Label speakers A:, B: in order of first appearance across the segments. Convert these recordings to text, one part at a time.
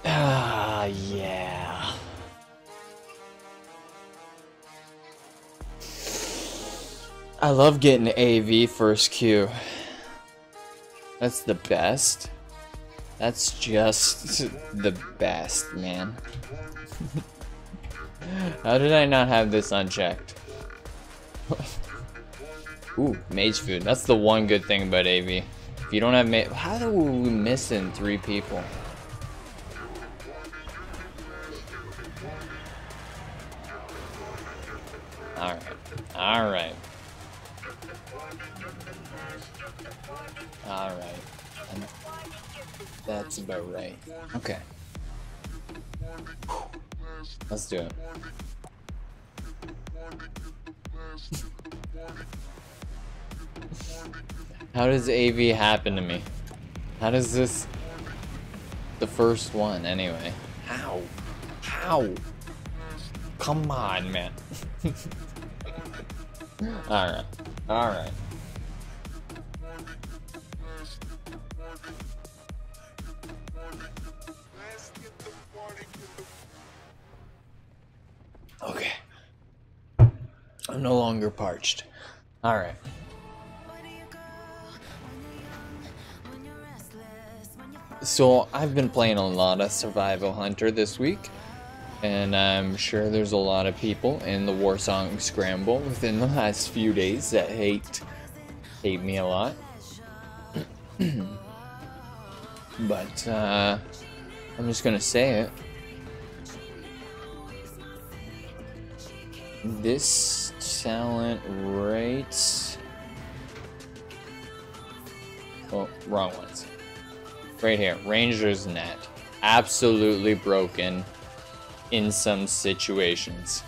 A: Ah, yeah. I love getting AV first Q. That's the best. That's just the best, man. How did I not have this unchecked? Ooh, mage food. That's the one good thing about AV. If you don't have mage, how are we missing 3 people? Alright. Alright. Alright. That's about right. Okay. Let's do it. How does AV happen to me? How does this... The first one, anyway. How? How? Come on, man. Alright. Alright. Okay. I'm no longer parched. Alright. So, I've been playing a lot of Survival Hunter this week. And I'm sure there's a lot of people in the Warzone Scramble within the last few days that hate me a lot. But, I'm just gonna say it. This talent rates... Oh, wrong ones. Right here, Ranger's Net. Absolutely broken in some situations.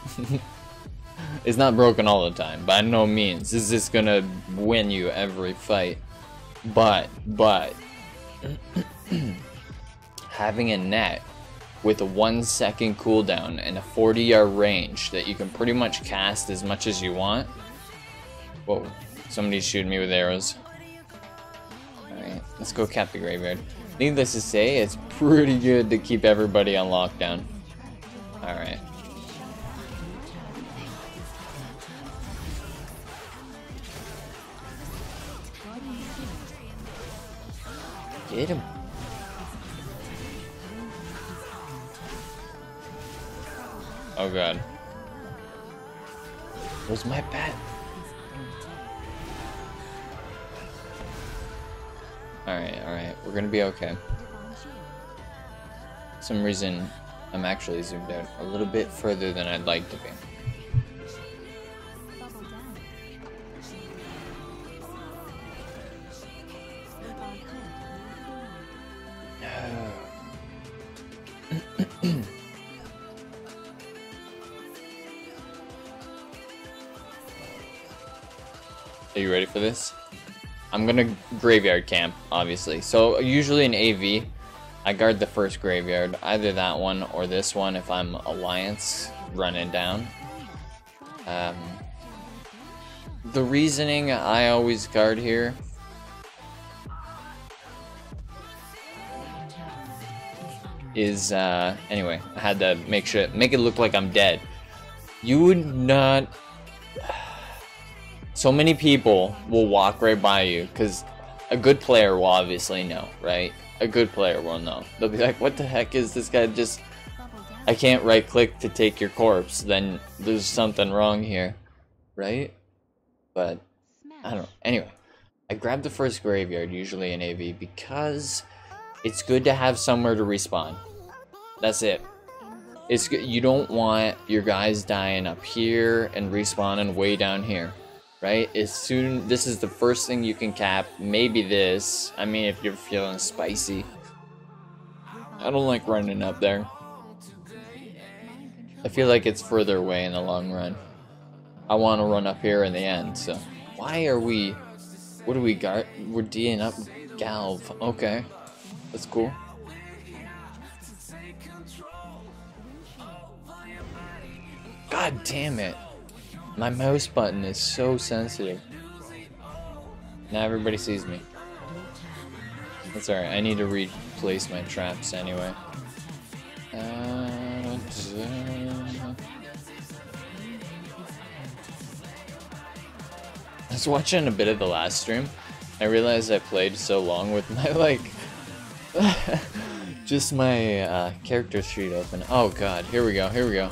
A: It's not broken all the time, by no means is this gonna win you every fight. But, having a net with a 1-second cooldown and a 40-yard range that you can pretty much cast as much as you want. Whoa, somebody's shooting me with arrows. Alright, let's go cap the graveyard. Needless to say, it's pretty good to keep everybody on lockdown. Alright. Get him. Oh god. Where's my bat? Alright, we're gonna be okay. For some reason, I'm actually zoomed out a little bit further than I'd like to be. Are you ready for this? I'm gonna graveyard camp, obviously. So usually in AV, I guard the first graveyard, either that one or this one if I'm Alliance running down. The reasoning I always guard here is, anyway, I had to make it look like I'm dead. You would not... So many people will walk right by you, because a good player will obviously know, right? A good player will know. They'll be like, what the heck is this guy just... I can't right click to take your corpse, then there's something wrong here, right? But, I don't know. Anyway, I grab the first graveyard, usually in AV, because it's good to have somewhere to respawn. That's it. It's good. You don't want your guys dying up here and respawning way down here. Right? This is the first thing you can cap. Maybe this. I mean, if you're feeling spicy. I don't like running up there. I feel like it's further away in the long run. I want to run up here in the end, so. Why are we What do we got? We're D'ing up Galv. Okay. That's cool. God damn it. My mouse button is so sensitive. Now everybody sees me. That's alright. I need to replace my traps anyway. I was watching a bit of the last stream. I realized I played so long with my, like, just my character sheet open. Oh god, here we go, here we go.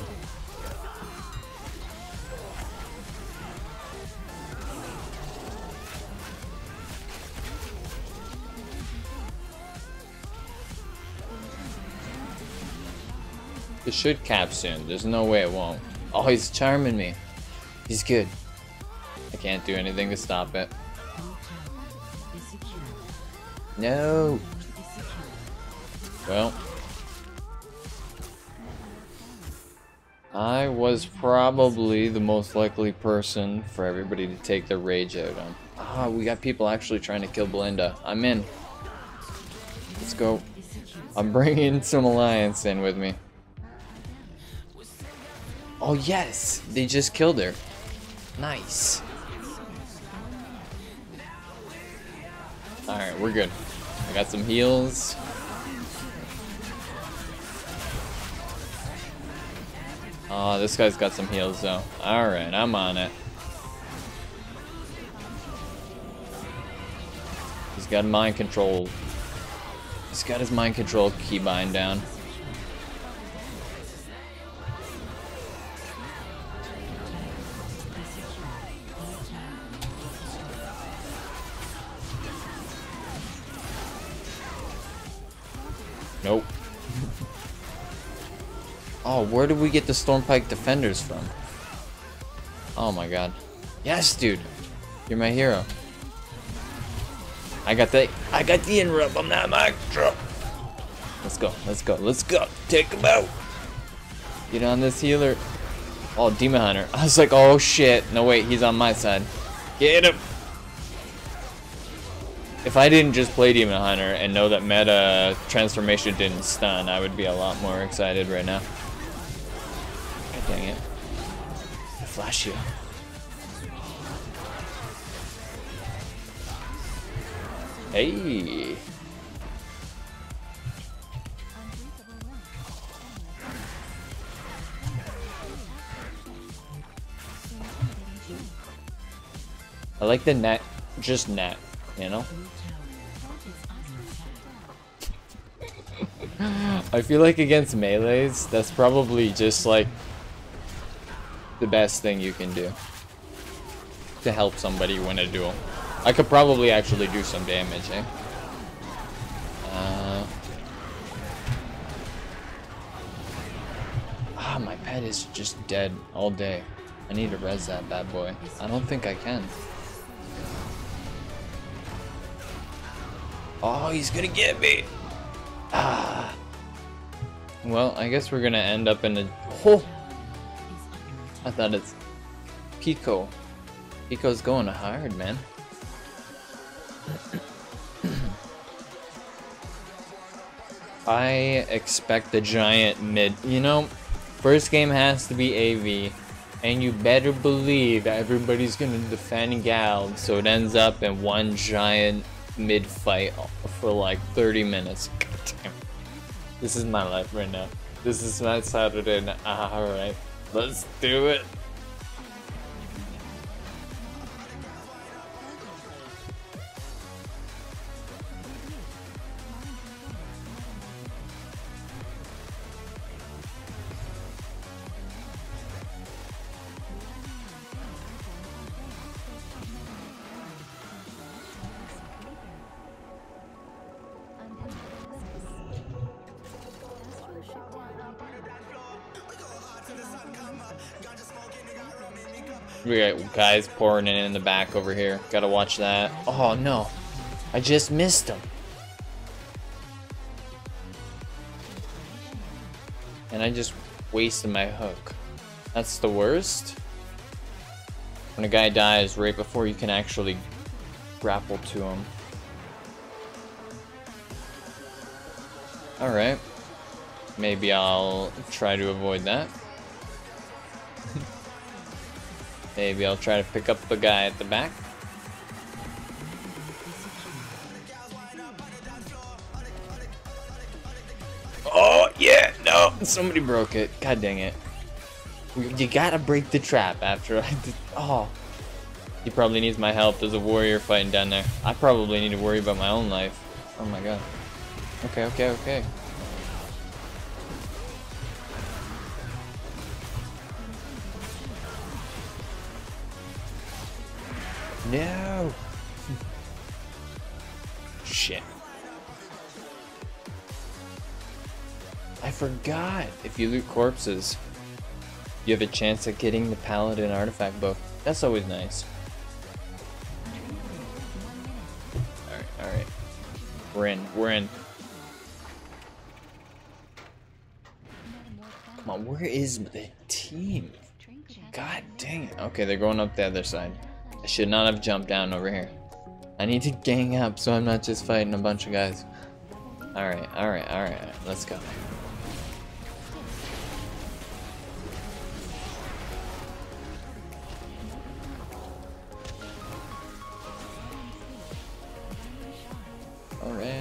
A: This should cap soon. There's no way it won't. Oh, he's charming me. He's good. I can't do anything to stop it. No. Well. I was probably the most likely person for everybody to take their rage out on. Ah, we got people actually trying to kill Belinda. I'm in. Let's go. I'm bringing some alliance in with me. Oh yes! They just killed her. Nice. Alright, we're good. I got some heals. Oh, this guy's got some heals though. Alright, I'm on it. He's got mind control. He's got his mind control keybind down. Nope. Oh, where did we get the Stormpike defenders from? Oh my god. Yes, dude. You're my hero. I got the interrupt. I'm not my truck. Let's go. Let's go. Let's go. Take him out. Get on this healer. Oh, Demon Hunter. I was like, oh shit. No, wait. He's on my side. Get him. If I didn't just play Demon Hunter and know that meta transformation didn't stun, I would be a lot more excited right now. God dang it. I flash you. Hey. I like the net, just net, you know? I feel like against melees, that's probably just like the best thing you can do to help somebody win a duel. I could probably actually do some damage, eh? My pet is just dead all day. I need to res that bad boy. I don't think I can. Oh, he's gonna get me! Ah. Well, I guess we're gonna end up in a... Oh! I thought it's... Pico. Pico's going hard, man. I expect the giant mid. You know, first game has to be AV, and you better believe everybody's gonna defend Gal, so it ends up in one giant mid fight for like 30 minutes. God damn. This is my life right now. This is my Saturday night. Alright, let's do it. We got guys pouring in the back over here. Gotta watch that. Oh no, I just missed him. And I just wasted my hook. That's the worst. When a guy dies right before you can actually grapple to him. Alright. Maybe I'll try to avoid that. Maybe I'll try to pick up the guy at the back. Oh, yeah, no. Somebody broke it. God dang it. You gotta break the trap after I did. Oh. He probably needs my help. There's a warrior fighting down there. I probably need to worry about my own life. Oh my god. Okay, okay, okay. No. Shit. I forgot. If you loot corpses, you have a chance at getting the Paladin artifact book. That's always nice. Alright, alright. We're in, we're in. Come on, where is the team? God dang it. Okay, they're going up the other side. I should not have jumped down over here. I need to gang up so I'm not just fighting a bunch of guys. Alright, alright, alright. Let's go. Alright.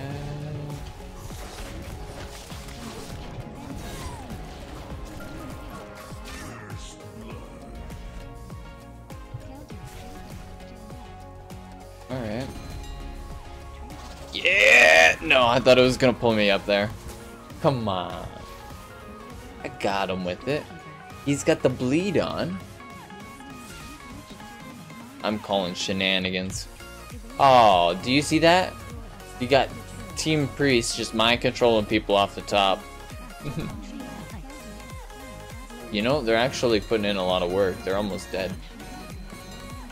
A: Alright. Yeah! No, I thought it was gonna pull me up there. Come on. I got him with it. He's got the bleed on. I'm calling shenanigans. Oh, do you see that? You got Team Priest just mind controlling people off the top. You know, they're actually putting in a lot of work. They're almost dead.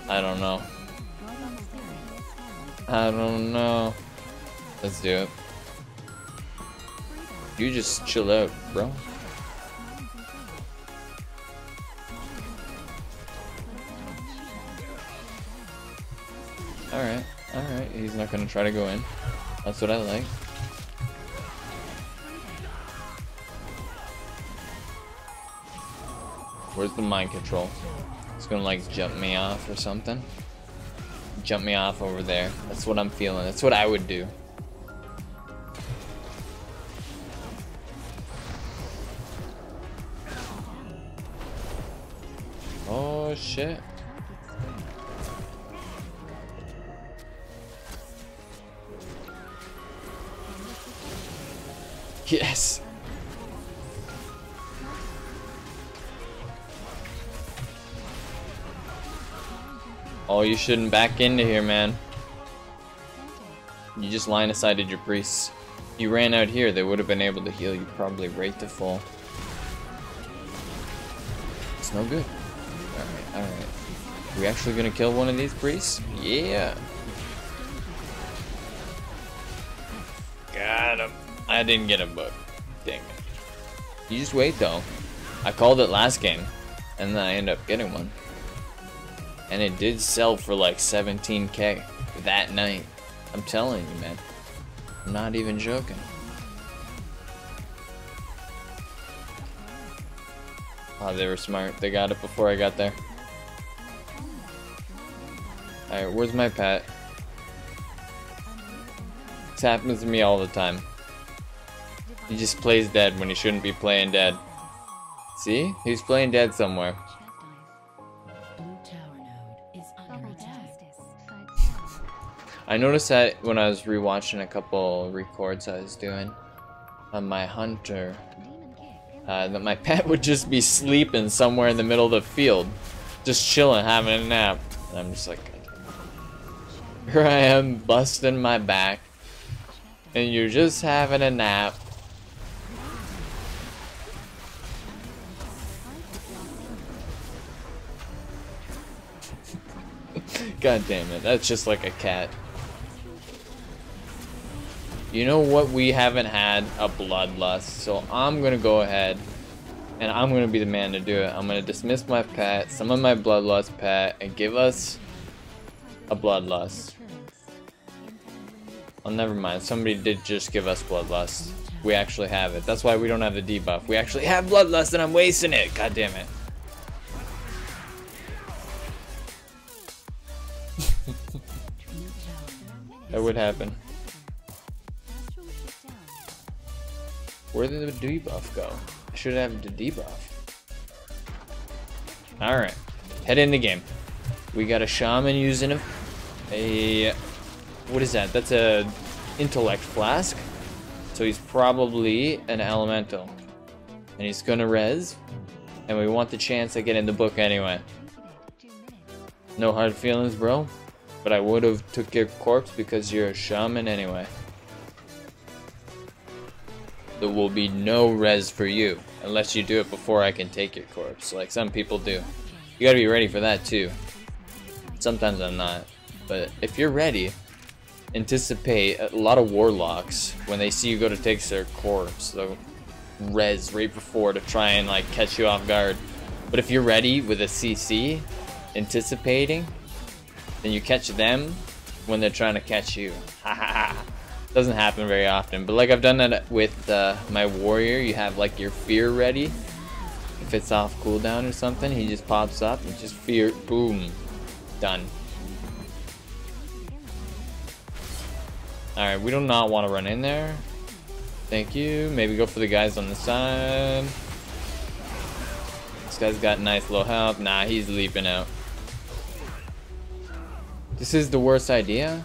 A: I don't know. I don't know. Let's do it. You just chill out, bro. Alright, alright. He's not gonna try to go in. That's what I like. Where's the mind control? It's gonna like jump me off or something. Jump me off over there. That's what I'm feeling. That's what I would do. Oh shit. Yes. Oh, you shouldn't back into here, man. You just line aside your priests. If you ran out here, they would have been able to heal you probably right to full. It's no good. Alright, alright. Are we actually gonna kill one of these priests? Yeah. Got him. I didn't get a book. Dang it. You just wait though. I called it last game, and then I ended up getting one. And it did sell for like 17K that night. I'm telling you, man. I'm not even joking. Oh, they were smart. They got it before I got there. Alright, where's my pet? This happens to me all the time. He just plays dead when he shouldn't be playing dead. See? He's playing dead somewhere. I noticed that when I was rewatching a couple records I was doing on my hunter, that my pet would just be sleeping somewhere in the middle of the field, just chilling, having a nap. And I'm just like, here I am busting my back, and you're just having a nap. God damn it, that's just like a cat. You know what, we haven't had a bloodlust, so I'm gonna go ahead and I'm gonna be the man to do it. I'm gonna dismiss my pet, summon my bloodlust pet, and give us a bloodlust. Oh, never mind. Somebody did just give us Bloodlust. We actually have it. That's why we don't have the debuff. We actually have Bloodlust and I'm wasting it. God damn it. That would happen. Where did the debuff go? I should have the debuff. Alright. Head in the game. We got a shaman using a what is that? That's a intellect flask. So he's probably an elemental. And he's gonna res. And we want the chance to get in the book anyway. No hard feelings, bro. But I would have took your corpse because you're a shaman anyway. There will be no res for you unless you do it before I can take your corpse, like some people do. You gotta be ready for that too. Sometimes I'm not. But if you're ready, anticipate a lot of warlocks when they see you go to take their corpse. They'll res right before to try and like catch you off guard. But if you're ready with a CC, anticipating, then you catch them when they're trying to catch you. Ha ha ha. Doesn't happen very often, but like I've done that with my warrior. You have like your fear ready. If it's off cooldown or something, he just pops up and just fear, boom, done. Alright, we do not want to run in there. Thank you. Maybe go for the guys on the side. This guy's got nice low health. Nah, he's leaping out. This is the worst idea.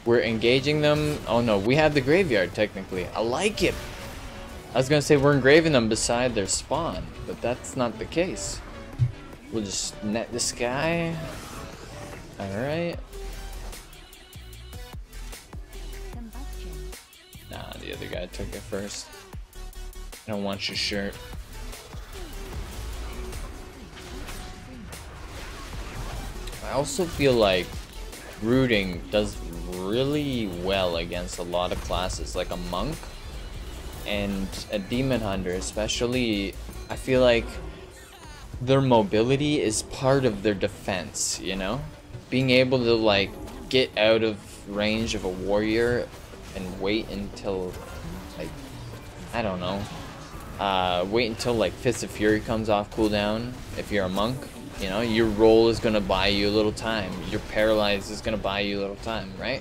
A: We're engaging them. Oh no, we have the graveyard technically. I like it. I was gonna say we're engraving them beside their spawn, but that's not the case. We'll just net this guy. Alright. Nah, the other guy took it first. I don't want your shirt. I also feel like rooting does really well against a lot of classes, like a monk and a demon hunter especially. I feel like their mobility is part of their defense, you know? Being able to like get out of range of a warrior and wait until like, I don't know, wait until like Fist of Fury comes off cooldown if you're a monk. You know, your roll is gonna buy you a little time. Your paralyze is gonna buy you a little time, right?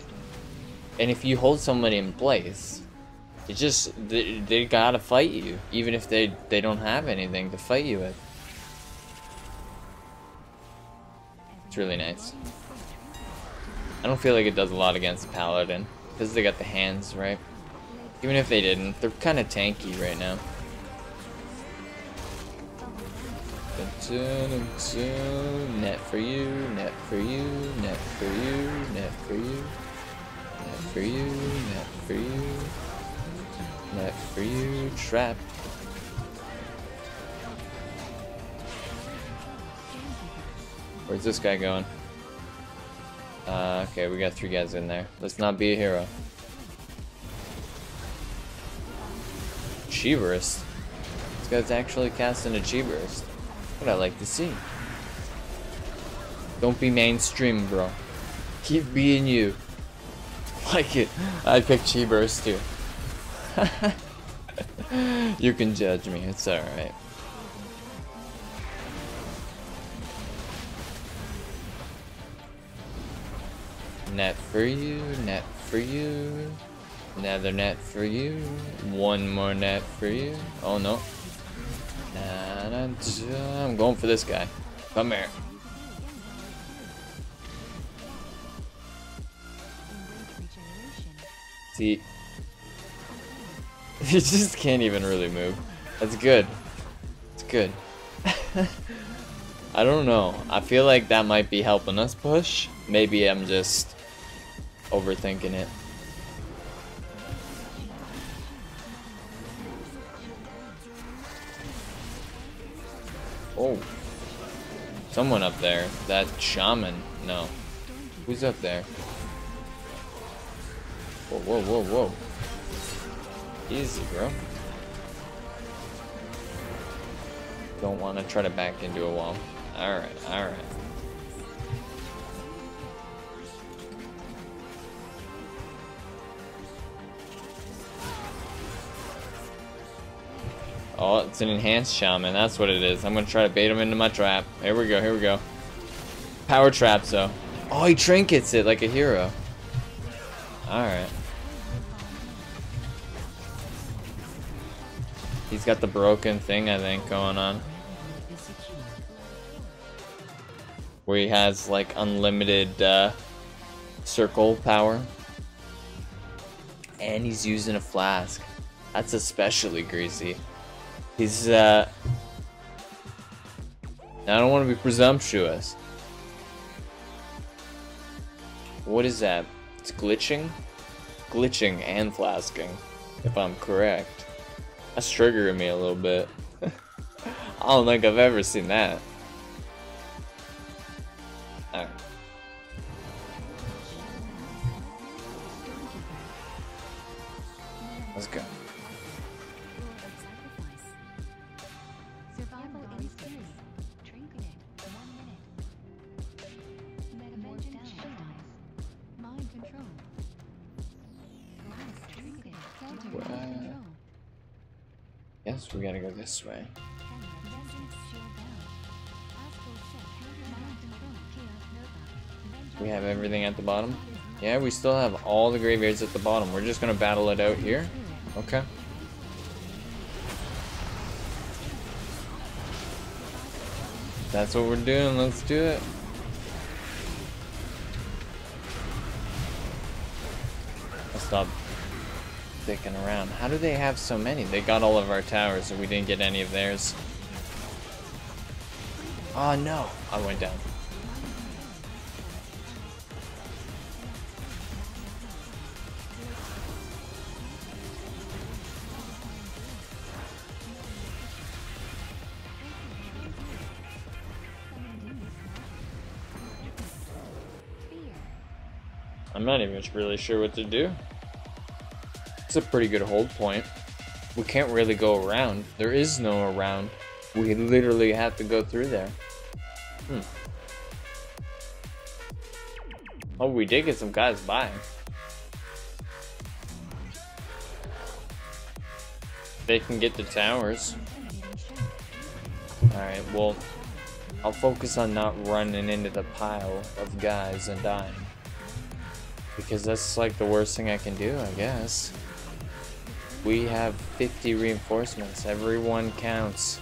A: And if you hold somebody in place, it just they gotta fight you, even if they don't have anything to fight you with. It's really nice. I don't feel like it does a lot against the paladin because they got the hands, right? Even if they didn't, they're kind of tanky right now. Net for you, net for you, net for you, net for you, net for you, net for you, net for you, trap. Where's this guy going? Okay, we got 3 guys in there. Let's not be a hero. Chi burst. This guy's actually casting a Chi burst. What I like to see. Don't be mainstream, bro. Keep being you. Like it. I picked Chi burst too. You can judge me. It's alright. Net for you. Net for you. Another net for you. One more net for you. Oh no. I'm going for this guy. Come here. See, you just can't even really move. That's good. It's good. I don't know. I feel like that might be helping us push. Maybe I'm just overthinking it. Oh, someone up there. That shaman. No. Who's up there? Whoa, whoa, whoa, whoa. Easy, bro. Don't want to try to back into a wall. Alright, alright. Oh, it's an enhanced shaman. That's what it is. I'm gonna try to bait him into my trap. Here we go. Here we go. Power traps, though. Oh, he trinkets it like a hero. All right. He's got the broken thing, I think, going on. Where he has, like, unlimited circle power. And he's using a flask. That's especially greasy. He's, I don't want to be presumptuous. What is that? It's glitching? Glitching and flasking, if I'm correct. That's triggering me a little bit. I don't think I've ever seen that. Alright. Let's go. Yes, we gotta go this way. We have everything at the bottom. Yeah, we still have all the graveyards at the bottom. We're just gonna battle it out here. Okay. That's what we're doing. Let's do it. I'll stop dicking around. How do they have so many? They got all of our towers and we didn't get any of theirs. Oh no, I went down. I'm not even really sure what to do. It's a pretty good hold point. We can't really go around. There is no around. We literally have to go through there. Oh, we did get some guys by. They can get the towers. Alright, well, I'll focus on not running into the pile of guys and dying. Because that's like the worst thing I can do, I guess. We have 50 reinforcements. Everyone counts.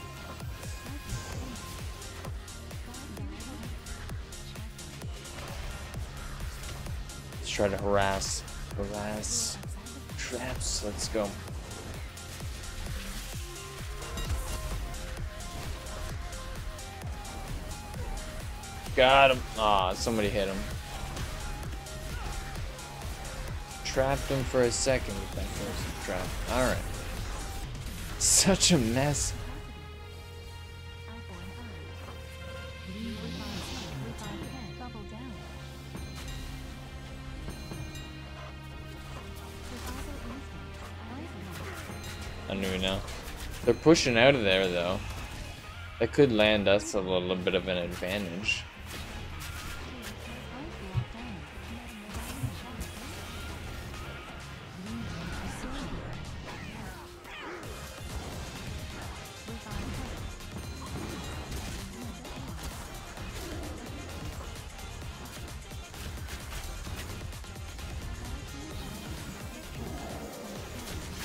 A: Let's try to harass traps. Let's go. Got him. Aw, somebody hit him. Trapped him for a second with that first trap. Alright. Such a mess. I don't even know. They're pushing out of there though. That could land us a little bit of an advantage.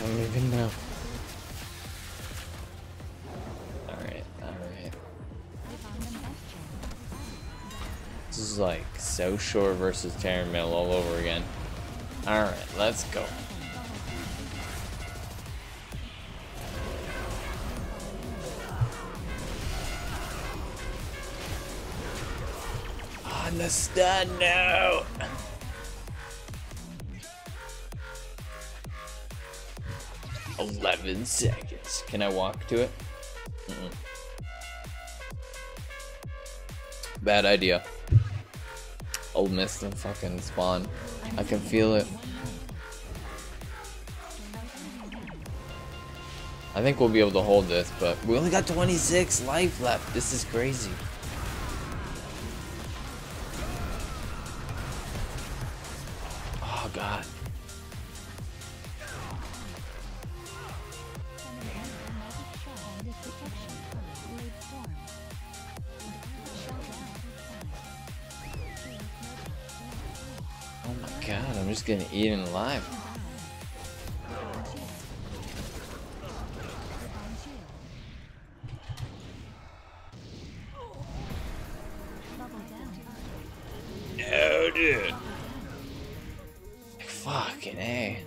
A: I don't even know. Alright. This is like So Shore versus Terran Mill all over again. Alright, let's go. On the stun, no! "11 seconds. Can I walk to it? Bad idea. I'll miss the fucking spawn. I can feel it. I think we'll be able to hold this, but we only got 26 life left. This is crazy. Oh god. God, I'm just getting eaten alive. No, dude. Fucking A.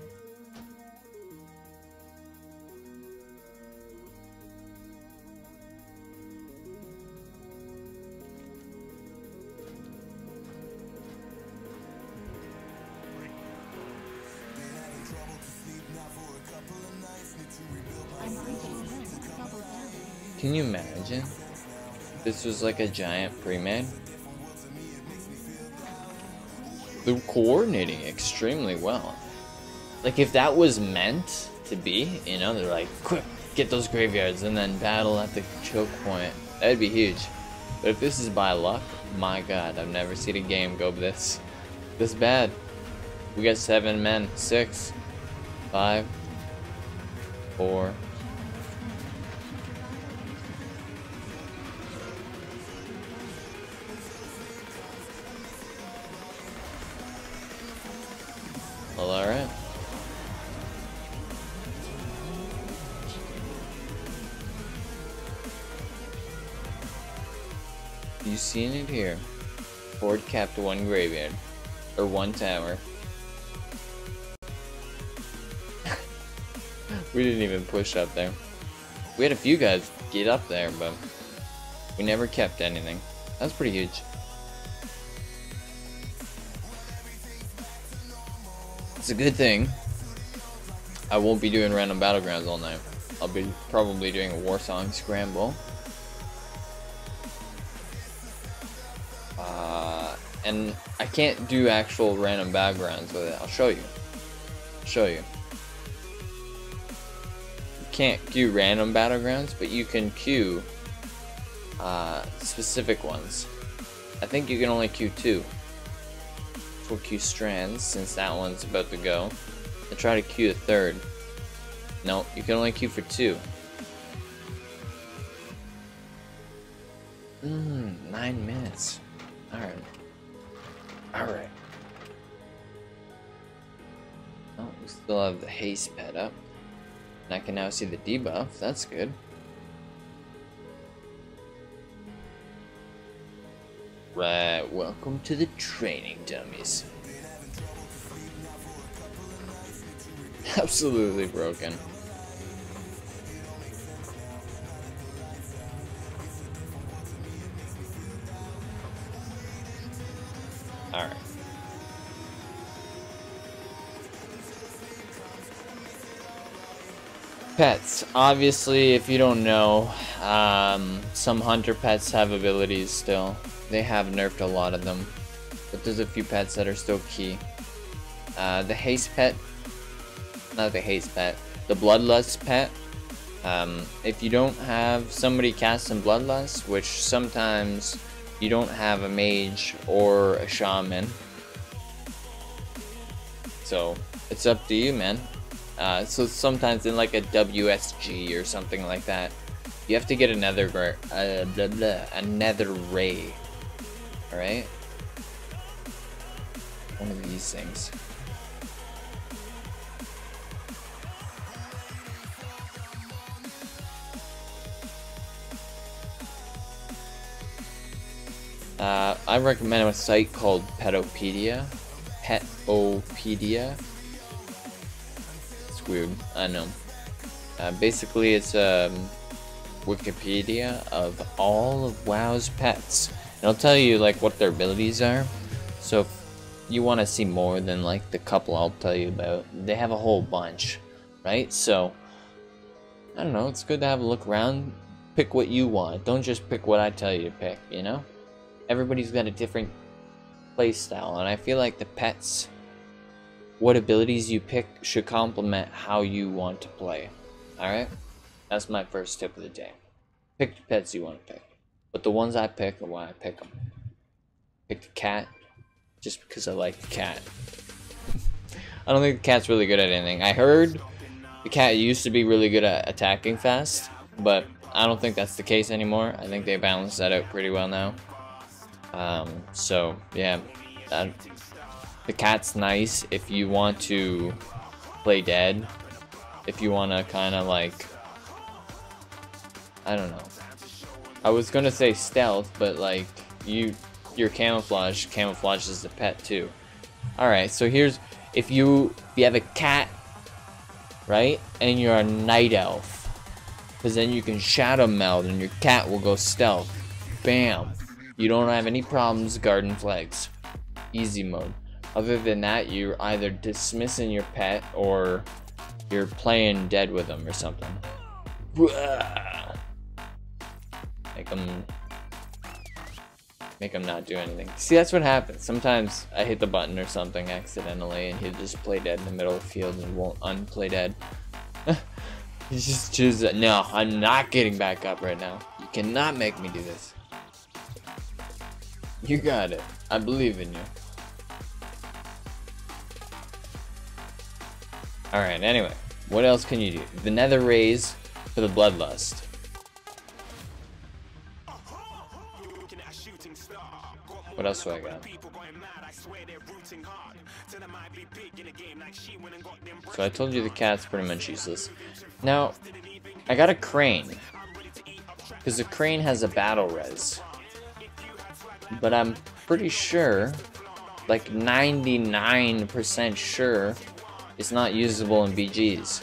A: Can you imagine? This was like a giant pre-made. They're coordinating extremely well. Like if that was meant to be, you know, they're like, quick, get those graveyards and then battle at the choke point. That'd be huge. But if this is by luck, my god, I've never seen a game go this bad. We got 7 men, 6, 5, 4. Well, alright. You seen it here. Ford capped 1 graveyard. Or 1 tower. We didn't even push up there. We had a few guys get up there, but we never kept anything. That's pretty huge. It's a good thing I won't be doing Random Battlegrounds all night. I'll be probably doing a WARZONE scramble. And I can't do actual Random Battlegrounds with it. I'll show you. You can't queue Random Battlegrounds, but you can queue specific ones. I think you can only queue 2. We'll queue strands since that one's about to go. And try to queue a 3rd. No, you can only queue for 2. 9 minutes. Alright. Alright. Oh, we still have the haste pet up. And I can now see the debuff. That's good. Right, welcome to the training dummies. Absolutely broken. Alright. Pets. Obviously, if you don't know, some hunter pets have abilities still. They have nerfed a lot of them, but there's a few pets that are still key. The haste pet, not the haste pet, the bloodlust pet. If you don't have somebody casting bloodlust, which sometimes you don't have a mage or a shaman, so it's up to you, man. So sometimes in like a WSG or something like that, you have to get another ray. Alright? One of these things. I recommend a site called Petopedia. Petopedia. It's weird, I know. Basically, it's Wikipedia of all of WoW's pets. And I'll tell you like what their abilities are. So if you want to see more than like the couple I'll tell you about, they have a whole bunch, right? So I don't know, it's good to have a look around. Pick what you want. Don't just pick what I tell you to pick, you know? Everybody's got a different play style, and I feel like the pets, what abilities you pick should complement how you want to play. Alright? That's my first tip of the day. Pick the pets you want to pick. But the ones I pick are why I pick them. Pick the cat, just because I like the cat. I don't think the cat's really good at anything. I heard the cat used to be really good at attacking fast, but I don't think that's the case anymore. I think they balanced that out pretty well now. So, yeah. The cat's nice if you want to play dead. If you want to kind of like, I don't know. I was gonna say stealth, but like your camouflage camouflages the pet too. All right, so here's if you have a cat, right, and you're a night elf, because then you can shadow meld and your cat will go stealth. Bam! You don't have any problems guarding flags. Easy mode. Other than that, you're either dismissing your pet or you're playing dead with them or something. Make him not do anything. See, that's what happens. Sometimes I hit the button or something accidentally and he'll just play dead in the middle of the field and won't unplay dead. He just chooses, no, I'm not getting back up right now. You cannot make me do this. You got it. I believe in you. Alright, anyway. What else can you do? The nether raise for the bloodlust. What else do I got? So I told you the cat's pretty much useless. Now, I got a crane. Because the crane has a battle res. But I'm pretty sure, like 99% sure, it's not usable in BGs.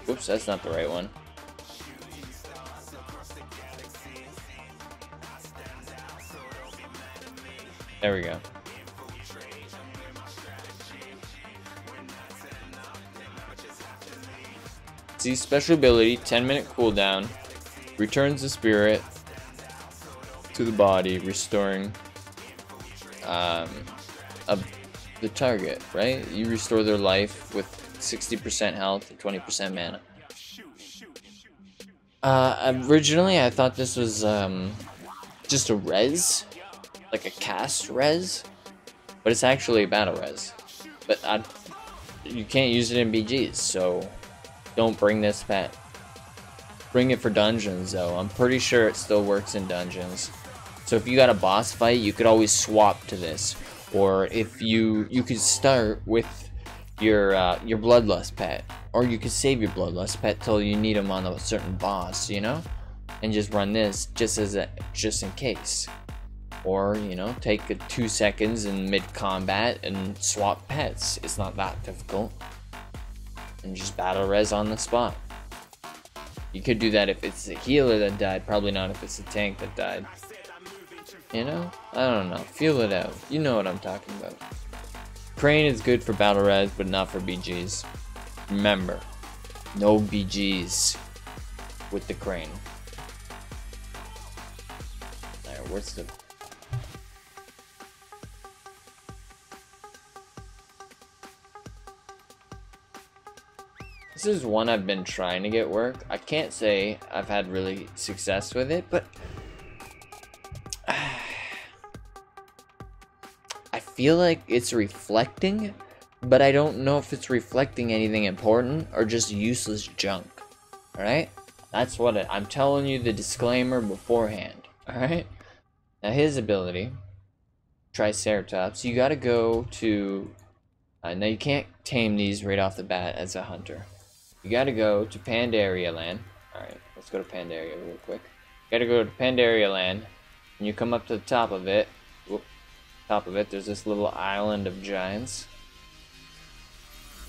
A: Oops, that's not the right one. There we go. See, special ability, 10-minute cooldown, returns the spirit to the body, restoring the target, right? You restore their life with 60% health and 20% mana. Originally, I thought this was just a res, like a cast res, but it's actually a battle res. But you can't use it in BGs, so don't bring this pet. Bring it for dungeons, though. I'm pretty sure it still works in dungeons. So if you got a boss fight, you could always swap to this. Or if you could start with your bloodlust pet, or you could save your bloodlust pet till you need him on a certain boss, you know, and just run this just in case. Or, you know, take 2 seconds in mid-combat and swap pets. It's not that difficult. And just battle res on the spot. You could do that if it's a healer that died, probably not if it's a tank that died. You know? I don't know. Feel it out. You know what I'm talking about. Crane is good for battle res, but not for BGs. Remember, no BGs with the crane. Alright, where's the... This is one I've been trying to get work. I can't say I've had really success with it, but I feel like it's reflecting, but I don't know if it's reflecting anything important or just useless junk. Alright? That's what I'm telling you, the disclaimer beforehand. Alright? Now his ability, Triceratops, you gotta go to... now you can't tame these right off the bat as a hunter. You gotta go to Pandaria Land. Alright, let's go to Pandaria real quick. You gotta go to Pandaria Land, and you come up to the top of it. Whoop, top of it, there's this little island of giants.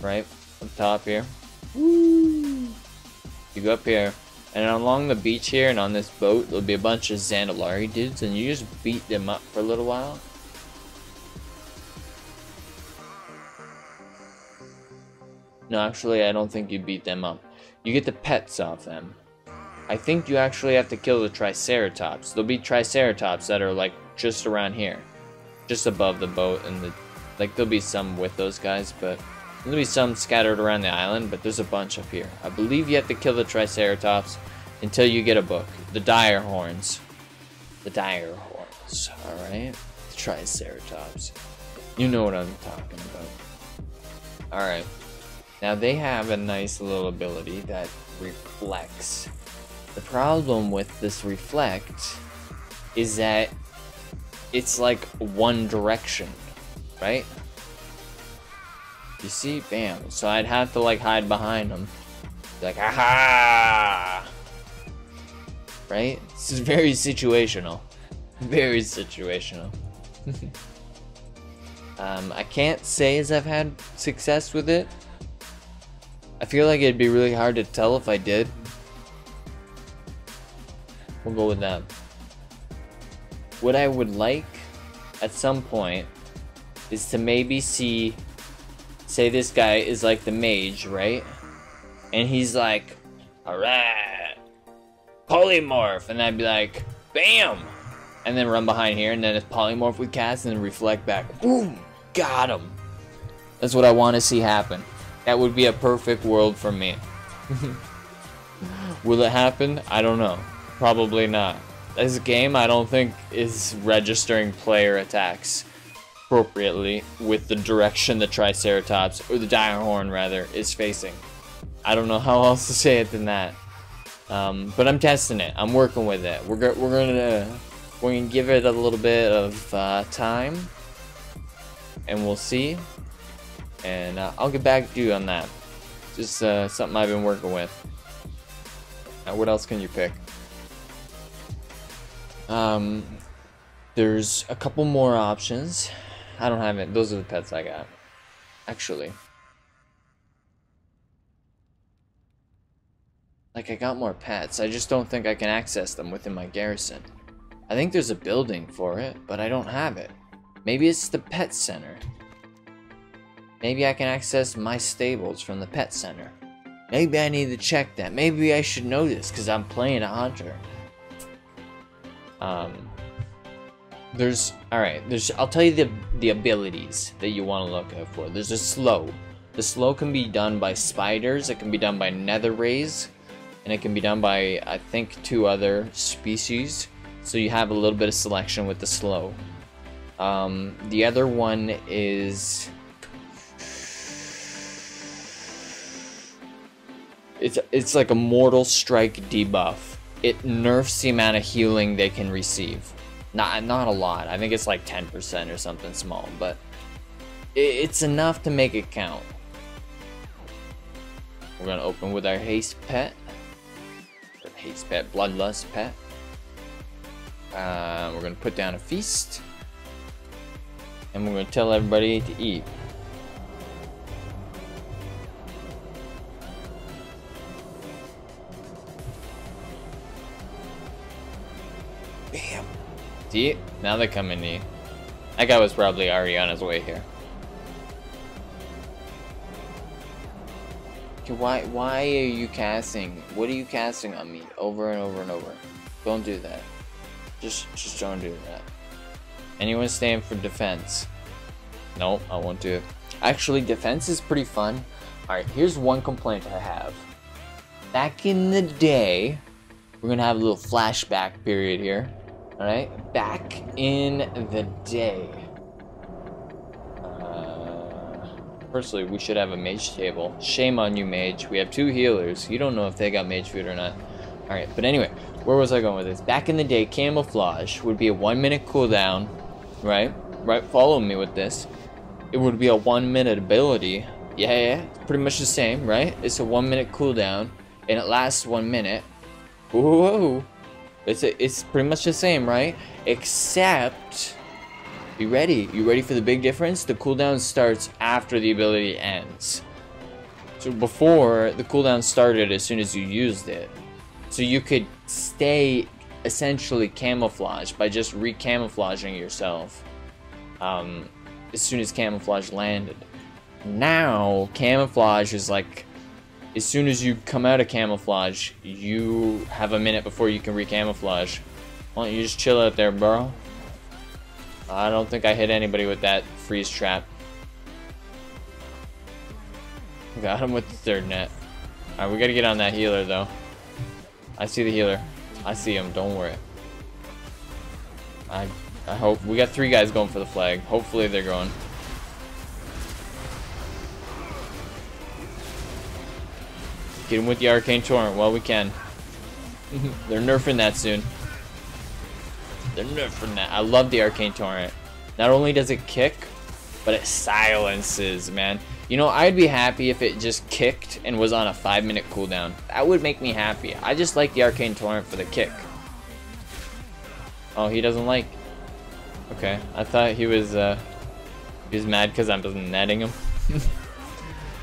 A: Right, up top here. Woo! You go up here, and along the beach here and on this boat, there'll be a bunch of Zandalari dudes, and you just beat them up for a little while. No, actually, I don't think you beat them up. You get the pets off them. I think you actually have to kill the Triceratops. There'll be Triceratops that are like just around here, just above the boat, and there'll be some with those guys, but there'll be some scattered around the island. But there's a bunch up here. I believe you have to kill the Triceratops until you get a book, the Dire Horns. The Dire Horns. All right, the Triceratops. You know what I'm talking about. All right. Now they have a nice little ability that reflects. The problem with this reflect is that it's like one direction, right? You see? Bam. So I'd have to like hide behind him. Like, aha! Right? This is very situational. Very situational. I can't say as I've had success with it. I feel like it'd be really hard to tell if I did. We'll go with that. What I would like at some point is to maybe see, say this guy is like the mage, right? And he's like, alright, polymorph, and I'd be like, bam! And then run behind here, and then if polymorph would cast and then reflect back, boom, got him. That's what I want to see happen. That would be a perfect world for me. Will it happen? I don't know. Probably not. This game, I don't think, is registering player attacks appropriately with the direction the Triceratops, or the Direhorn rather, is facing. I don't know how else to say it than that. But I'm testing it. I'm working with it. We're gonna give it a little bit of time, and we'll see. And I'll get back to you on that. Just something I've been working with. Now, what else can you pick? There's a couple more options. I don't have it. Those are the pets I got. Actually. Like, I got more pets. I just don't think I can access them within my garrison. I think there's a building for it, but I don't have it. Maybe it's the pet center. Maybe I can access my stables from the pet center. Maybe I need to check that. Maybe I should know this because I'm playing a hunter. I'll tell you the abilities that you want to look out for. There's a slow. The slow can be done by spiders, it can be done by nether rays, and it can be done by, I think, 2 other species. So you have a little bit of selection with the slow. The other one is... It's like a mortal strike debuff. It nerfs the amount of healing they can receive. Not a lot. I think it's like 10% or something small, but it's enough to make it count. We're gonna open with our haste pet. Or haste pet, bloodlust pet. We're gonna put down a feast, and we're gonna tell everybody to eat. Bam. See? Now they come in to eat. That guy was probably already on his way here. Okay, why are you casting? What are you casting on me over and over and over? Don't do that. Just don't do that. Anyone staying for defense? Nope, I won't do it. Actually, defense is pretty fun. Alright, here's one complaint I have. Back in the day, we're gonna have a little flashback period here. Alright, back in the day. Firstly, we should have a mage table. Shame on you, mage. We have 2 healers. You don't know if they got mage food or not. Alright, but anyway, where was I going with this? Back in the day, camouflage would be a 1-minute cooldown, right? Right, follow me with this. It would be a 1-minute ability. Yeah, it's pretty much the same, right? It's a 1-minute cooldown, and it lasts 1 minute. Whoa, it's pretty much the same, right? Except, you ready? You ready for the big difference? The cooldown starts after the ability ends. So before, the cooldown started as soon as you used it. So you could stay essentially camouflaged by just re-camouflaging yourself as soon as camouflage landed. Now, camouflage is like, as soon as you come out of camouflage, you have a minute before you can re-camouflage. Why don't you just chill out there, bro? I don't think I hit anybody with that freeze trap. Got him with the 3rd net. Alright, we gotta get on that healer though. I see the healer. I see him, don't worry. I hope. We got 3 guys going for the flag. Hopefully they're going. Get him with the arcane torrent while we can. They're nerfing that soon. They're nerfing that. I love the arcane torrent. Not only does it kick, but it silences, man. You know, I'd be happy if it just kicked and was on a 5-minute cooldown. That would make me happy. I just like the Arcane Torrent for the kick. Oh, he doesn't like. Okay, I thought he was mad because I'm just netting him.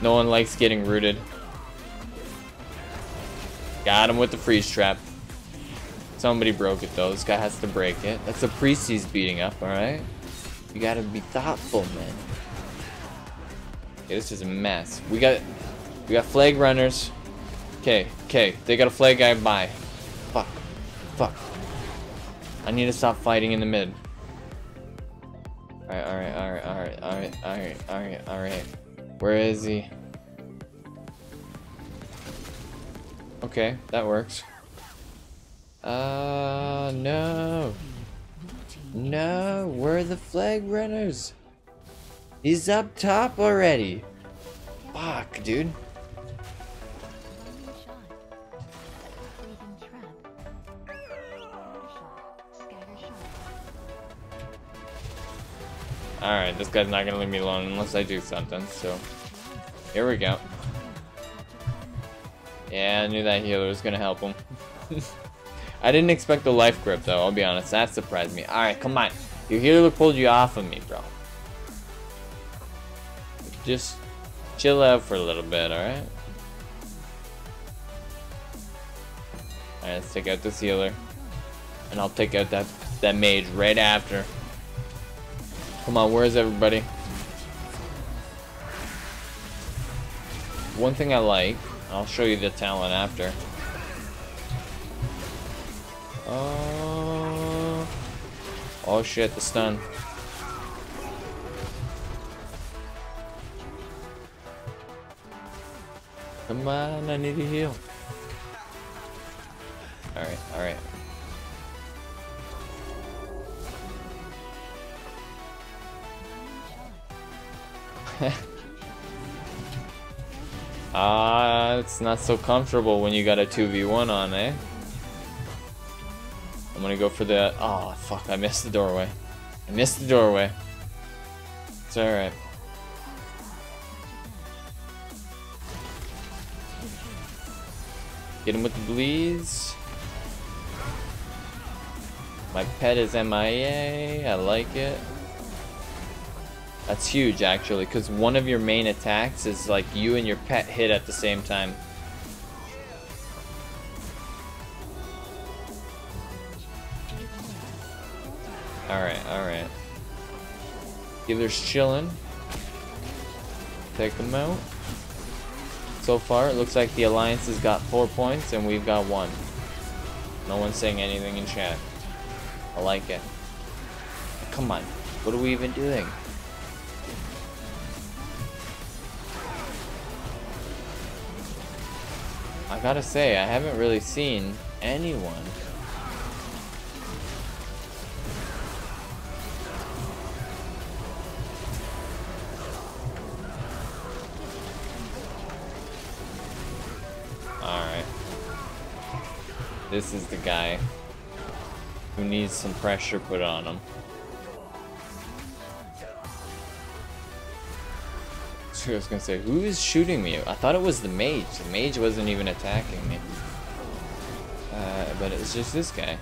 A: No one likes getting rooted. Got him with the freeze trap. Somebody broke it though. This guy has to break it. That's a priest he's beating up, alright? You gotta be thoughtful, man. Okay, this is a mess. We got flag runners. Okay, they got a flag guy by. Fuck. I need to stop fighting in the mid. Alright. Where is he? Okay, that works. No. No, where are the flag runners? He's up top already. Fuck, dude. Alright, this guy's not gonna leave me alone unless I do something, so here we go. Yeah, I knew that healer was gonna help him. I didn't expect the life grip though, I'll be honest. That surprised me. Alright, come on. Your healer pulled you off of me, bro. Just chill out for a little bit, alright? Alright, let's take out this healer. And I'll take out that mage right after. Come on, where is everybody? One thing I like, I'll show you the talent after. Oh shit, the stun. Come on, I need to heal. Alright. It's not so comfortable when you got a 2v1 on, eh? I'm gonna go for the... Oh, fuck, I missed the doorway. It's alright. Get him with the bleeds. My pet is MIA. I like it. That's huge, actually, because one of your main attacks is like you and your pet hit at the same time. Alright. Healer's chilling. Take them out. So far, it looks like the Alliance has got 4 points and we've got 1. No one's saying anything in chat. I like it. Come on. What are we even doing? I gotta say, I haven't really seen anyone. Alright. This is the guy who needs some pressure put on him. I was gonna say, who is shooting me? I thought it was the mage. The mage wasn't even attacking me. But it's just this guy.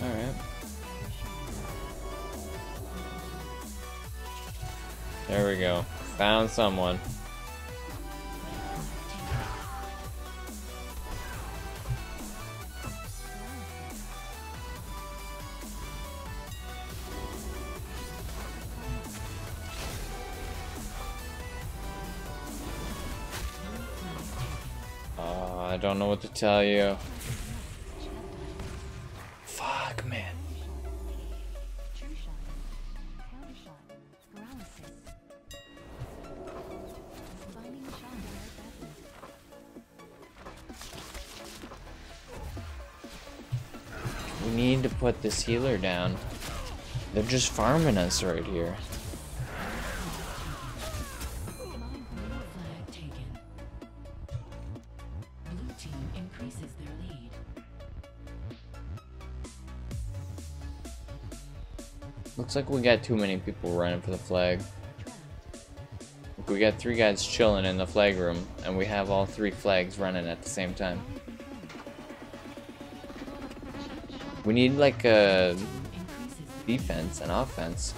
A: Alright. There we go. Found someone. I don't know what to tell you. Fuck, man. We need to put this healer down. They're just farming us right here. Looks like we got too many people running for the flag. We got 3 guys chilling in the flag room, and we have all 3 flags running at the same time. We need like a defense and offense.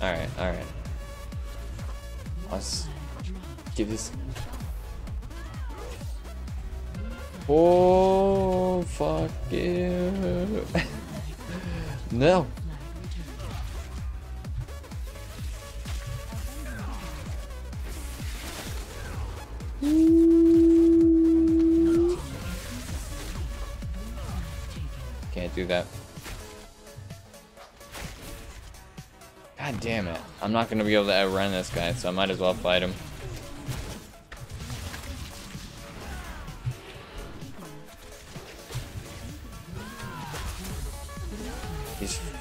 A: Alright, alright. Let's get this. Oh, fuck you. No. Can't do that. God damn it. I'm not gonna be able to outrun this guy, so I might as well fight him.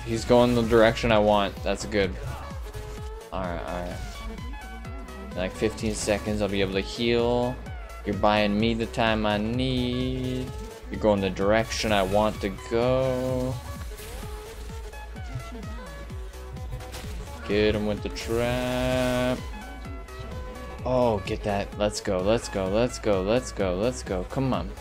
A: He's going the direction I want. That's good. Alright, alright. In like 15 seconds, I'll be able to heal. You're buying me the time I need. You're going the direction I want to go. Get him with the trap. Oh, get that. Let's go, let's go, let's go, let's go, let's go. Come on.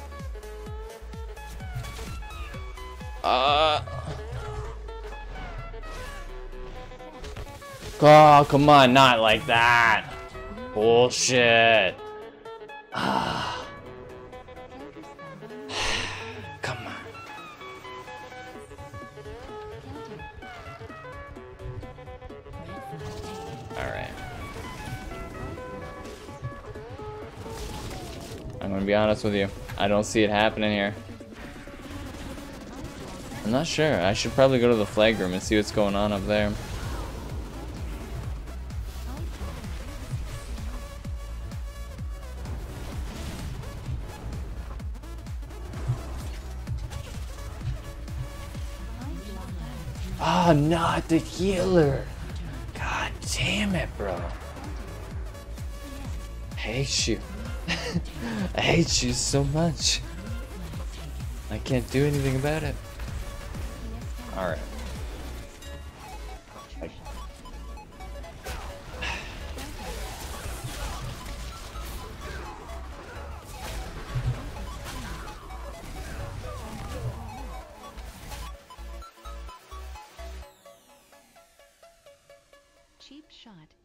A: Oh, come on, not like that. Bullshit. Come on. Alright. I'm gonna be honest with you. I don't see it happening here. I'm not sure. I should probably go to the flag room and see what's going on up there. Oh, not the healer. God damn it, bro. I hate you. I hate you so much. I can't do anything about it. Alright.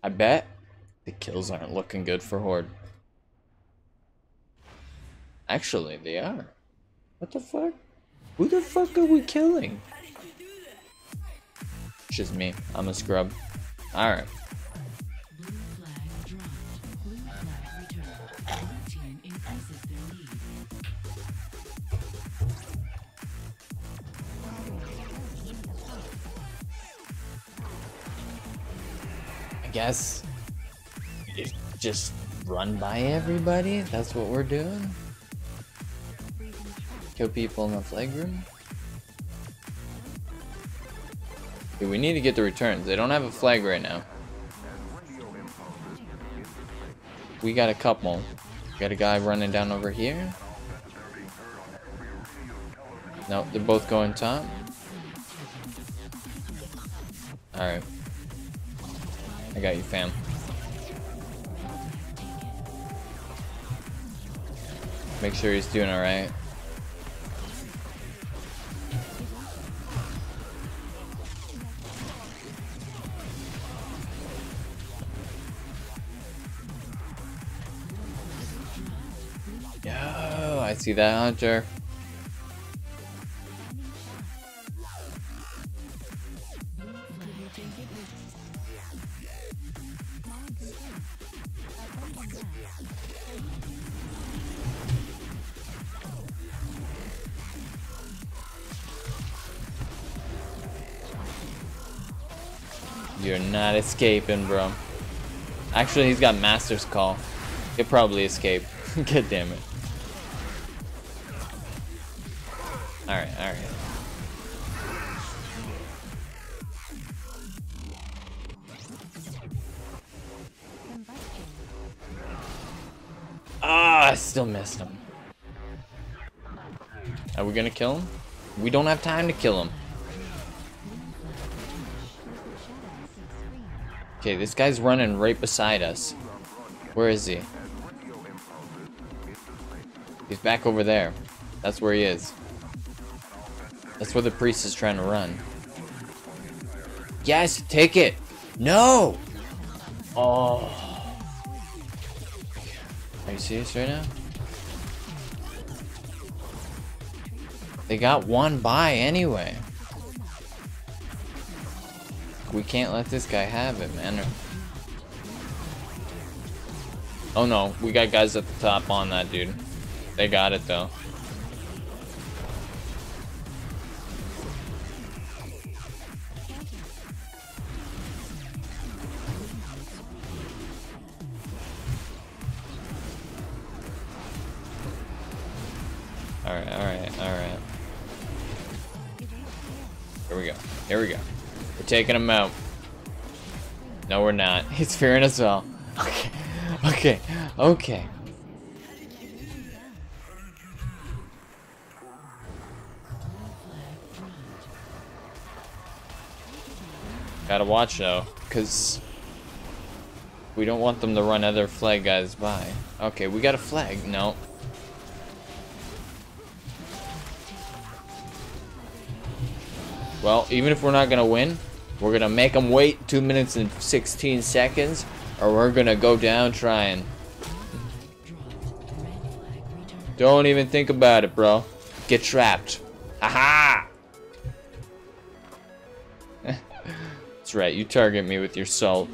A: I bet the kills aren't looking good for Horde. Actually, they are. What the fuck? Who the fuck are we killing? It's just me. I'm a scrub. Alright. Guess just run by everybody. That's what we're doing. Kill people in the flag room. Okay, we need to get the returns. They don't have a flag right now. We got a couple. Got a guy running down over here. Nope, they're both going top. Alright. I got you, fam. Make sure he's doing alright. Yo, I see that hunter. You're not escaping, bro. Actually, he's got Master's Call. He'll probably escape. God damn it. Alright, alright. Ah, I still missed him. Are we gonna kill him? We don't have time to kill him. Okay, this guy's running right beside us. Where is he? He's back over there. That's where he is. That's where the priest is trying to run. Yes, take it. No. Oh. Are you serious right now? They got one by anyway. We can't let this guy have it, man. Oh no, we got guys at the top on that, dude. They got it though. Alright, alright, alright. Here we go. Here we go. We're taking him out. No, we're not. He's fearing us all. Okay. Okay. Okay. Gotta watch though, because we don't want them to run other flag guys by. Okay, we got a flag. No. Well, even if we're not gonna win, we're gonna make them wait 2 minutes and 16 seconds, or we're gonna go down trying. Don't even think about it, bro. Get trapped. Haha! That's right, you target me with your salt.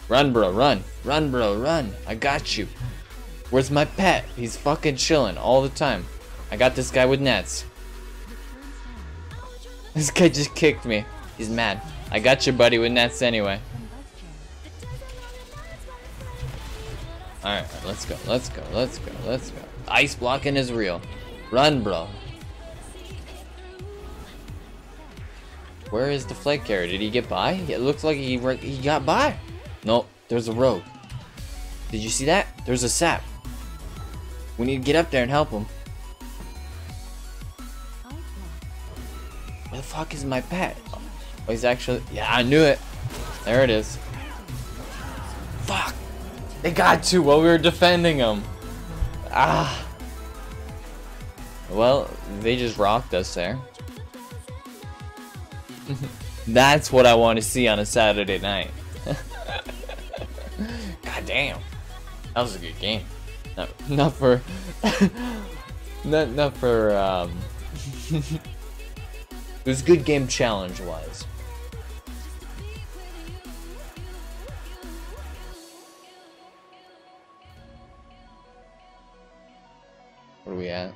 A: Run, bro, run. Run, bro, run. I got you. Where's my pet? He's fucking chilling all the time. I got this guy with nets. This guy just kicked me. He's mad. I got your buddy with nets anyway. Alright, let's go, let's go, let's go, let's go. Ice blocking is real. Run, bro. Where is the flag carrier? Did he get by? It looks like he got by. Nope, there's a rogue. Did you see that? There's a sap. We need to get up there and help him. Where the fuck is my pet? Oh, he's actually... Yeah, I knew it. There it is. Fuck. They got to while we were defending him. Ah. Well, they just rocked us there. That's what I want to see on a Saturday night. God damn. That was a good game. Not for... not for, It was a good game challenge-wise. What are we at?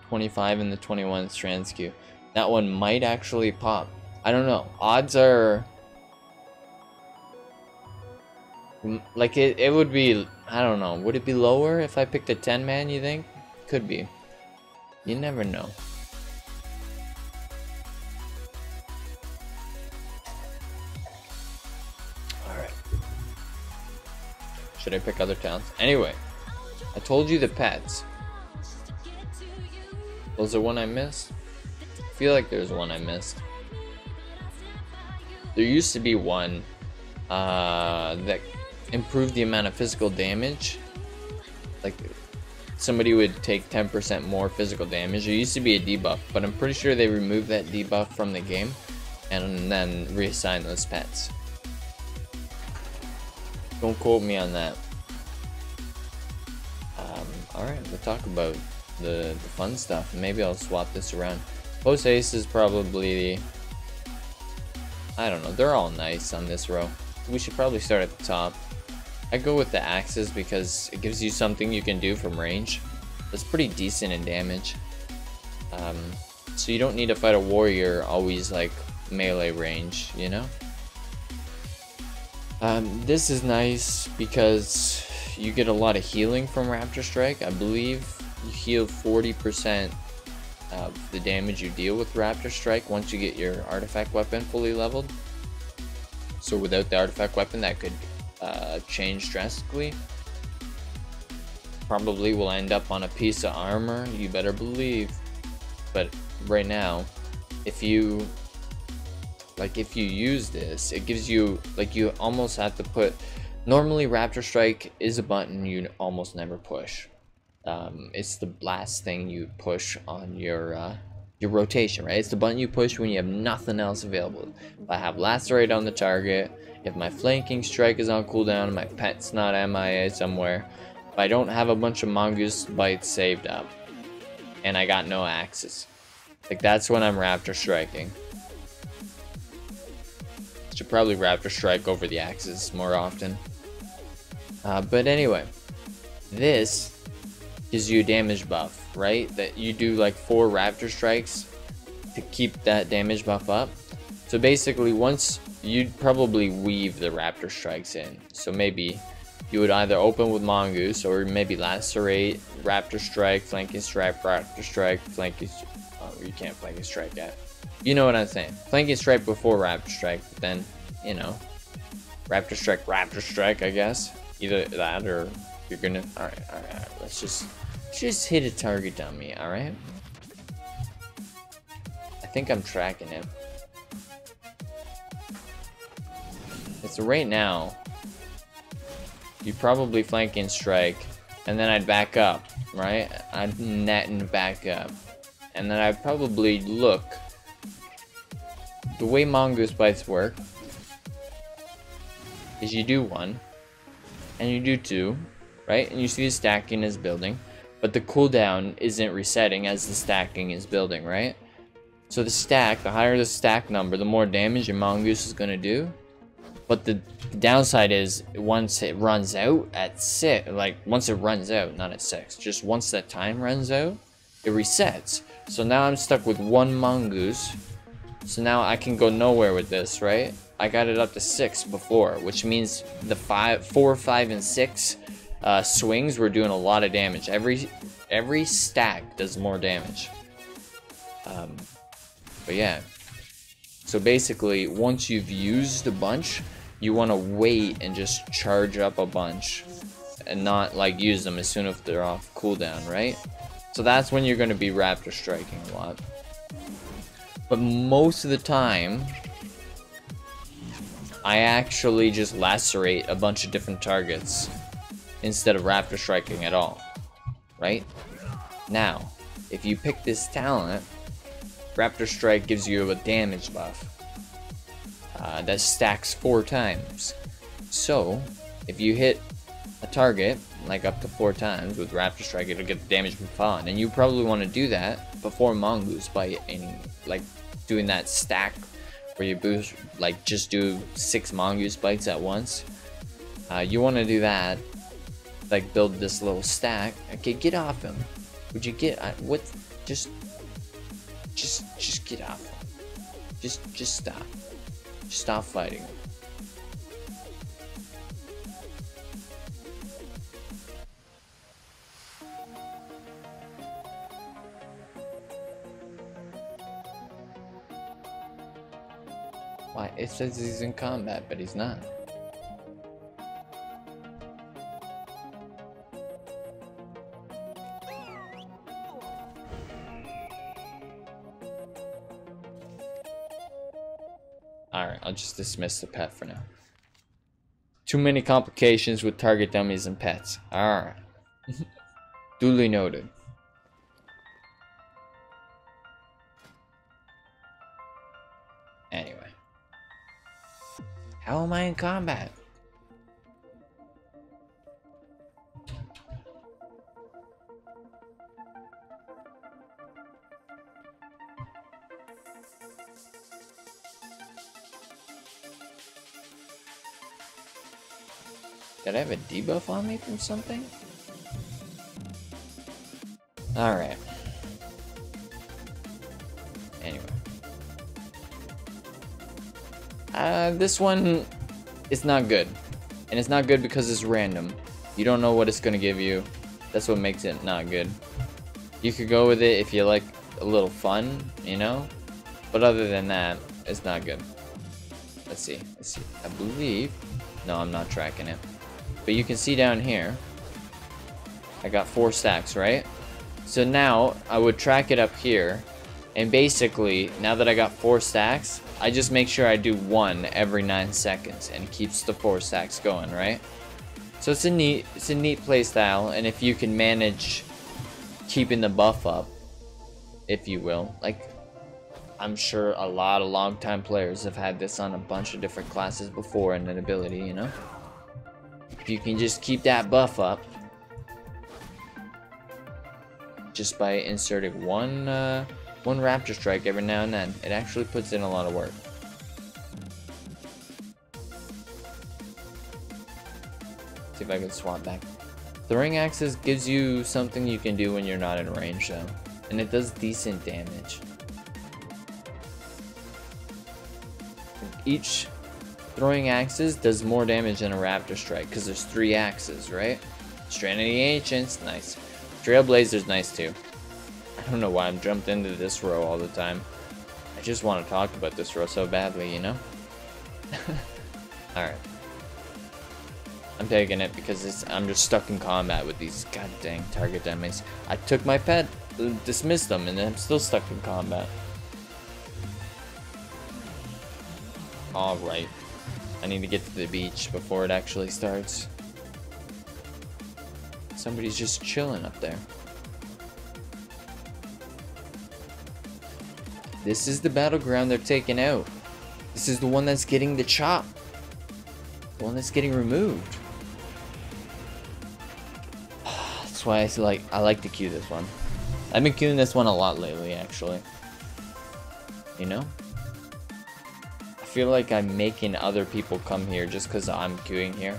A: 25 in the 21 strands queue. That one might actually pop. I don't know. Odds are... Like, it would be... I don't know. Would it be lower if I picked a 10-man, you think? Could be. You never know. Should I pick other towns? Anyway, I told you the pets. Was there one I missed? I feel like there's one I missed. There used to be one that improved the amount of physical damage. Like, somebody would take 10% more physical damage. There used to be a debuff, but I'm pretty sure they removed that debuff from the game and then reassigned those pets. Don't quote me on that. Alright, we'll talk about the fun stuff. Maybe I'll swap this around. Post Ace is probably... I don't know, they're all nice on this row. We should probably start at the top. I go with the axes because it gives you something you can do from range. That's pretty decent in damage. So you don't need to fight a warrior always like melee range, you know? This is nice because you get a lot of healing from Raptor Strike. I believe you heal 40% of the damage you deal with Raptor Strike once you get your artifact weapon fully leveled. So without the artifact weapon, that could change drastically. Probably will end up on a piece of armor, you better believe. But right now, if you like if you use this, it gives you, like, you almost have to put, normally Raptor Strike is a button you almost never push. It's the last thing you push on your rotation, right? It's the button you push when you have nothing else available. If I have Lacerate on the target, if my Flanking Strike is on cooldown, my pet's not MIA somewhere, if I don't have a bunch of Mongoose Bites saved up, and I got no axes, like, that's when I'm Raptor Striking. Should probably Raptor Strike over the axes more often. But anyway, this gives you a damage buff, right? That you do like 4 Raptor Strikes to keep that damage buff up. So basically, once you'd probably weave the Raptor Strikes in. So maybe you would either open with Mongoose, or maybe Lacerate, Raptor Strike, Flanking Strike, Raptor Strike, Flanking. Oh, you can't Flanking Strike yet. You know what I'm saying? Flanking Strike before Raptor Strike, but then, you know, Raptor Strike, I guess. Either that, or you're gonna. All right. Let's just hit a target dummy. All right. I think I'm tracking him. So right now, you probably Flanking Strike, and then I'd back up, right? I'd net and back up, and then I'd probably look. The way Mongoose Bites work is you do 1, and you do 2, right? And you see the stacking is building, but the cooldown isn't resetting as the stacking is building, right? So the higher the stack number, the more damage your Mongoose is gonna do. But the downside is, once it runs out at 6, like once it runs out, not at 6, just once that time runs out, it resets. So now I'm stuck with 1 Mongoose. So now I can go nowhere with this, right? I got it up to 6 before, which means the 4, 5, and 6 swings were doing a lot of damage. Every stack does more damage. But yeah. So basically, once you've used a bunch, you want to wait and just charge up a bunch, and not like use them as soon as they're off cooldown, right? So that's when you're going to be Raptor Striking a lot. But most of the time, I actually just Lacerate a bunch of different targets instead of Raptor Striking at all, right? Now, if you pick this talent, Raptor Strike gives you a damage buff that stacks 4 times. So, if you hit a target, like up to 4 times with Raptor Strike, it'll get the damage buff on. And you probably want to do that before Mongoose Bite, and like doing that stack where you boost, like just do 6 Mongoose Bites at once. You want to do that, like build this little stack. Okay, get off him. Would you get what? Just get off him. Just stop. Just stop fighting him. Why? It says he's in combat, but he's not. Alright, I'll just dismiss the pet for now. Too many complications with target dummies and pets. Alright. Duly noted. Anyway. How am I in combat? Did I have a debuff on me from something? Alright. Anyway. This one is not good. And it's not good because it's random. You don't know what it's gonna give you. That's what makes it not good. You could go with it if you like a little fun, you know? But other than that, it's not good. Let's see. I believe... No, I'm not tracking it. But you can see down here, I got 4 stacks, right? So now, I would track it up here, and basically, now that I got 4 stacks, I just make sure I do 1 every 9 seconds and it keeps the 4 stacks going, right? So it's a neat play style, and if you can manage keeping the buff up, if you will, like I'm sure a lot of long-time players have had this on a bunch of different classes before and an ability, you know? If you can just keep that buff up just by inserting one raptor strike every now and then, it actually puts in a lot of work. See if I can swap back. Throwing axes gives you something you can do when you're not in range though, and it does decent damage. Each throwing axes does more damage than a raptor strike because there's 3 axes, right? Strand of the Ancients, nice. Trailblazer's nice too. I don't know why I'm jumped into this row all the time. I just want to talk about this row so badly, you know? Alright. I'm taking it because I'm just stuck in combat with these god dang target enemies. I took my pet, dismissed them, and I'm still stuck in combat. Alright. I need to get to the beach before it actually starts. Somebody's just chilling up there. This is the battleground they're taking out. This is the one that's getting the chop. The one that's getting removed. That's why I like to queue this one. I've been queuing this one a lot lately, actually. You know? I feel like I'm making other people come here just because I'm queuing here.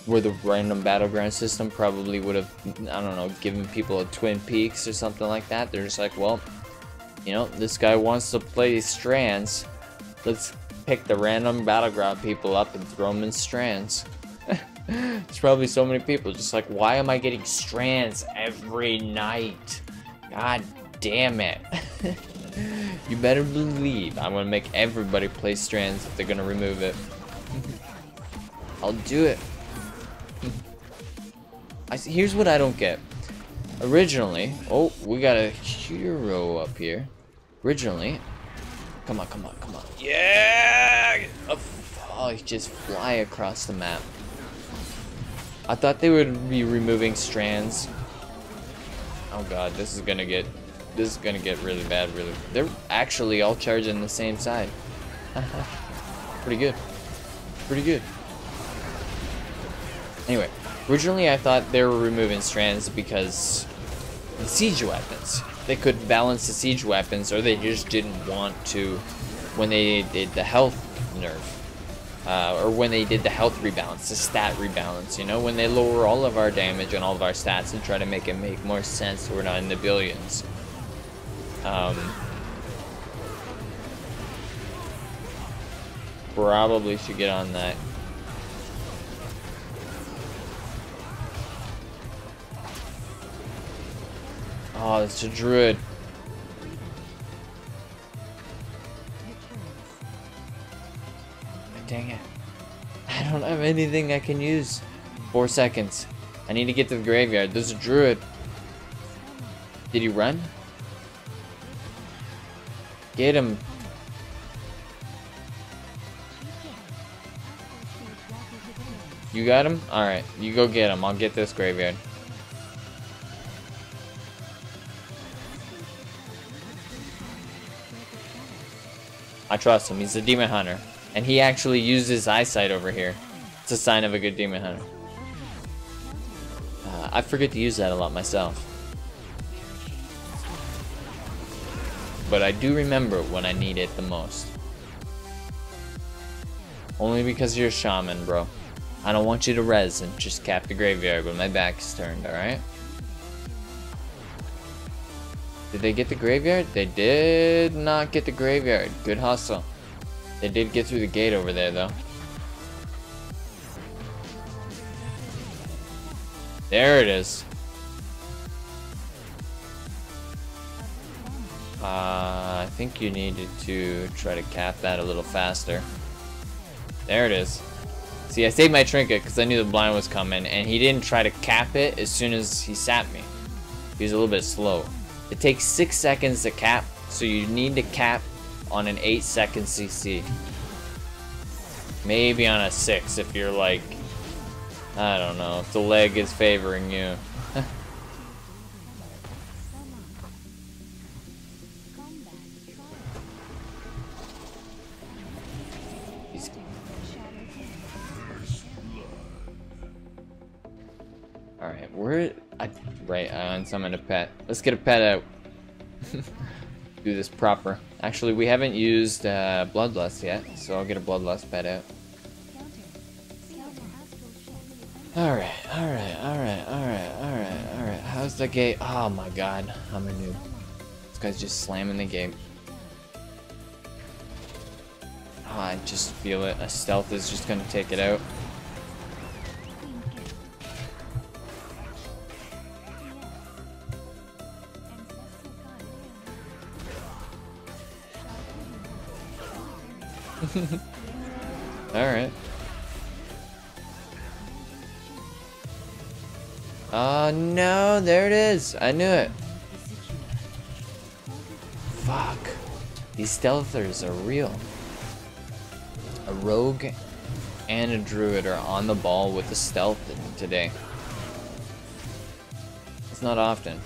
A: Where the random battleground system probably would have, I don't know, given people a Twin Peaks or something like that. They're just like, well, you know, this guy wants to play strands. Let's pick the random battleground people up and throw them in strands. There's probably so many people just like, why am I getting strands every night? God damn it. You better believe I'm gonna make everybody play strands if they're gonna remove it. I'll do it. Here's what I don't get. Originally, oh, we got a hero up here. Originally, come on, come on, come on. Yeah! Oh, you just fly across the map. I thought they would be removing strands. Oh god, this is gonna get really bad. Really, they're actually all charging the same side. Pretty good. Pretty good. Anyway, originally I thought they were removing strands because the siege weapons. They could balance the siege weapons, or they just didn't want to when they did the health nerf. Or when they did the health rebalance, the stat rebalance, you know, when they lower all of our damage and all of our stats and try to make it make more sense so we're not in the billions. Probably should get on that. Oh, it's a druid. Dang it. I don't have anything I can use. 4 seconds. I need to get to the graveyard. There's a druid. Did he run? Get him. You got him? Alright, you go get him. I'll get this graveyard. I trust him. He's a demon hunter. And he actually uses eyesight over here. It's a sign of a good demon hunter. I forget to use that a lot myself. But I do remember when I need it the most. Only because you're a shaman, bro. I don't want you to res and just cap the graveyard when my back is turned, alright? Did they get the graveyard? They did not get the graveyard. Good hustle. They did get through the gate over there, though. There it is. I think you needed to try to cap that a little faster. There it is. See, I saved my trinket because I knew the blind was coming, and he didn't try to cap it as soon as he sapped me. He was a little bit slow. It takes 6 seconds to cap, so you need to cap on an 8-second CC. Maybe on a 6 if you're like, I don't know, if the leg is favoring you. Alright, right, I summon a pet. Let's get a pet out. Do this proper. Actually, we haven't used Bloodlust yet, so I'll get a Bloodlust pet out. Alright. How's the gate? Oh my god, I'm a noob. This guy's just slamming the gate. Oh, I just feel it. A stealth is just gonna take it out. Alright. Oh no, there it is. I knew it. Fuck. These stealthers are real. A rogue and a druid are on the ball with the stealth today. It's not often.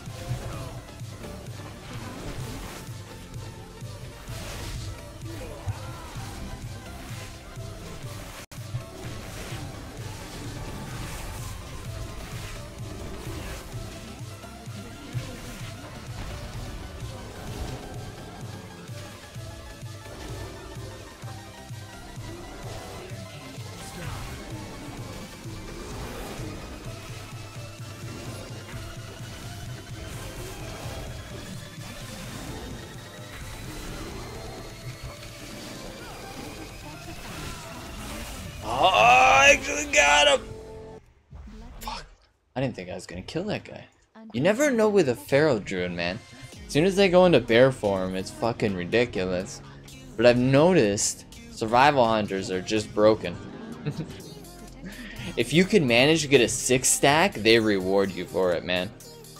A: Oh, I actually got him! Fuck. I didn't think I was gonna kill that guy. You never know with a Pharaoh Druid, man. As soon as they go into bear form, it's fucking ridiculous. But I've noticed survival hunters are just broken. If you can manage to get a 6-stack, they reward you for it, man.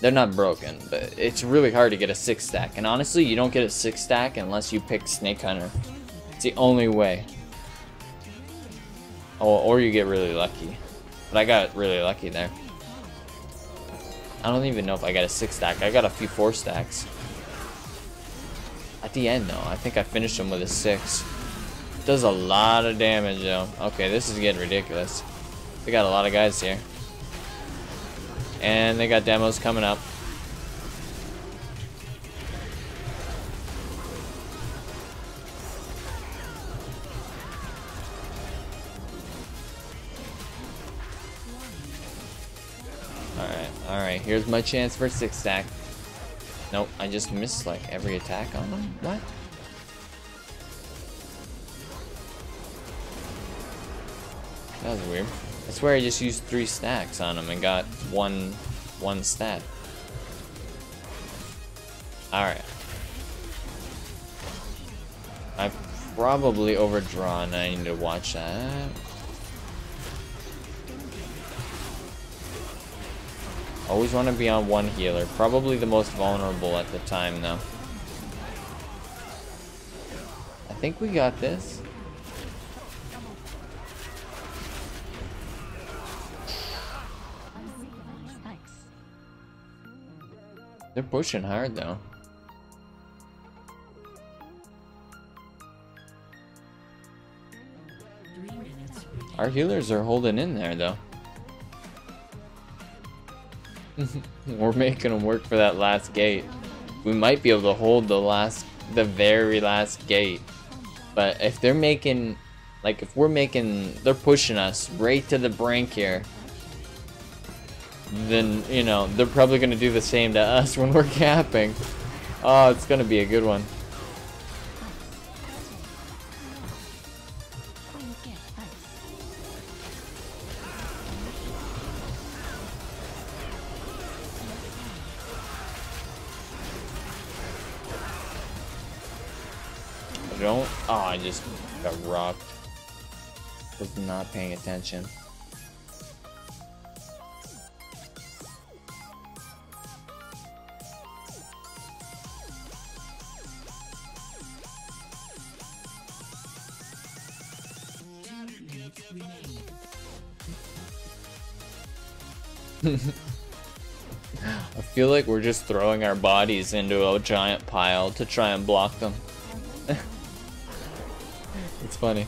A: They're not broken, but it's really hard to get a 6-stack. And honestly, you don't get a 6-stack unless you pick Snake Hunter. It's the only way. Oh, or you get really lucky. But I got really lucky there. I don't even know if I got a 6-stack. I got a few 4-stacks. At the end, though, I think I finished them with a 6. Does a lot of damage, though. Okay, this is getting ridiculous. We got a lot of guys here. And they got demos coming up. Alright, here's my chance for a 6-stack. Nope, I just missed like every attack on them. What? That was weird. I swear I just used 3 stacks on him and got one stat. Alright. I've probably overdrawn. I need to watch that. Always want to be on one healer. Probably the most vulnerable at the time, though. I think we got this. They're pushing hard, though. Our healers are holding in there, though. We're making them work for that last gate. We might be able to hold the very last gate. But if they're making, like, they're pushing us right to the brink here. Then, you know, they're probably going to do the same to us when we're capping. Oh, it's going to be a good one. I just got rocked. Was not paying attention. I feel like we're just throwing our bodies into a giant pile to try and block them. It's funny.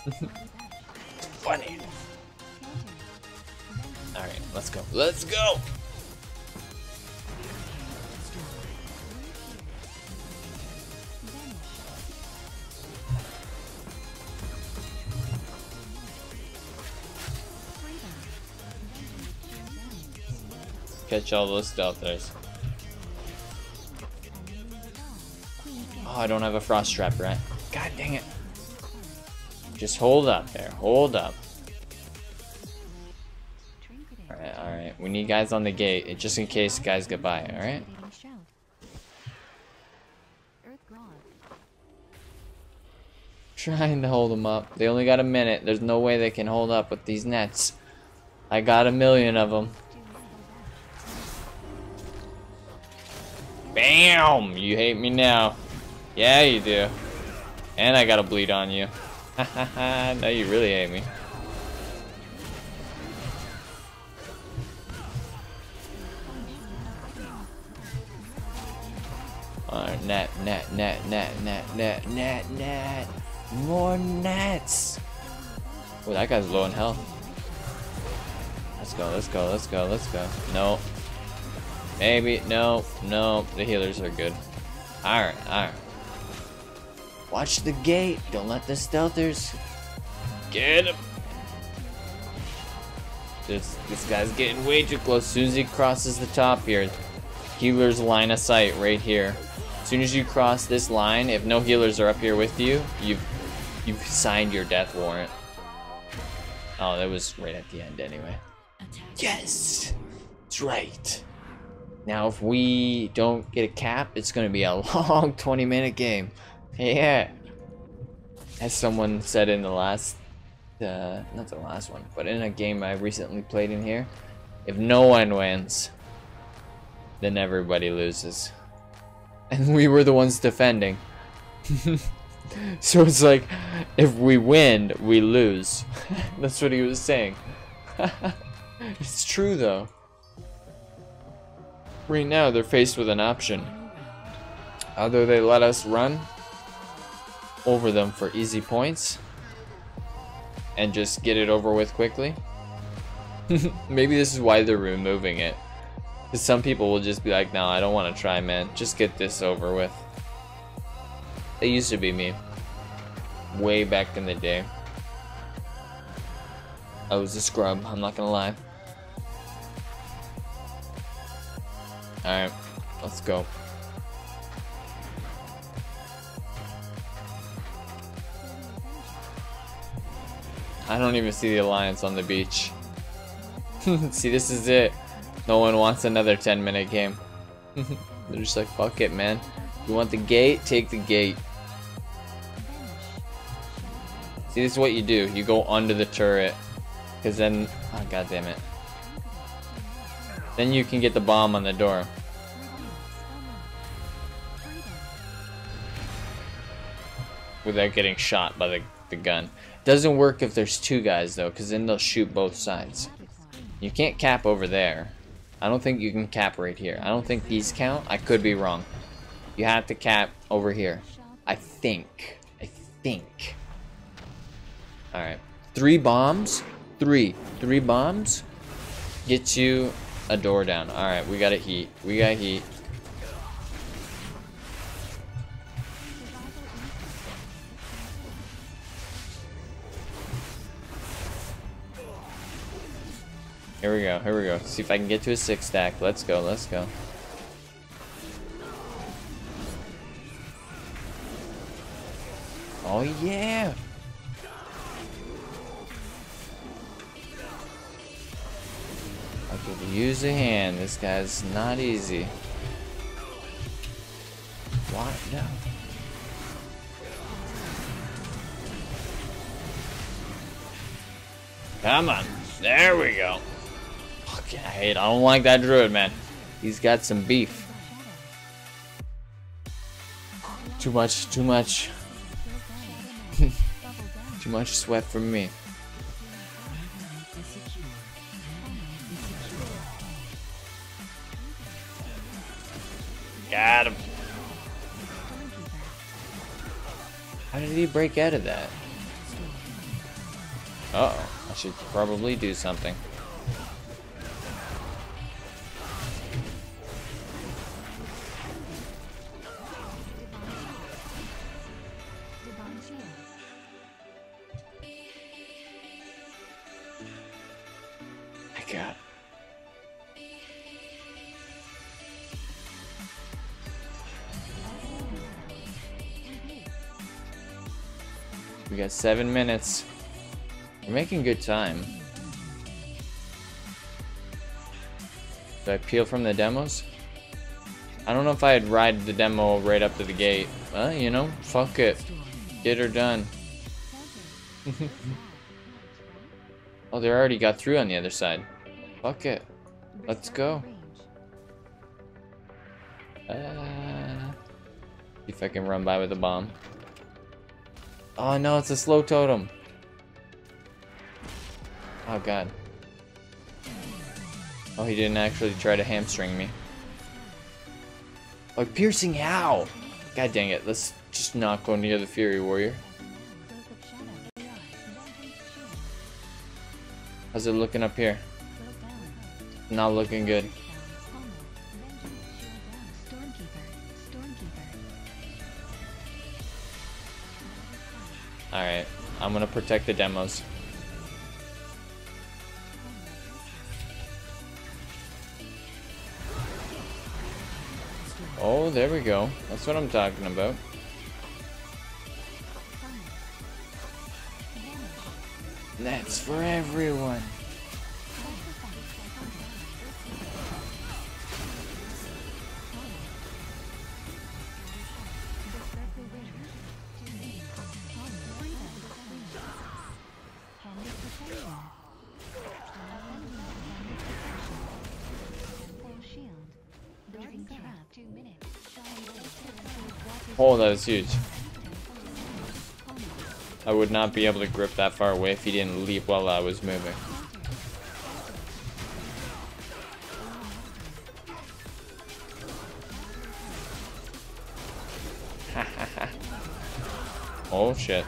A: It's funny. Alright, let's go. Let's go! Catch all those stealthers. Oh, I don't have a frost trap, right? God dang it. Just hold up there. Hold up. Alright, alright. We need guys on the gate, just in case guys get by, alright? Trying to hold them up. They only got a minute. There's no way they can hold up with these nets. I got 1,000,000 of them. Bam! You hate me now. Yeah, you do. And I got a bleed on you. Hahaha, now you really hate me. Alright, net. More nets! Oh, that guy's low in health. Let's go. No. Maybe, no, the healers are good. Alright. Watch the gate, don't let the stealthers get him. This guy's getting way too close. As soon as he crosses the top here, healer's line of sight right here. As soon as you cross this line, if no healers are up here with you, you've signed your death warrant. Oh, that was right at the end anyway. Yes! That's right. Now, if we don't get a cap, it's going to be a long 20-minute game. Yeah. As someone said in the last, not the last one, but in a game I recently played in here, if no one wins, then everybody loses. And we were the ones defending. So it's like, if we win, we lose. That's what he was saying. It's true though. Right now, they're faced with an option. Either they let us run over them for easy points and just get it over with quickly. Maybe this is why they're removing it. Because some people will just be like, no, I don't want to try, man. Just get this over with. It used to be me. Way back in the day. I was a scrub, I'm not gonna lie. Alright, let's go. I don't even see the alliance on the beach. See, this is it. No one wants another 10-minute game. They're just like, fuck it, man. You want the gate? Take the gate. See, this is what you do. You go under the turret. Because then... oh, god damn it. Then you can get the bomb on the door. Without getting shot by the gun. Doesn't work if there's two guys though, because then they'll shoot both sides. You can't cap over there. I don't think you can cap right here. I don't think these count. I could be wrong. You have to cap over here. I think. Alright. 3 bombs? 3 bombs? Gets you a door down. Alright, we got a heat. We got heat. Here we go. See if I can get to a 6-stack. Let's go. Oh yeah! I could use a hand. This guy's not easy. What? No. Come on. There we go. I don't like that druid, man. He's got some beef. Too much. Too much sweat from me. How did he break out of that? Uh-oh. I should probably do something. My God. We got 7 minutes. We're making good time. Do I peel from the demos? I don't know if I'd ride the demo right up to the gate. Well, you know, fuck it. Get her done. Oh, they already got through on the other side. Fuck it. Let's go. See if I can run by with a bomb. Oh no, it's a slow totem. Oh god. Oh, he didn't actually try to hamstring me. Oh, piercing how? God dang it, let's just not go near the Fury Warrior. How's it looking up here? Not looking good. Alright, I'm gonna protect the demos. Oh, there we go. That's what I'm talking about. That's for everyone. Oh, that is huge. I would not be able to grip that far away if he didn't leap while I was moving. Oh shit.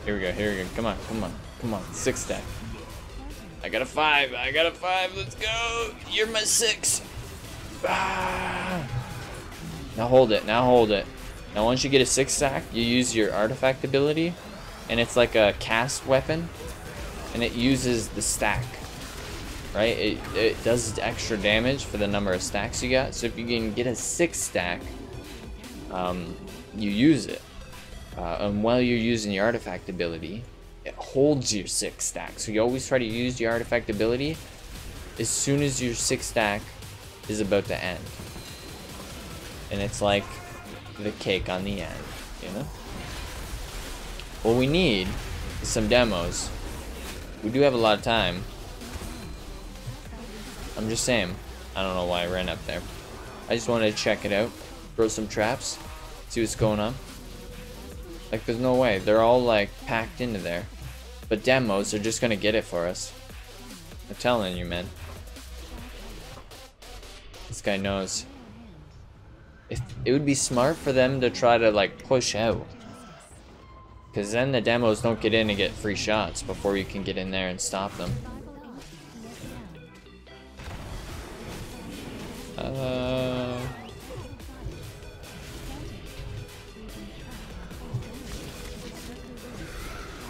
A: Here we go, here we go. Come on, come on, come on. 6 stack. I got a 5. I got a 5. Let's go. You're my 6. Ah. Now hold it. Now hold it. Now once you get a 6 stack, you use your artifact ability, and it's like a cast weapon, and it uses the stack. Right? It does extra damage for the number of stacks you got. So if you can get a 6 stack, you use it. And while you're using your artifact ability, it holds your 6 stack. So you always try to use your artifact ability as soon as your 6 stack is about to end. And it's like the cake on the end, you know? What we need is some demos. We do have a lot of time. I'm just saying. I don't know why I ran up there. I just wanted to check it out. Throw some traps. See what's going on. Like, there's no way. They're all, like, packed into there. But demos are just gonna get it for us. I'm telling you, man. This guy knows. If it would be smart for them to try to, like, push out. Because then the demos don't get in and get free shots before you can get in there and stop them.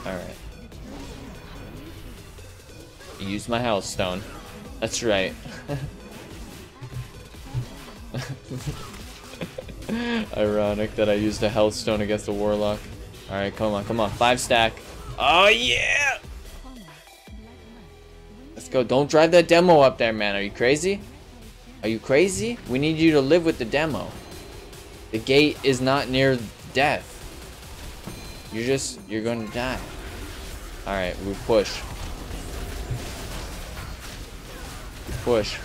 A: Alright. Use my health stone. That's right. Ironic that I used a health stone against a warlock. Alright, come on, come on. 5 stack. Oh yeah! Let's go. Don't drive that demo up there, man. Are you crazy? Are you crazy? We need you to live with the demo. The gate is not near death. You're gonna die. Alright, we push. We push.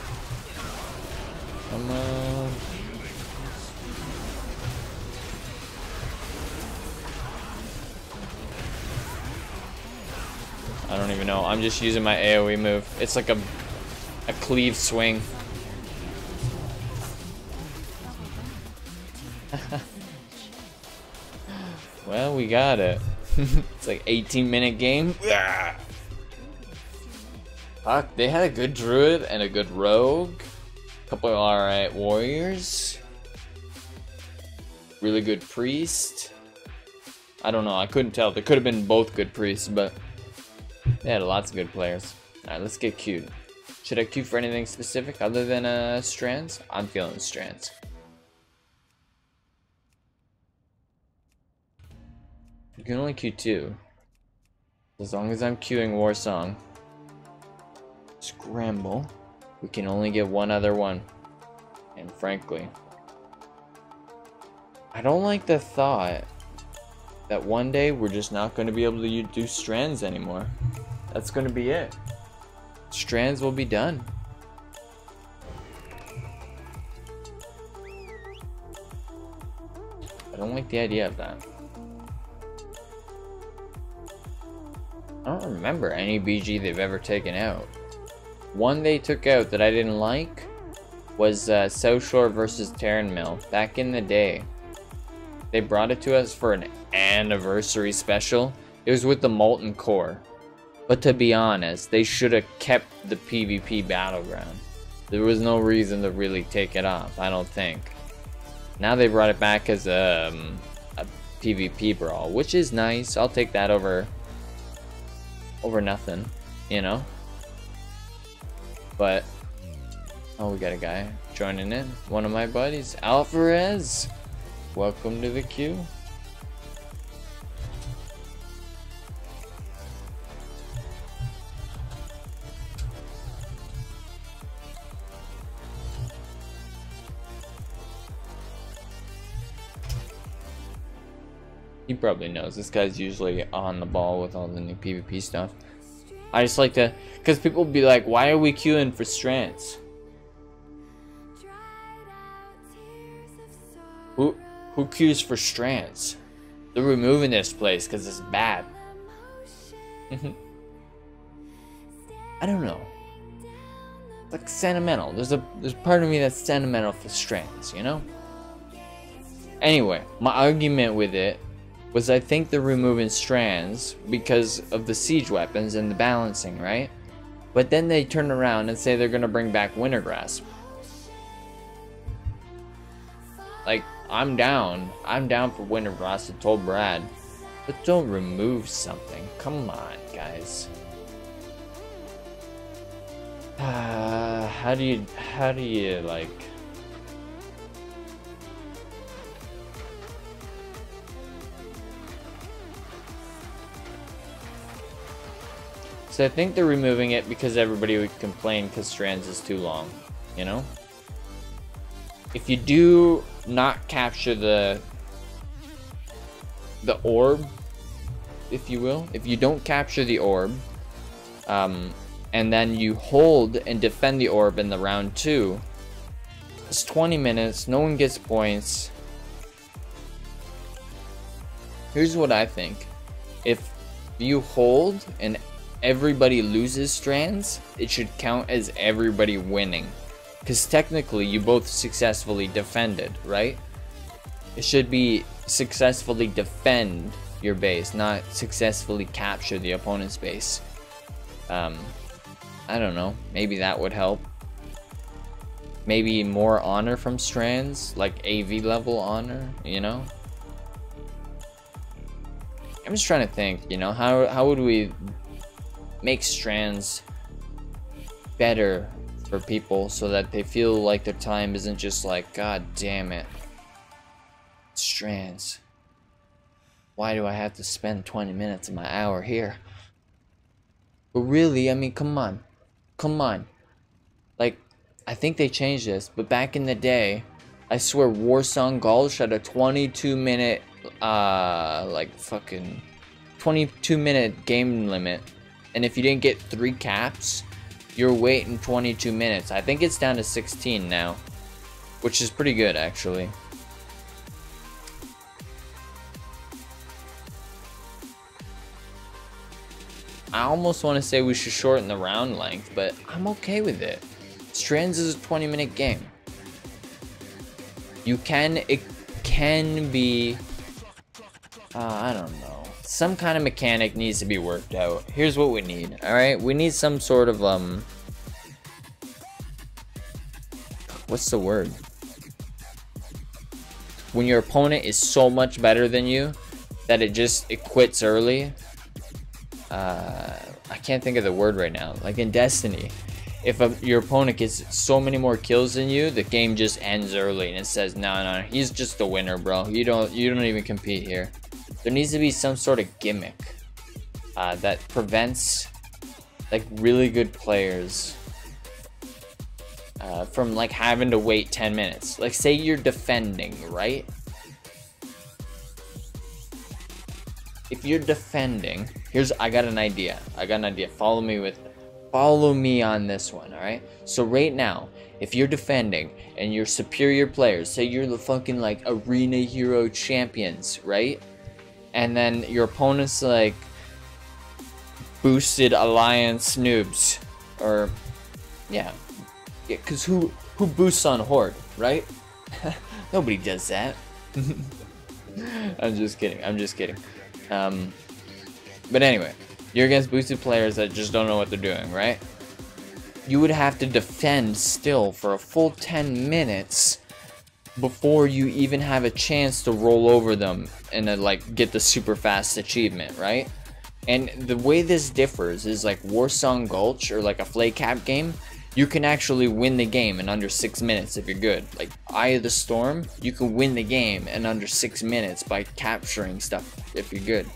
A: Come on. I don't even know. I'm just using my AoE move. It's like a cleave swing. Well, we got it. It's like 18-minute game. Fuck, they had a good druid and a good rogue. Couple of alright warriors. Really good priest. I don't know, I couldn't tell. They could have been both good priests, but they had lots of good players. Alright, let's get queued. Should I queue for anything specific other than strands? I'm feeling strands. You can only queue 2. As long as I'm queuing Warsong. Scramble. We can only get one other one. And frankly, I don't like the thought that one day we're just not going to be able to do strands anymore. That's going to be it. Strands will be done. I don't like the idea of that. I don't remember any BG they've ever taken out. One they took out that I didn't like was South Shore versus Terran Mill back in the day. They brought it to us for an anniversary special. It was with the Molten Core. But to be honest, they should have kept the PvP battleground. There was no reason to really take it off, I don't think. Now they brought it back as a PvP brawl, which is nice. I'll take that over nothing, you know? But, oh, we got a guy joining in. One of my buddies, Alvarez. Welcome to the queue. He probably knows. This guy's usually on the ball with all the new PvP stuff. I just like to, because people be like, why are we queuing for strands? Who queues for strands? They're removing this place because it's bad. I don't know. It's like sentimental. There's part of me that's sentimental for strands, you know? Anyway, my argument with it was I think they're removing strands because of the siege weapons and the balancing, right? But then they turn around and say they're gonna bring back Wintergrasp. Like, I'm down for Wintergrasp. I told Brad, but don't remove something. Come on, guys. How do you like? So I think they're removing it because everybody would complain because strands is too long, you know? If you do not capture the orb, if you will, if you don't capture the orb, and then you hold and defend the orb in the round 2, it's 20 minutes, no one gets points. Here's what I think. If you hold and everybody loses strands, it should count as everybody winning. Because technically, you both successfully defended, right? It should be successfully defend your base, not successfully capture the opponent's base. I don't know. Maybe that would help. Maybe more honor from strands, like AV level honor, you know? I'm just trying to think, you know, how would we make strands better for people so that they feel like their time isn't just like, god damn it, strands, why do I have to spend 20 minutes of my hour here? But really, I mean, come on, like, I think they changed this, but back in the day, I swear Warsong Gulch had a 22-minute like fucking 22-minute game limit, and if you didn't get 3 caps, you're waiting 22 minutes. I think it's down to 16 now, which is pretty good actually. I almost want to say we should shorten the round length, but I'm okay with it. Strands is a 20-minute game. It can be, I don't know. Some kind of mechanic needs to be worked out. Here's what we need, alright? We need some sort of, what's the word? When your opponent is so much better than you that it quits early. I can't think of the word right now. Like in Destiny, if your opponent gets so many more kills than you, the game just ends early and it says, no, he's just the winner, bro. You don't even compete here. There needs to be some sort of gimmick that prevents like really good players from like having to wait 10 minutes. Like say you're defending, right? If you're defending, I got an idea. Follow me on this one, alright? So right now, if you're defending and you're superior players, say you're the fucking like arena hero champions, right? And then your opponent's like boosted alliance noobs, or yeah, cause who boosts on horde, right? Nobody does that. I'm just kidding. But anyway, you're against boosted players that just don't know what they're doing, right? You would have to defend still for a full 10 minutes before you even have a chance to roll over them and like get the super fast achievement, right? And the way this differs is like Warzone Gulch or like a Flay Cap game, you can actually win the game in under 6 minutes if you're good. Like Eye of the Storm, you can win the game in under 6 minutes by capturing stuff if you're good.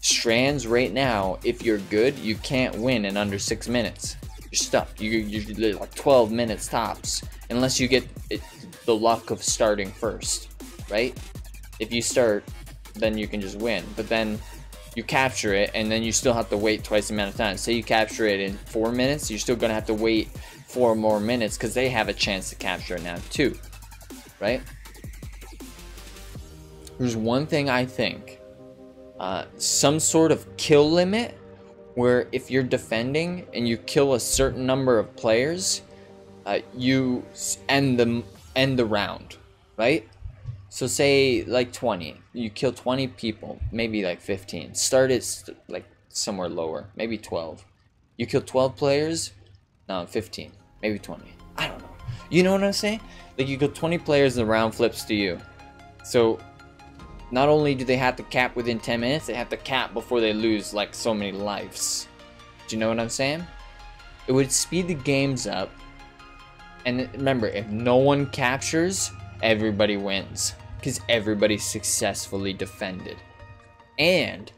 A: Strands right now, if you're good, you can't win in under 6 minutes. You're stuck. You're like 12 minutes tops, unless you get the luck of starting first, right? If you start, then you can just win. But then you capture it, and then you still have to wait twice the amount of time. Say you capture it in 4 minutes, you're still gonna have to wait 4 more minutes because they have a chance to capture it now too, right? There's one thing I think. Some sort of kill limit where if you're defending and you kill a certain number of players, you end the round, right? So say like 20, you kill 20 people, maybe like 15. Start it like somewhere lower, maybe 12. You kill 12 players, no, 15, maybe 20. I don't know. You know what I'm saying? Like you kill 20 players and the round flips to you. So not only do they have to cap within 10 minutes, they have to cap before they lose like so many lives. Do you know what I'm saying? It would speed the games up. And remember, if no one captures, everybody wins. Because everybody successfully defended. And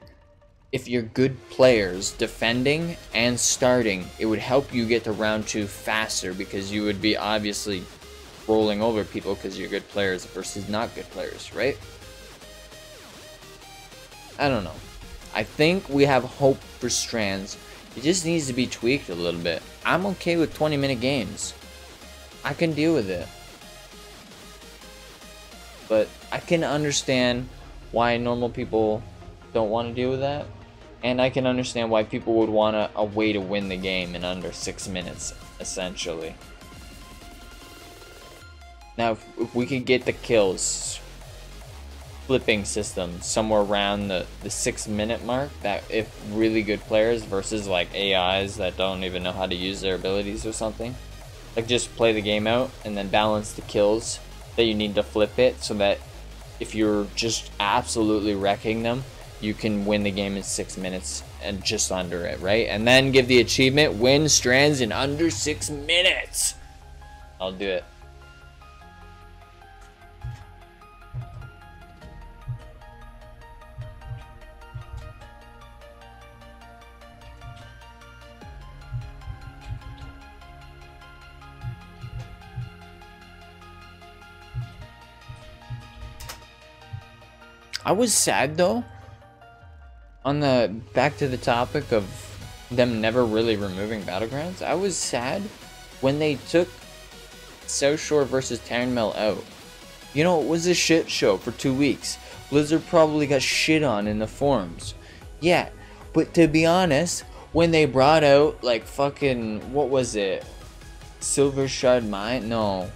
A: if you're good players defending and starting, it would help you get to round 2 faster because you would be obviously rolling over people because you're good players versus not good players, right? I don't know. I think we have hope for Strands. It just needs to be tweaked a little bit. I'm okay with 20-minute games. I can deal with it. But I can understand why normal people don't want to deal with that. And I can understand why people would want a way to win the game in under 6 minutes, essentially. Now, if we could get the kills flipping system somewhere around the 6 minute mark, that if really good players versus like AIs that don't even know how to use their abilities or something, like just play the game out and then balance the kills that you need to flip it so that if you're just absolutely wrecking them, you can win the game in 6 minutes and just under it, right? And then give the achievement, win Strands in under 6 minutes. I'll do it. I was sad though, on the back to the topic of them never really removing battlegrounds. I was sad when they took South Shore versus Tarn Mill out. You know, it was a shit show for 2 weeks. Blizzard probably got shit on in the forums. Yeah, but to be honest, when they brought out like fucking, what was it? Silver Shard Mine? No.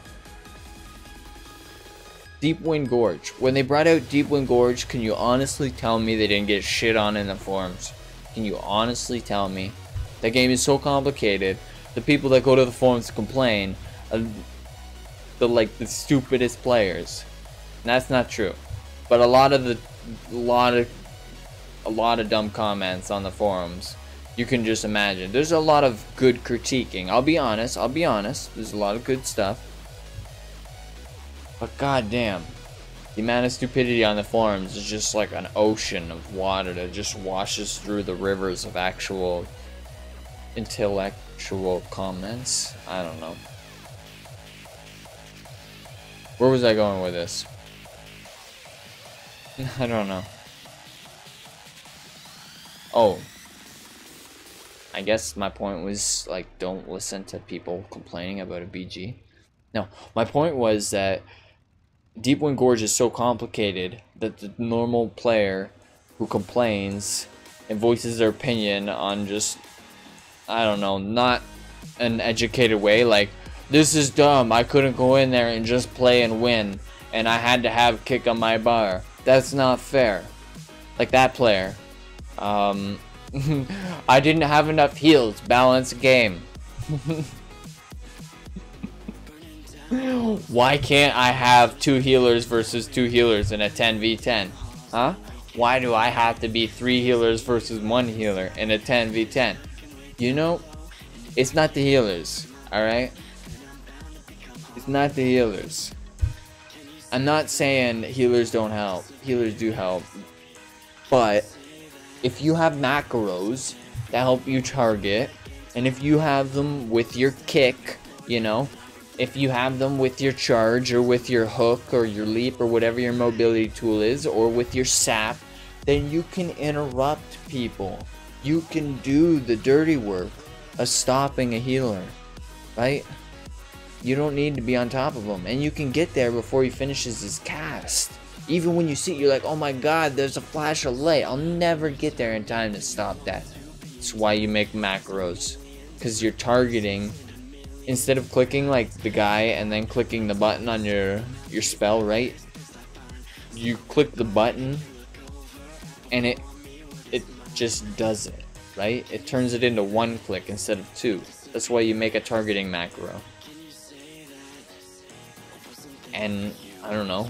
A: Deepwind Gorge. When they brought out Deepwind Gorge, can you honestly tell me they didn't get shit on in the forums? Can you honestly tell me? That game is so complicated. The people that go to the forums to complain are the stupidest players. And that's not true. But a lot of dumb comments on the forums. You can just imagine. There's a lot of good critiquing. I'll be honest. There's a lot of good stuff. But goddamn, the amount of stupidity on the forums is just like an ocean of water that just washes through the rivers of actual intellectual comments. I don't know. Where was I going with this? I don't know. Oh. I guess my point was, like, don't listen to people complaining about a BG. No, my point was that Deepwind Gorge is so complicated that the normal player who complains and voices their opinion on just, I don't know, not an educated way, like, this is dumb, I couldn't go in there and just play and win, and I had to have kick on my bar. That's not fair. Like that player. I didn't have enough heals, balance game. Why can't I have 2 healers versus 2 healers in a 10v10? Huh? Why do I have to be 3 healers versus 1 healer in a 10v10? You know, it's not the healers, alright? It's not the healers. I'm not saying healers don't help. Healers do help. But if you have macros that help you target, and if you have them with your kick, you know, if you have them with your charge or with your hook or your leap or whatever your mobility tool is, or with your sap, then you can interrupt people. You can do the dirty work of stopping a healer, right? You don't need to be on top of him, and you can get there before he finishes his cast. Even when you see it, you're like, oh my god, there's a flash of light. I'll never get there in time to stop that. That's why you make macros, because you're targeting. Instead of clicking like the guy and then clicking the button on your spell, right? You click the button and it just does it, right? It turns it into 1 click instead of 2. That's why you make a targeting macro. And I don't know,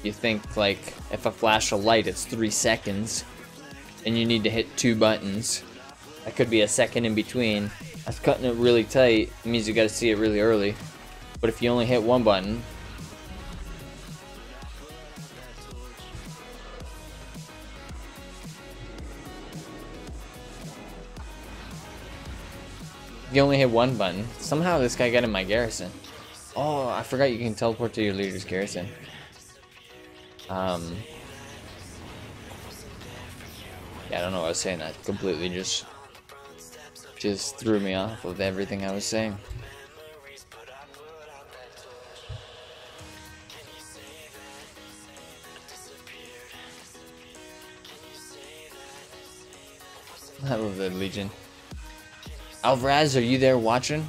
A: you think like if a flash of light it's 3 seconds and you need to hit 2 buttons, that could be a second in between. That's cutting it really tight. It means you gotta see it really early. But if you only hit 1 button, somehow this guy got in my garrison. Oh, I forgot you can teleport to your leader's garrison. Yeah, I don't know what I was saying. That completely just threw me off of everything I was saying. I love that Legion. Alvarez, are you there watching?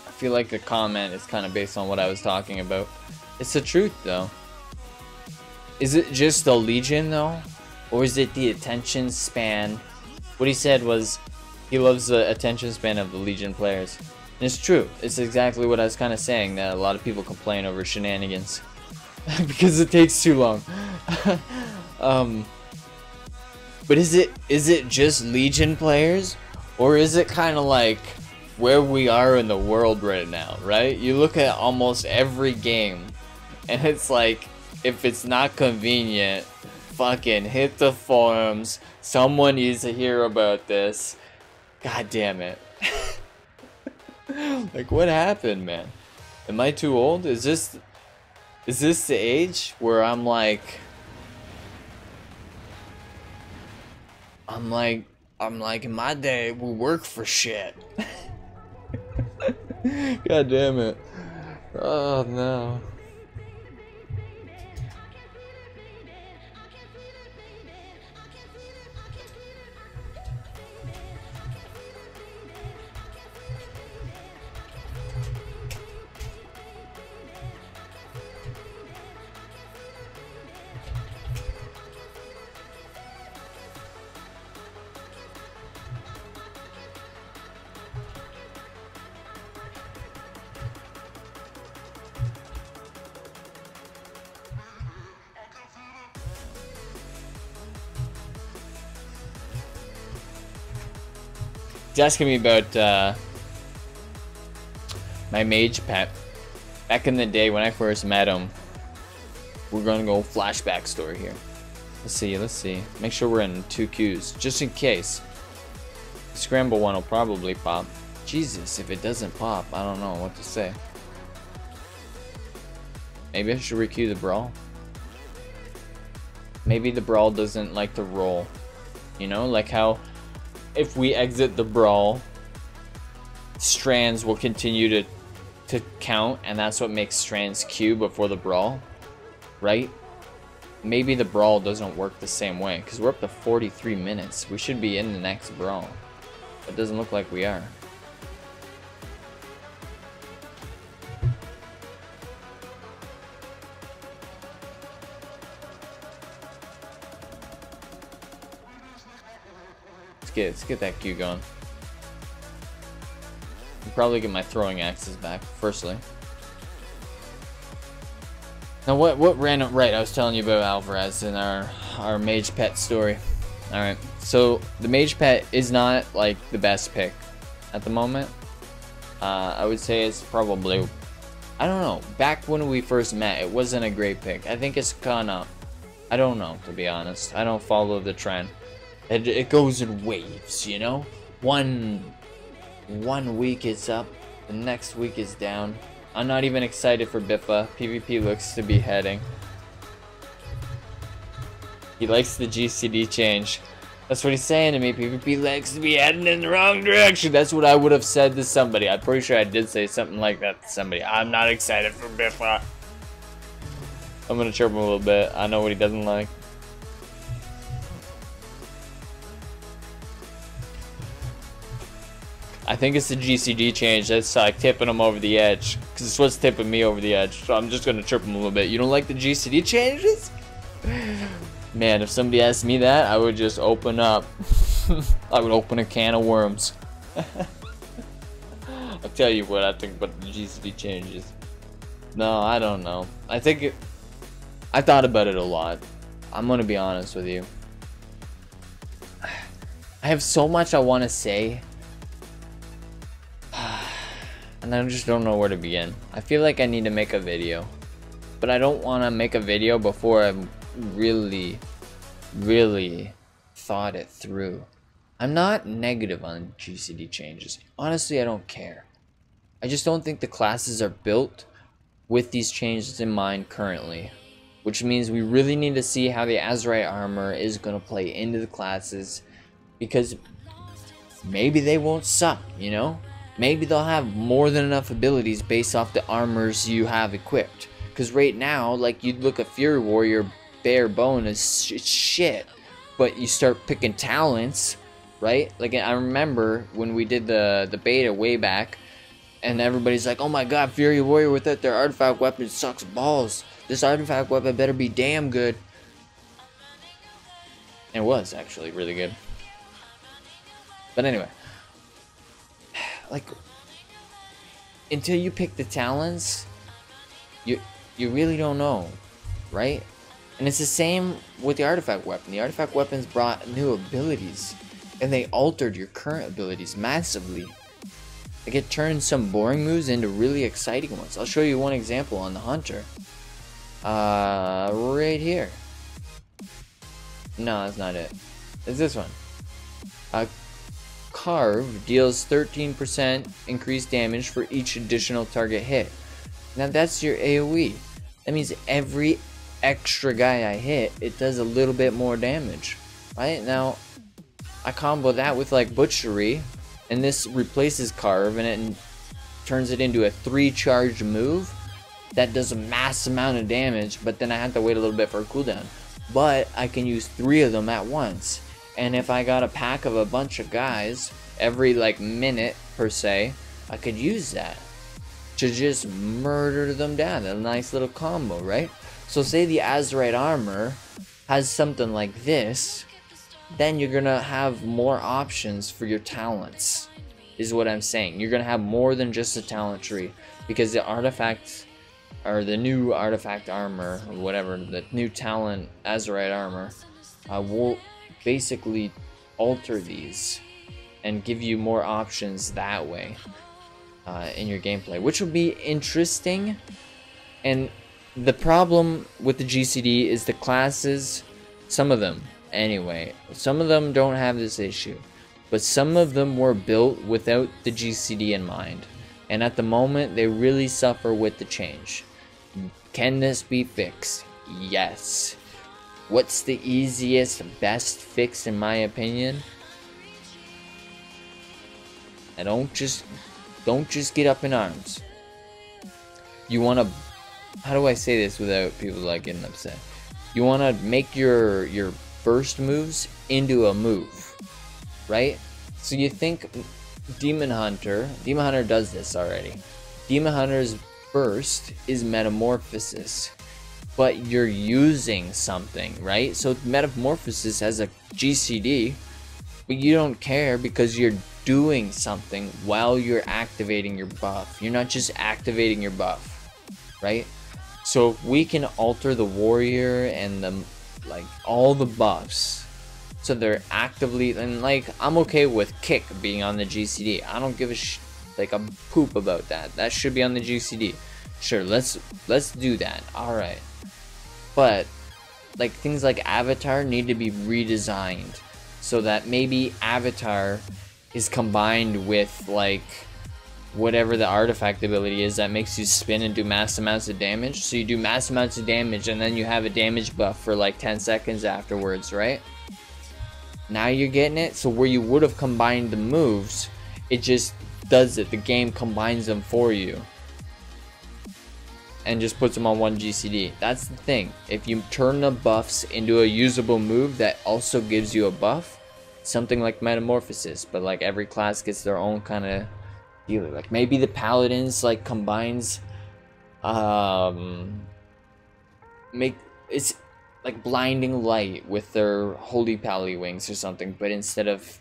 A: I feel like the comment is kind of based on what I was talking about. It's the truth, though. Is it just the Legion, though? Or is it the attention span? What he said was he loves the attention span of the Legion players. And it's true. It's exactly what I was kind of saying, that a lot of people complain over shenanigans. Because it takes too long. But is it just Legion players? Or is it kind of like where we are in the world right now, right? You look at almost every game, and it's like, if it's not convenient, fucking hit the forums. Someone needs to hear about this. God damn it. Like, what happened, man? Am I too old? Is this the age where I'm like in my day we work for shit. God damn it. Oh, Oh, no. He's asking me about my mage pet. Back in the day when I first met him, we're gonna go flashback story here. Let's see. Make sure we're in 2 queues, just in case. The scramble one will probably pop. Jesus, if it doesn't pop, I don't know what to say. Maybe I should requeue the brawl. Maybe the brawl doesn't like to roll. You know, like how if we exit the brawl, strands will continue to count, and that's what makes strands queue before the brawl, right? Maybe the brawl doesn't work the same way, because we're up to 43 minutes. We should be in the next brawl. It doesn't look like we are. Let's get that queue going. I'll probably get my throwing axes back, firstly. Now what random, right, I was telling you about Alvarez in our mage pet story. Alright, so the mage pet is not like the best pick at the moment. I would say it's probably, I don't know, back when we first met it wasn't a great pick. I think it's kinda, I don't know, to be honest. I don't follow the trend. It goes in waves, you know? One week it's up, the next week is down. I'm not even excited for Biffa. PvP looks to be heading. He likes the GCD change. That's what he's saying to me. PvP likes to be heading in the wrong direction. That's what I would have said to somebody. I'm pretty sure I did say something like that to somebody. I'm not excited for Biffa. I'm gonna chirp him a little bit. I know what he doesn't like. I think it's the GCD change that's like tipping him over the edge, because it's what's tipping me over the edge. So I'm just gonna chirp him a little bit. You don't like the GCD changes? Man, if somebody asked me that, I would just open up. I would open a can of worms. I'll tell you what I think about the GCD changes. No, I don't know. I thought about it a lot. I'm gonna be honest with you. I have so much I want to say. And I just don't know where to begin. I feel like I need to make a video, but I don't want to make a video before I've really thought it through. I'm not negative on GCD changes. Honestly, I don't care. I just don't think the classes are built with these changes in mind currently, which means we really need to see how the Azurite armor is going to play into the classes, because maybe they won't suck, you know? Maybe they'll have more than enough abilities based off the armors you have equipped. Because right now, like, you'd look at Fury Warrior, bare bone is shit. But you start picking talents, right? Like, I remember when we did the beta way back, and everybody's like, oh my god, Fury Warrior without their artifact weapon sucks balls. This artifact weapon better be damn good. And it was actually really good. But anyway. Like, until you pick the talents, you really don't know, right? And it's the same with the artifact weapon. The artifact weapons brought new abilities, and they altered your current abilities massively. Like, it turned some boring moves into really exciting ones. I'll show you one example on the Hunter. Right here. No, that's not it. It's this one. Carve deals 13% increased damage for each additional target hit. Now that's your AoE. That means every extra guy I hit, it does a little bit more damage. Right? Now, I combo that with like Butchery, and this replaces Carve, and it turns it into a 3-charge move that does a mass amount of damage, but then I have to wait a little bit for a cooldown. But I can use 3 of them at once. And if I got a pack of a bunch of guys every like minute per se, I could use that to just murder them down. A nice little combo, right? So say the Azurite armor has something like this, then you're gonna have more options for your talents, is what I'm saying. You're gonna have more than just a talent tree, because the artifacts, or the new artifact armor, or whatever, the new talent Azurite armor will basically alter these and give you more options that way in your gameplay, which will be interesting. And the problem with the GCD is the classes, some of them anyway, some of them don't have this issue, but some of them were built without the GCD in mind, and at the moment they really suffer with the change. Can this be fixed? Yes. What's the easiest, best fix in my opinion? And don't just get up in arms. You want to, how do I say this without people like getting upset? You want to make your burst moves into a move, right? So you think Demon Hunter does this already. Demon Hunter's burst is metamorphosis, but you're using something, right? So metamorphosis has a GCD, but you don't care because you're doing something while you're activating your buff. You're not just activating your buff, right? So if we can alter the warrior and the all the buffs so they're actively, and I'm okay with kick being on the GCD. I don't give a poop about that. That should be on the GCD. Sure, let's do that. All right. But things like Avatar need to be redesigned so that maybe Avatar is combined with whatever the artifact ability is that makes you spin and do mass amounts of damage. So you do mass amounts of damage and then you have a damage buff for 10 seconds afterwards, right? Now you're getting it. So where you would have combined the moves, it just does it. The game combines them for you and just puts them on one GCD. That's the thing. If you turn the buffs into a usable move that also gives you a buff, something like Metamorphosis, but every class gets their own kind of deal. Maybe the Paladins combines make it's blinding light with their Holy Pally wings or something, but instead of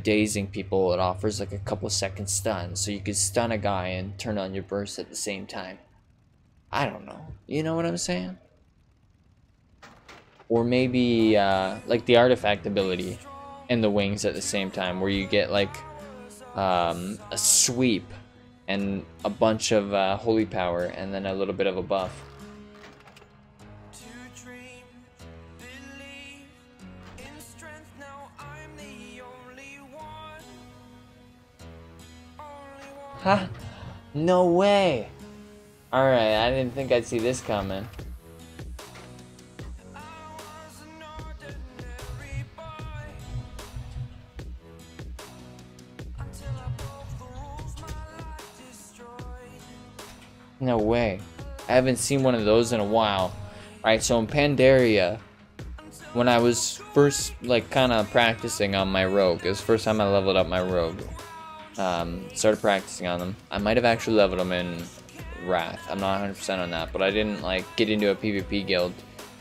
A: dazing people, it offers a couple second stun, so you could stun a guy and turn on your burst at the same time. I don't know. You know what I'm saying? Or maybe the artifact ability and the wings at the same time, where you get a sweep and a bunch of holy power and then a little bit of a buff. Huh? No way! Alright, I didn't think I'd see this coming. No way. I haven't seen one of those in a while. Alright, so in Pandaria, when I was first kind of practicing on my rogue, it was the first time I leveled up my rogue. Started practicing on them. I might have actually leveled them in Wrath. I'm not 100% on that, but I didn't get into a PvP guild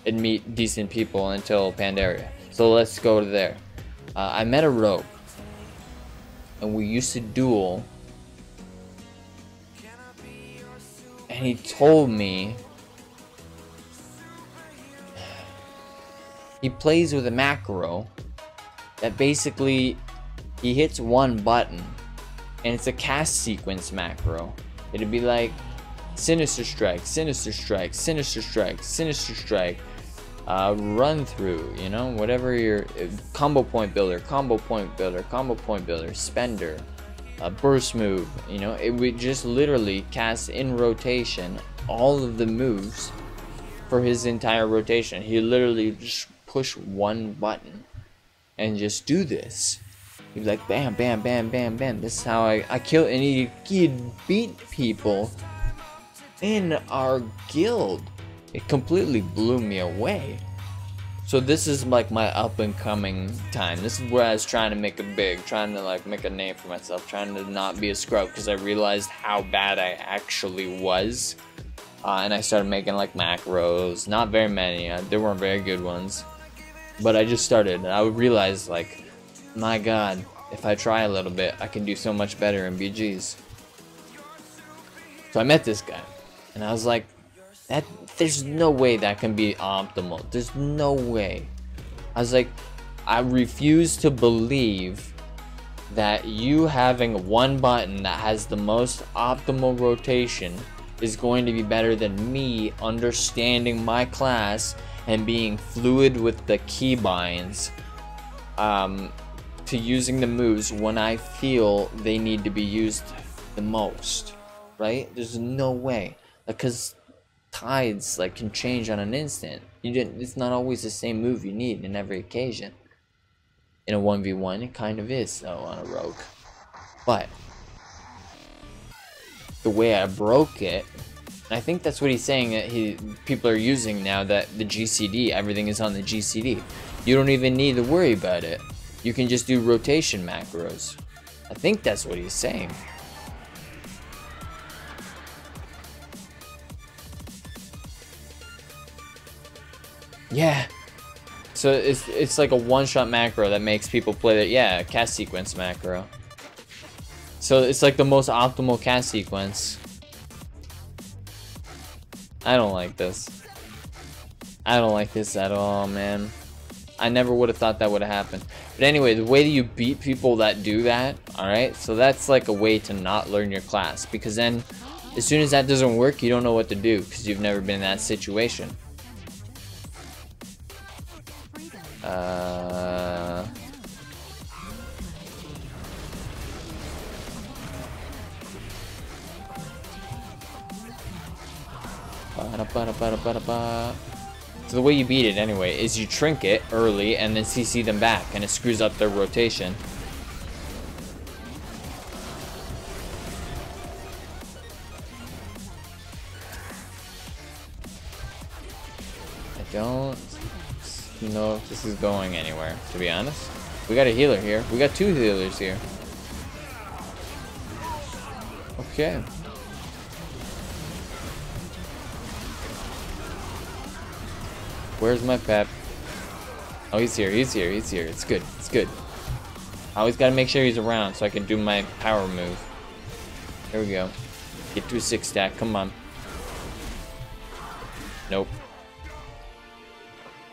A: and meet decent people until Pandaria. So let's go to there. I met a rogue, and we used to duel. And he told me he plays with a macro that basically he hits one button and it's a cast sequence macro. It'd be Sinister Strike, Sinister Strike, Sinister Strike, Sinister Strike, run through, whatever your combo point builder, combo point builder, combo point builder, spender, a burst move, it would just literally cast in rotation all of the moves for his entire rotation. He literally just push one button and just do this. He'd be bam, bam, bam, bam, bam. This is how I kill, and he'd beat people in our guild. It completely blew me away. So this is my up and coming time. This is where I was trying to make it big, trying to make a name for myself, trying to not be a scrub, because I realized how bad I actually was. And I started making macros, not very many, there weren't very good ones, but I just started, and I would realize my god, if I try a little bit, I can do so much better in BGs. So I met this guy, and I was there's no way that can be optimal. There's no way. I was I refuse to believe that you having one button that has the most optimal rotation is going to be better than me understanding my class and being fluid with the keybinds to using the moves when I feel they need to be used the most, right? There's no way, because tides like can change on an instant. It's not always the same move you need in every occasion. In a 1v1, it kind of is though on a rogue. But the way I broke it, and I think that's what he's saying that people are using now, that the GCD, everything is on the GCD. You don't even need to worry about it. You can just do rotation macros. I think that's what he's saying. Yeah. So it's like a one-shot macro that makes people play that. Yeah, cast sequence macro. So it's like the most optimal cast sequence. I don't like this. I don't like this at all, man. I never would have thought that would have happened. But anyway, the way that you beat people that do that, alright? So that's like a way to not learn your class. Because then, as soon as that doesn't work, you don't know what to do. Because you've never been in that situation. So the way you beat it anyway is you trinket early and then CC them back, and it screws up their rotation. I don't know if this is going anywhere, to be honest. We got a healer here. We got two healers here. Okay. Where's my pep? Oh, he's here, he's here, he's here. It's good, it's good. I always gotta make sure he's around so I can do my power move. There we go. Get to a 6 stack, come on. Nope.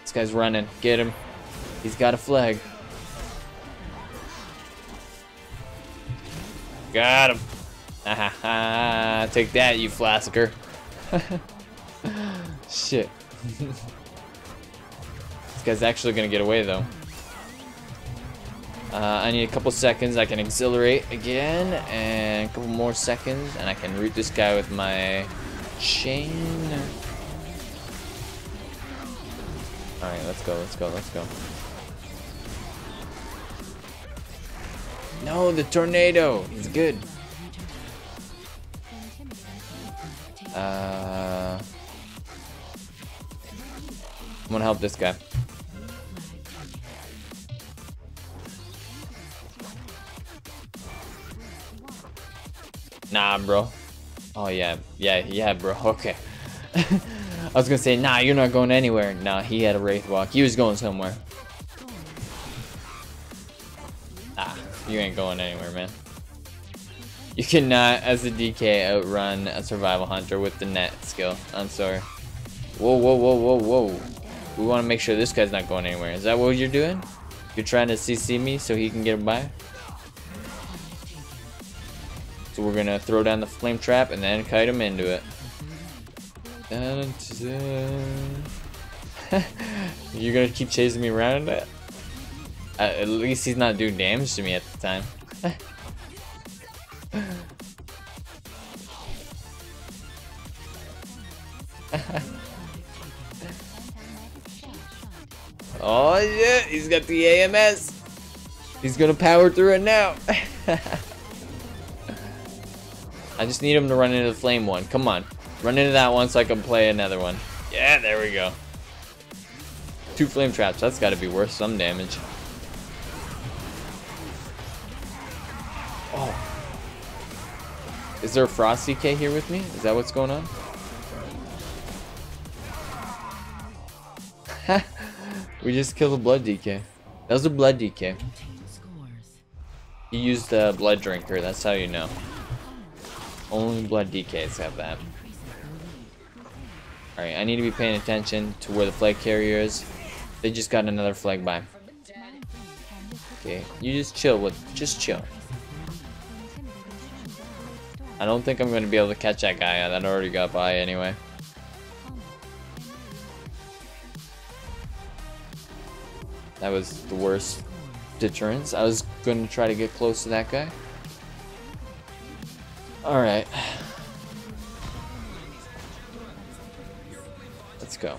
A: This guy's running, get him. He's got a flag. Got him. Take that, you flasker. Shit. This guy's actually gonna get away though. I need a couple seconds. I can exhilarate again, and a couple more seconds, and I can root this guy with my chain. Alright, let's go, let's go, let's go. No, the tornado! He's good. I'm gonna help this guy. Nah, bro. Oh, yeah, bro. Okay. I was gonna say, nah, you're not going anywhere. Nah, he had a wraith walk. He was going somewhere. Ah, you ain't going anywhere, man. You cannot, as a DK, outrun a survival hunter with the net skill. I'm sorry. Whoa, whoa, whoa, whoa, whoa. We want to make sure this guy's not going anywhere. Is that what you're doing? You're trying to CC me so he can get by? So we're gonna throw down the flame trap and then kite him into it. You're gonna keep chasing me around it? At least he's not doing damage to me at the time. Oh yeah, he's got the AMS. He's gonna power through it now. I just need him to run into the flame one. Come on, run into that one so I can play another one. Yeah, there we go. 2 flame traps. That's got to be worth some damage. Oh, is there a frost DK here with me? Is that what's going on? We just killed a blood DK. That was a blood DK. He used a blood drinker. That's how you know. Only blood DKs have that. Alright, I need to be paying attention to where the flag carrier is. They just got another flag by. Okay, you just chill just chill. I don't think I'm gonna be able to catch that guy. That already got by anyway. That was the worst deterrence. I was gonna try to get close to that guy. Alright. Let's go.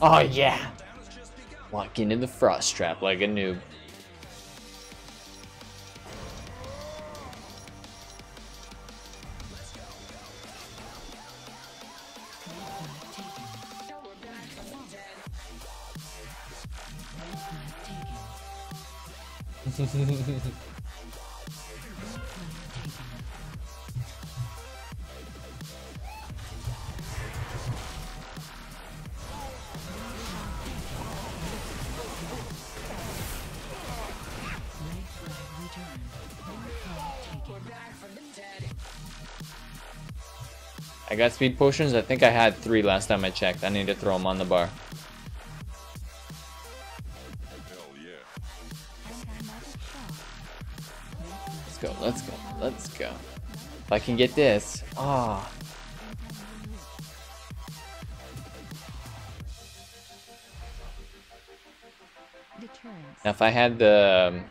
A: Oh yeah! Walk into the frost trap like a noob. I got speed potions. I think I had 3 last time I checked. I need to throw them on the bar. Let's go, let's go, let's go. If I can get this. Ah. Now if I had the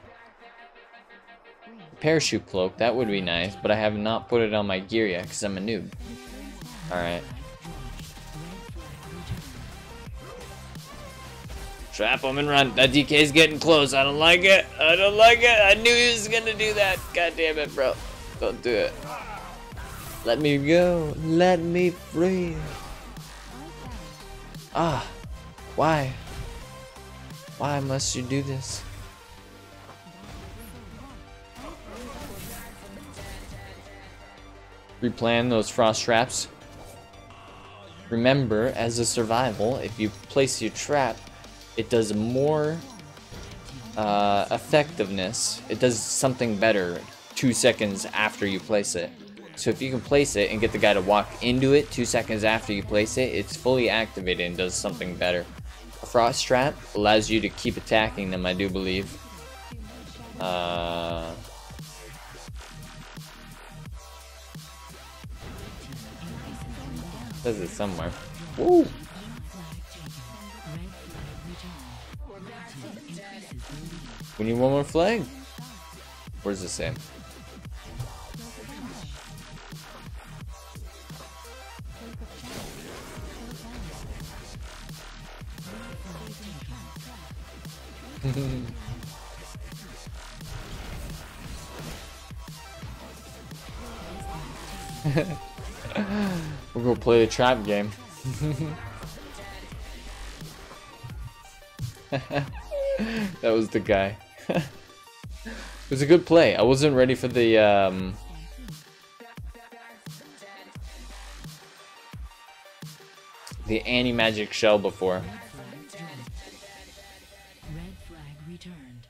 A: parachute cloak, that would be nice, but I have not put it on my gear yet because I'm a noob. Alright. Trap him and run. That DK is getting close. I don't like it. I don't like it. I knew he was gonna do that. God damn it, bro. Don't do it. Let me go. Let me free. Ah. Why? Why must you do this? Replan those frost traps. Remember, as a survival, if you place your trap, it does more effectiveness. It does something better 2 seconds after you place it. So if you can place it and get the guy to walk into it 2 seconds after you place it, it's fully activated and does something better. A frost trap allows you to keep attacking them, I do believe. Says it somewhere. Woo! We need one more flag. Where's the same? We'll go play the trap game. That was the guy. It was a good play. I wasn't ready for the anti-magic shell before.
B: Red flag returned.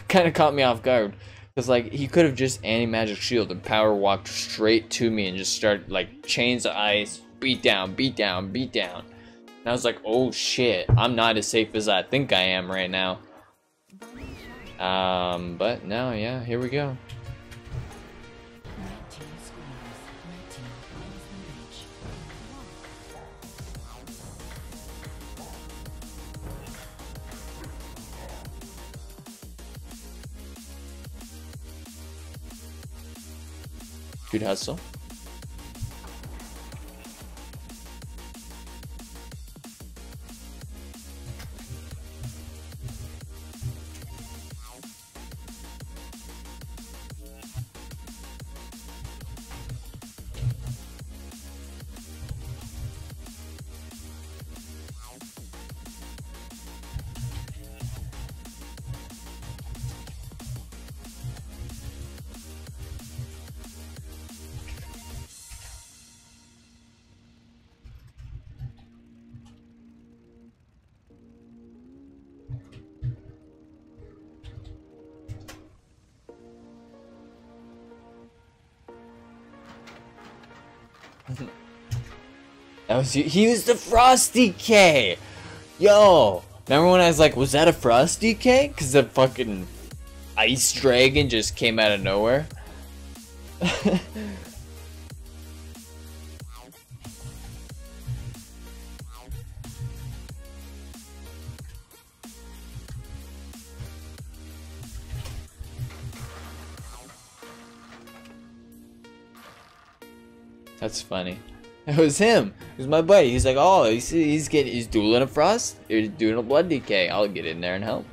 A: Kind of caught me off guard, because like he could have just anti-magic shield and power walked straight to me and just started like chains of ice, beat down, beat down, beat down. And I was like, oh shit, I'm not as safe as I think I am right now. But no, yeah, here we go. Good hustle. That was he used the Frost DK! Yo! Remember when I was like, was that a Frost DK? Because the fucking Ice Dragon just came out of nowhere. That's funny. It was him. It was my buddy. He's like, oh, he's dueling a Frost. He's doing a Blood DK. I'll get in there and help.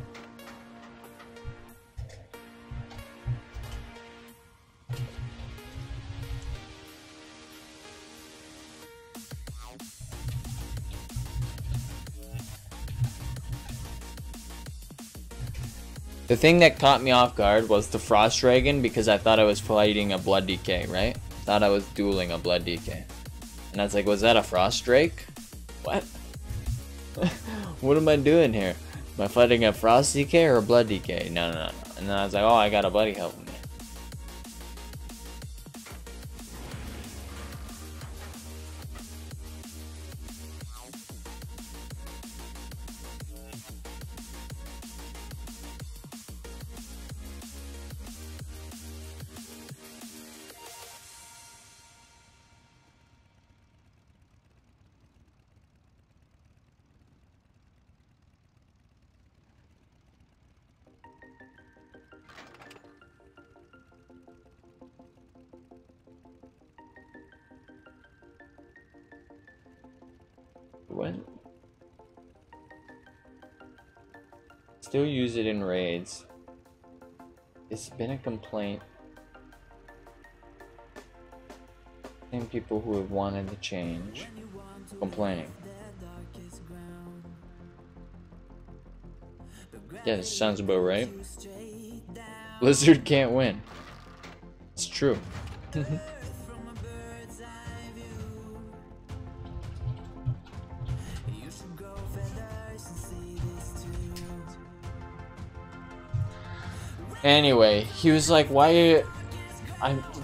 A: The thing that caught me off guard was the Frost Dragon because I thought I was fighting a Blood DK, right? Thought I was dueling a Blood DK. And I was like, was that a Frost Drake? What? What am I doing here? Am I fighting a Frost DK or a Blood DK? No. And then I was like, oh, I got a buddy helping me. What? Still use it in raids. It's been a complaint. Same people who have wanted to change complaining. Yeah, this sounds about right. Blizzard can't win. It's true. Anyway, he was like, why...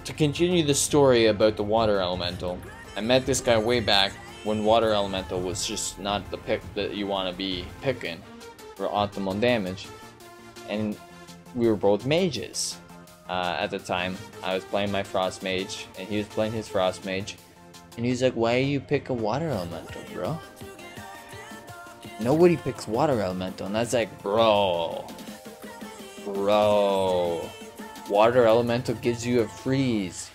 A: to continue the story about the water elemental, I met this guy way back when water elemental was just not the pick that you want to be picking for optimal damage. And we were both mages. At the time, I was playing my frost mage, and he was playing his frost mage. And he was like, why do you pick a water elemental, bro? Nobody picks water elemental. And that's like, bro, water elemental gives you a freeze.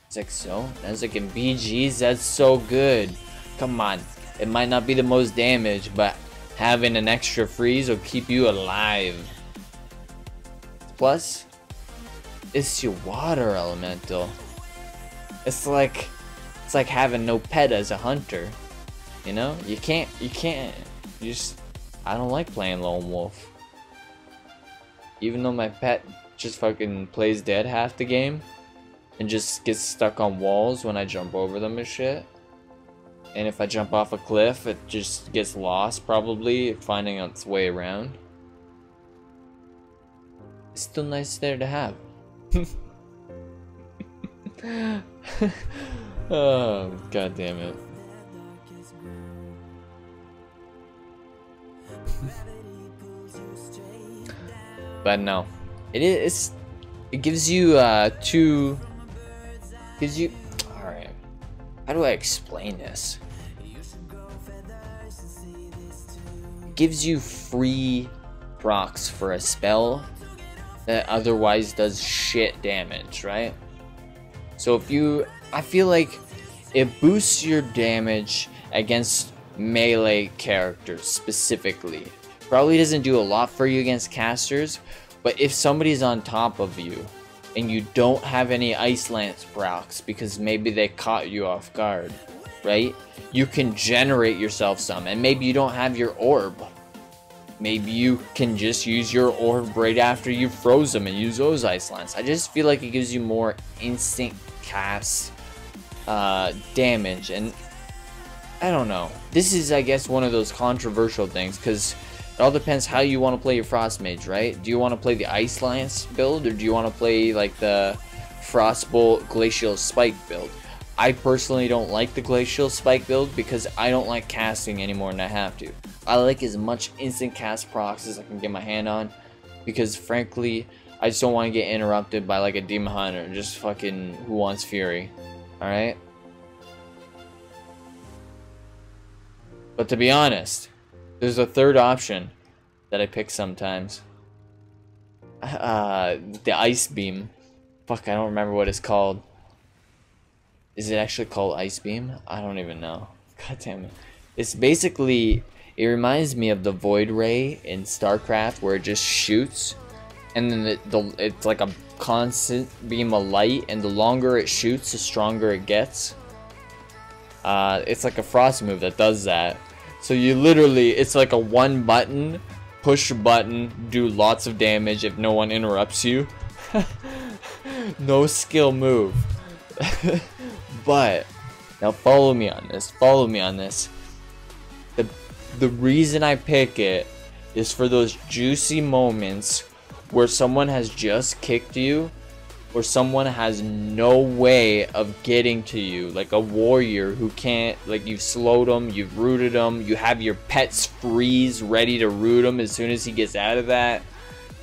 A: It's like, so? That's like in BGs, that's so good. Come on, it might not be the most damage, but having an extra freeze will keep you alive. Plus, it's your water elemental. It's like having no pet as a hunter. You know, you can't. I don't like playing lone wolf. Even though my pet just fucking plays dead half the game and just gets stuck on walls when I jump over them and shit. And if I jump off a cliff, it just gets lost probably, finding its way around. It's still nice there to have. Oh, god damn it. But no, it gives you alright, how do I explain this? It gives you free procs for a spell that otherwise does shit damage, right? So I feel like it boosts your damage against melee characters specifically. Probably doesn't do a lot for you against casters, but if somebody's on top of you and you don't have any Ice Lance procs because maybe they caught you off guard, right? You can generate yourself some, and maybe you don't have your orb. Maybe you can just use your orb right after you froze them and use those Ice Lance. I just feel like it gives you more instant cast damage, and I don't know. This is, I guess, one of those controversial things, because it all depends how you want to play your Frost Mage, right? Do you want to play the Ice Lance build, or do you want to play like the Frostbolt Glacial Spike build? I personally don't like the glacial spike build because I don't like casting any more than I have to. I like as much instant cast procs as I can get my hand on, because frankly I just don't want to get interrupted by like a demon hunter just fucking who wants fury. Alright? But to be honest, there's a third option that I pick sometimes. The ice beam. Fuck, I don't remember what it's called. Is it actually called ice beam? I don't even know. God damn it. It's basically, it reminds me of the void ray in StarCraft where it just shoots, and then it's like a constant beam of light, and the longer it shoots, the stronger it gets. It's like a frost move that does that. So you literally, it's like a one button, push a button, do lots of damage if no one interrupts you. No skill move. But now follow me on this. Follow me on this. The reason I pick it is for those juicy moments where someone has just kicked you, or someone has no way of getting to you, like a warrior who can't, like you've slowed them, you've rooted them, you have your pets freeze ready to root him as soon as he gets out of that.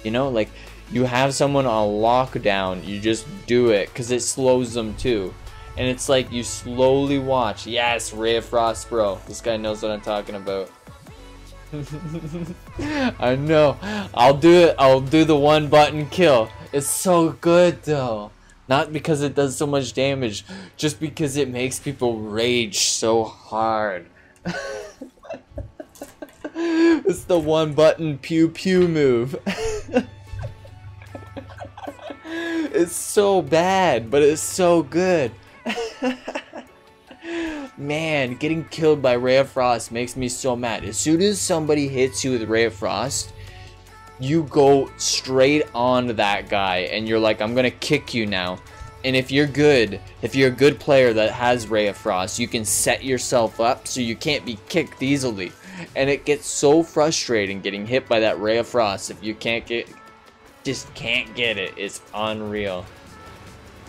A: You know, like you have someone on lockdown, you just do it because it slows them too. And it's like you slowly watch. Yes, Ray of Frost, bro. This guy knows what I'm talking about. I know. I'll do it. I'll do the one button kill. It's so good though. Not because it does so much damage, just because it makes people rage so hard. It's the one button pew pew move. It's so bad, but it's so good. Man, getting killed by Ray of Frost makes me so mad. As soon as somebody hits you with Ray of Frost, you go straight on to that guy and you're like, I'm gonna kick you now. And if you're good, if you're a good player that has Ray of Frost, you can set yourself up so you can't be kicked easily. And it gets so frustrating getting hit by that Ray of Frost if you can't get, just can't get it. It's unreal.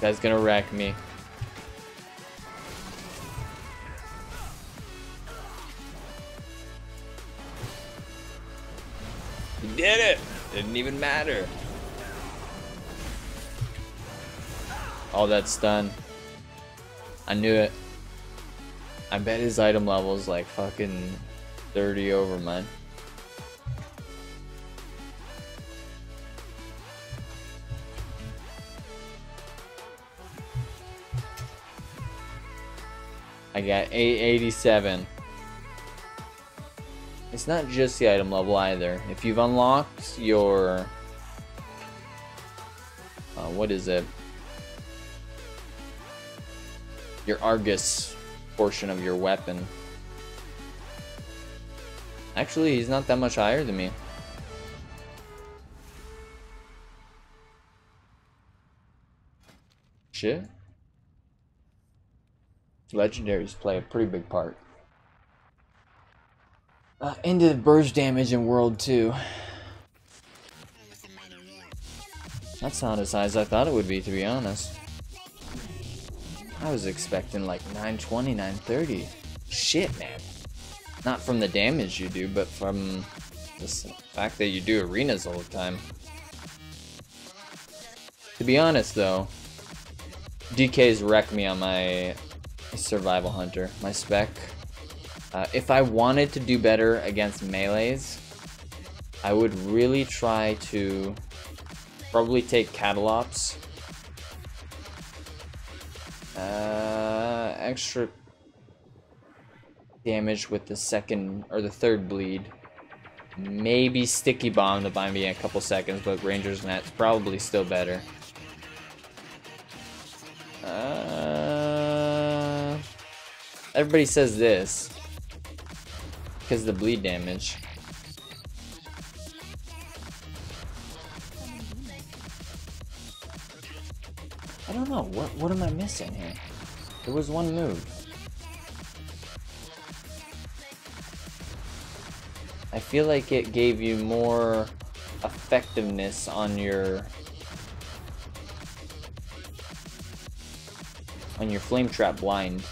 A: That's gonna wreck me. You did it! Didn't even matter. Oh, that's done. I knew it. I bet his item level is like fucking 30 over mine. I got 887. It's not just the item level either. If you've unlocked your... what is it? Your Argus portion of your weapon. Actually, he's not that much higher than me. Shit. Legendaries play a pretty big part. Into the burst damage in World 2. That's not as high as I thought it would be, to be honest. I was expecting like 920, 930. Shit, man. Not from the damage you do, but from the fact that you do arenas all the time. To be honest, though, DK's wrecked me on my Survival Hunter, my spec. If I wanted to do better against melees, I would really try to probably take Catalops. Extra damage with the second or the third bleed. Maybe Sticky Bomb to buy me a couple seconds, but Ranger's Net's probably still better. Everybody says this because of the bleed damage. I don't know, what am I missing here? There was one move. I feel like it gave you more effectiveness on your on your flame trap blind.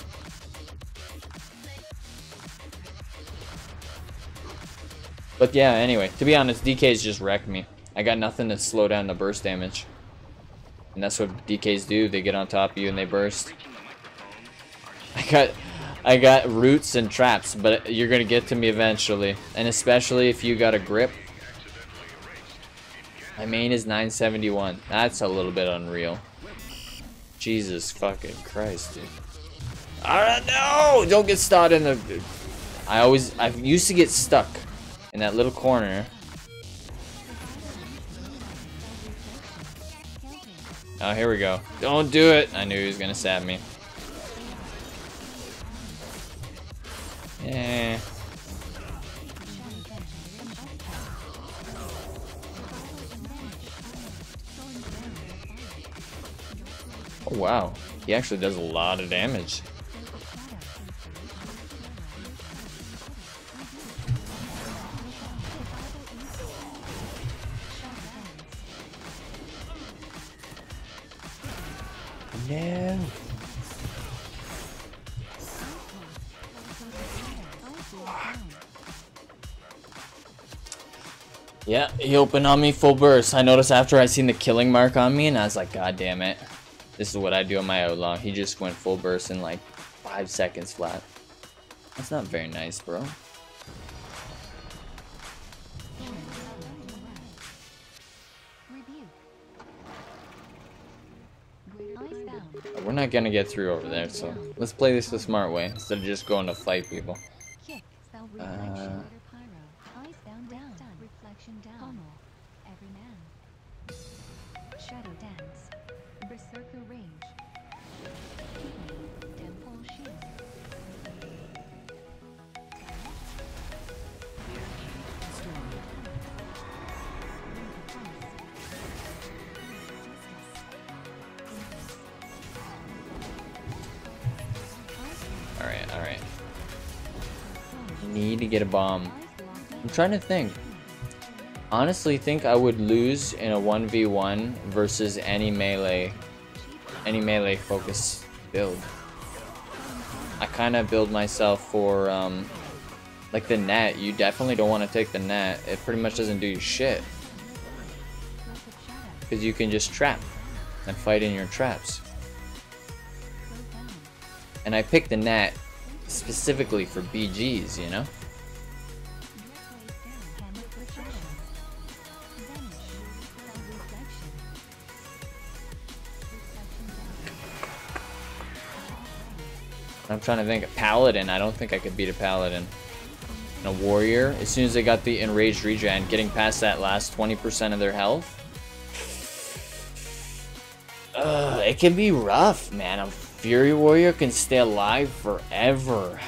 A: But yeah, anyway, to be honest, DKs just wrecked me. I got nothing to slow down the burst damage. And that's what DKs do. They get on top of you and they burst. I got roots and traps, but you're gonna get to me eventually. And especially if you got a grip. My main is 971. That's a little bit unreal. Jesus fucking Christ, dude. No! Don't get stuck in the... I used to get stuck in that little corner. Oh, here we go. Don't do it! I knew he was gonna stab me. Yeah. Oh wow, he actually does a lot of damage. No. Yeah, he opened on me full burst. I noticed after I seen the killing mark on me and I was like, God damn it. This is what I do on my outlaw. He just went full burst in like 5 seconds flat. That's not very nice, bro. We're not gonna get through over there, so let's play this the smart way instead of just going to fight people. Alright. Need to get a bomb. I'm trying to think. Honestly, think I would lose in a 1v1 versus any melee focus build. I kind of build myself for like the net. You definitely don't want to take the net. It pretty much doesn't do you shit because you can just trap and fight in your traps. And I picked the net specifically for BGs, you know? I'm trying to think. A paladin, I don't think I could beat a paladin. And a warrior, as soon as they got the enraged regen, getting past that last 20% of their health. It can be rough, man. A Fury Warrior can stay alive forever.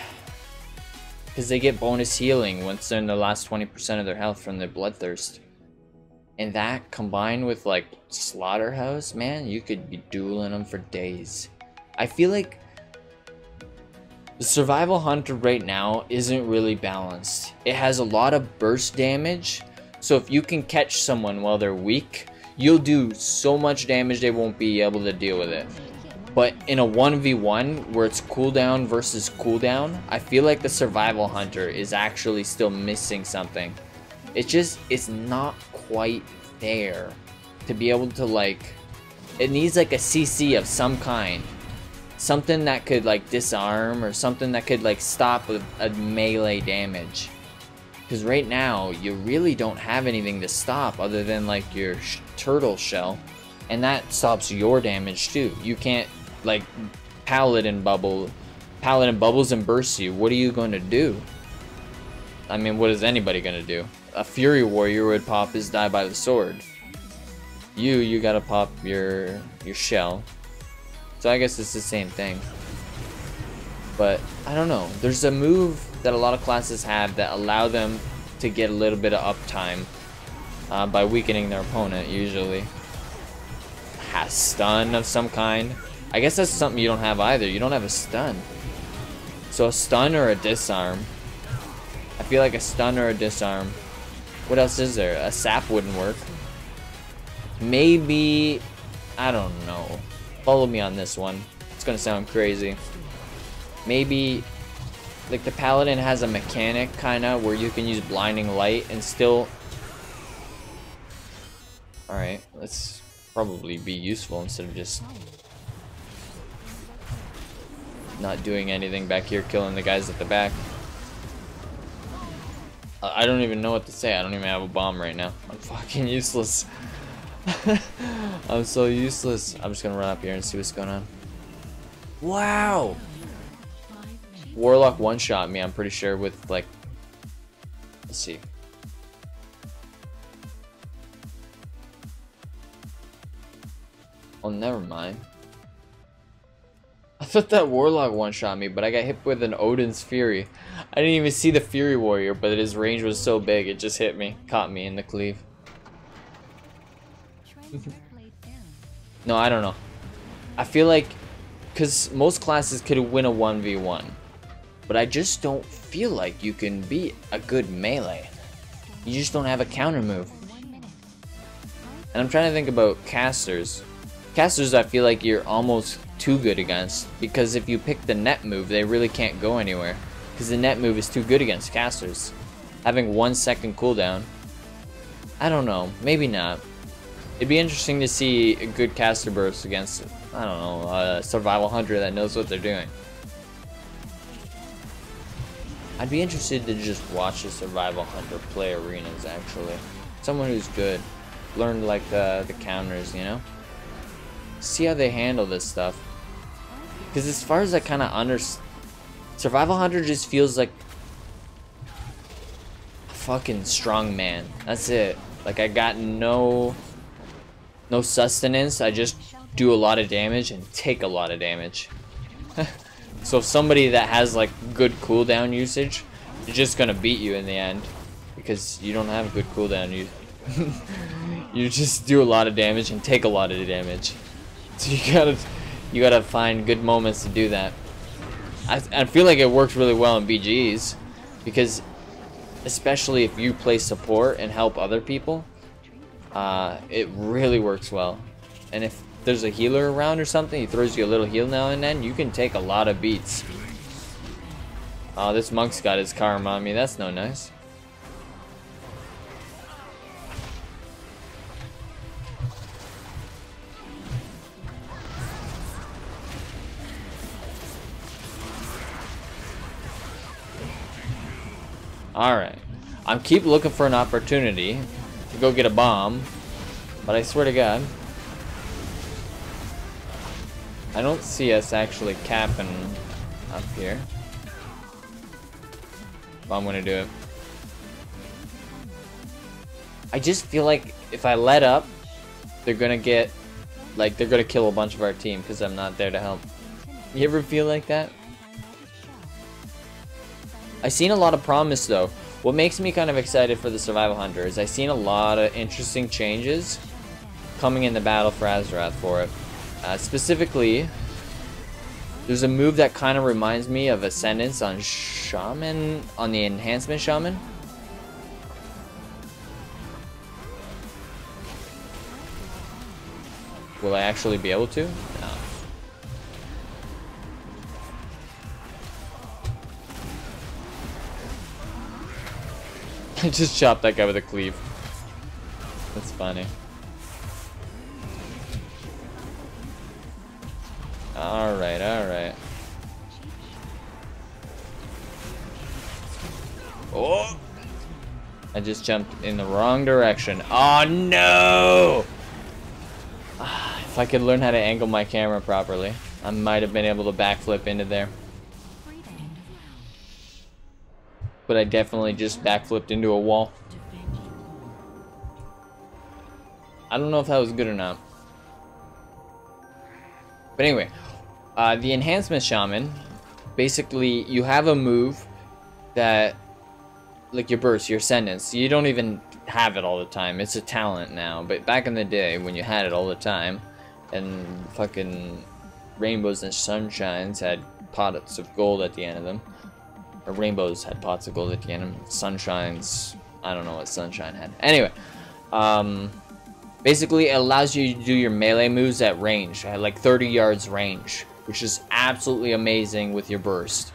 A: Because they get bonus healing once they're in the last 20% of their health from their bloodthirst. And that combined with like Slaughterhouse, man, you could be dueling them for days. I feel like the Survival Hunter right now isn't really balanced. It has a lot of burst damage, so if you can catch someone while they're weak, you'll do so much damage they won't be able to deal with it. But in a 1v1 where it's cooldown versus cooldown, I feel like the Survival Hunter is actually still missing something. It's not quite there to be able to like, it needs like a CC of some kind. Something that could like disarm or something that could like stop a melee damage. Because right now you really don't have anything to stop other than like your turtle shell. And that stops your damage too. You can't like paladin bubbles and burst you. What are you going to do? I mean, what is anybody going to do? A Fury Warrior would pop his die by the sword. You gotta pop your shell. So I guess it's the same thing. But I don't know. There's a move that a lot of classes have that allow them to get a little bit of uptime by weakening their opponent usually. A stun of some kind. I guess that's something you don't have either. You don't have a stun. So a stun or a disarm. I feel like a stun or a disarm. What else is there? A sap wouldn't work. Maybe, I don't know. Follow me on this one. It's gonna sound crazy. Maybe like the paladin has a mechanic kinda where you can use blinding light and still. Alright, let's probably be useful instead of just not doing anything back here, killing the guys at the back. I don't even know what to say. I don't even have a bomb right now. I'm fucking useless. I'm so useless. I'm just gonna run up here and see what's going on. Wow! Warlock one-shot me, I'm pretty sure, with like... Let's see. Oh, never mind. I thought that Warlock one-shot me, but I got hit with an Odin's Fury. I didn't even see the Fury Warrior, but his range was so big, it just hit me. Caught me in the cleave. No, I don't know. I feel like... Because most classes could win a 1v1. But I just don't feel like you can beat a good melee. You just don't have a counter move. And I'm trying to think about casters. Casters, I feel like you're almost too good against, because if you pick the net move, they really can't go anywhere, because the net move is too good against casters. Having 1 second cooldown, I don't know, maybe not. It'd be interesting to see a good caster burst against, I don't know, a survival hunter that knows what they're doing. I'd be interested to just watch a survival hunter play arenas, actually. Someone who's good, learn like the counters, you know? See how they handle this stuff. Because as far as I kind of understand, survival hunter just feels like a fucking strong man. That's it. Like I got no sustenance. I just do a lot of damage and take a lot of damage. So if somebody that has like good cooldown usage, they're just gonna beat you in the end, because you don't have good cooldown. You just do a lot of damage and take a lot of damage. So you gotta find good moments to do that. I feel like it works really well in BGs, because especially if you play support and help other people, it really works well. And if there's a healer around or something, he throws you a little heal now and then, you can take a lot of beats. Oh, this monk's got his karma on me. That's no nice. Alright. I'm keep looking for an opportunity to go get a bomb, but I swear to God, I don't see us actually capping up here. But I'm gonna do it. I just feel like if I let up, they're gonna get, like, they're gonna kill a bunch of our team because I'm not there to help. You ever feel like that? I've seen a lot of promise though. What makes me kind of excited for the Survival Hunter is I've seen a lot of interesting changes coming in the battle for Azeroth for it. Specifically, there's a move that kind of reminds me of Ascendance on Shaman, on the Enhancement Shaman. Will I actually be able to? No. I just chopped that guy with a cleave. That's funny. Alright, alright. Oh! I just jumped in the wrong direction. Oh no! If I could learn how to angle my camera properly, I might have been able to backflip into there. But I definitely just backflipped into a wall. I don't know if that was good or not. But anyway, the Enhancement Shaman, basically you have a move that, like your burst, your Ascendance, you don't even have it all the time. It's a talent now, but back in the day when you had it all the time, and fucking Rainbows and Sunshines had pots of gold at the end of them, or Rainbows had pots of gold at the end of them, Sunshines, I don't know what Sunshine had. Anyway, basically it allows you to do your melee moves at range, at like 30 yards range, which is absolutely amazing with your burst.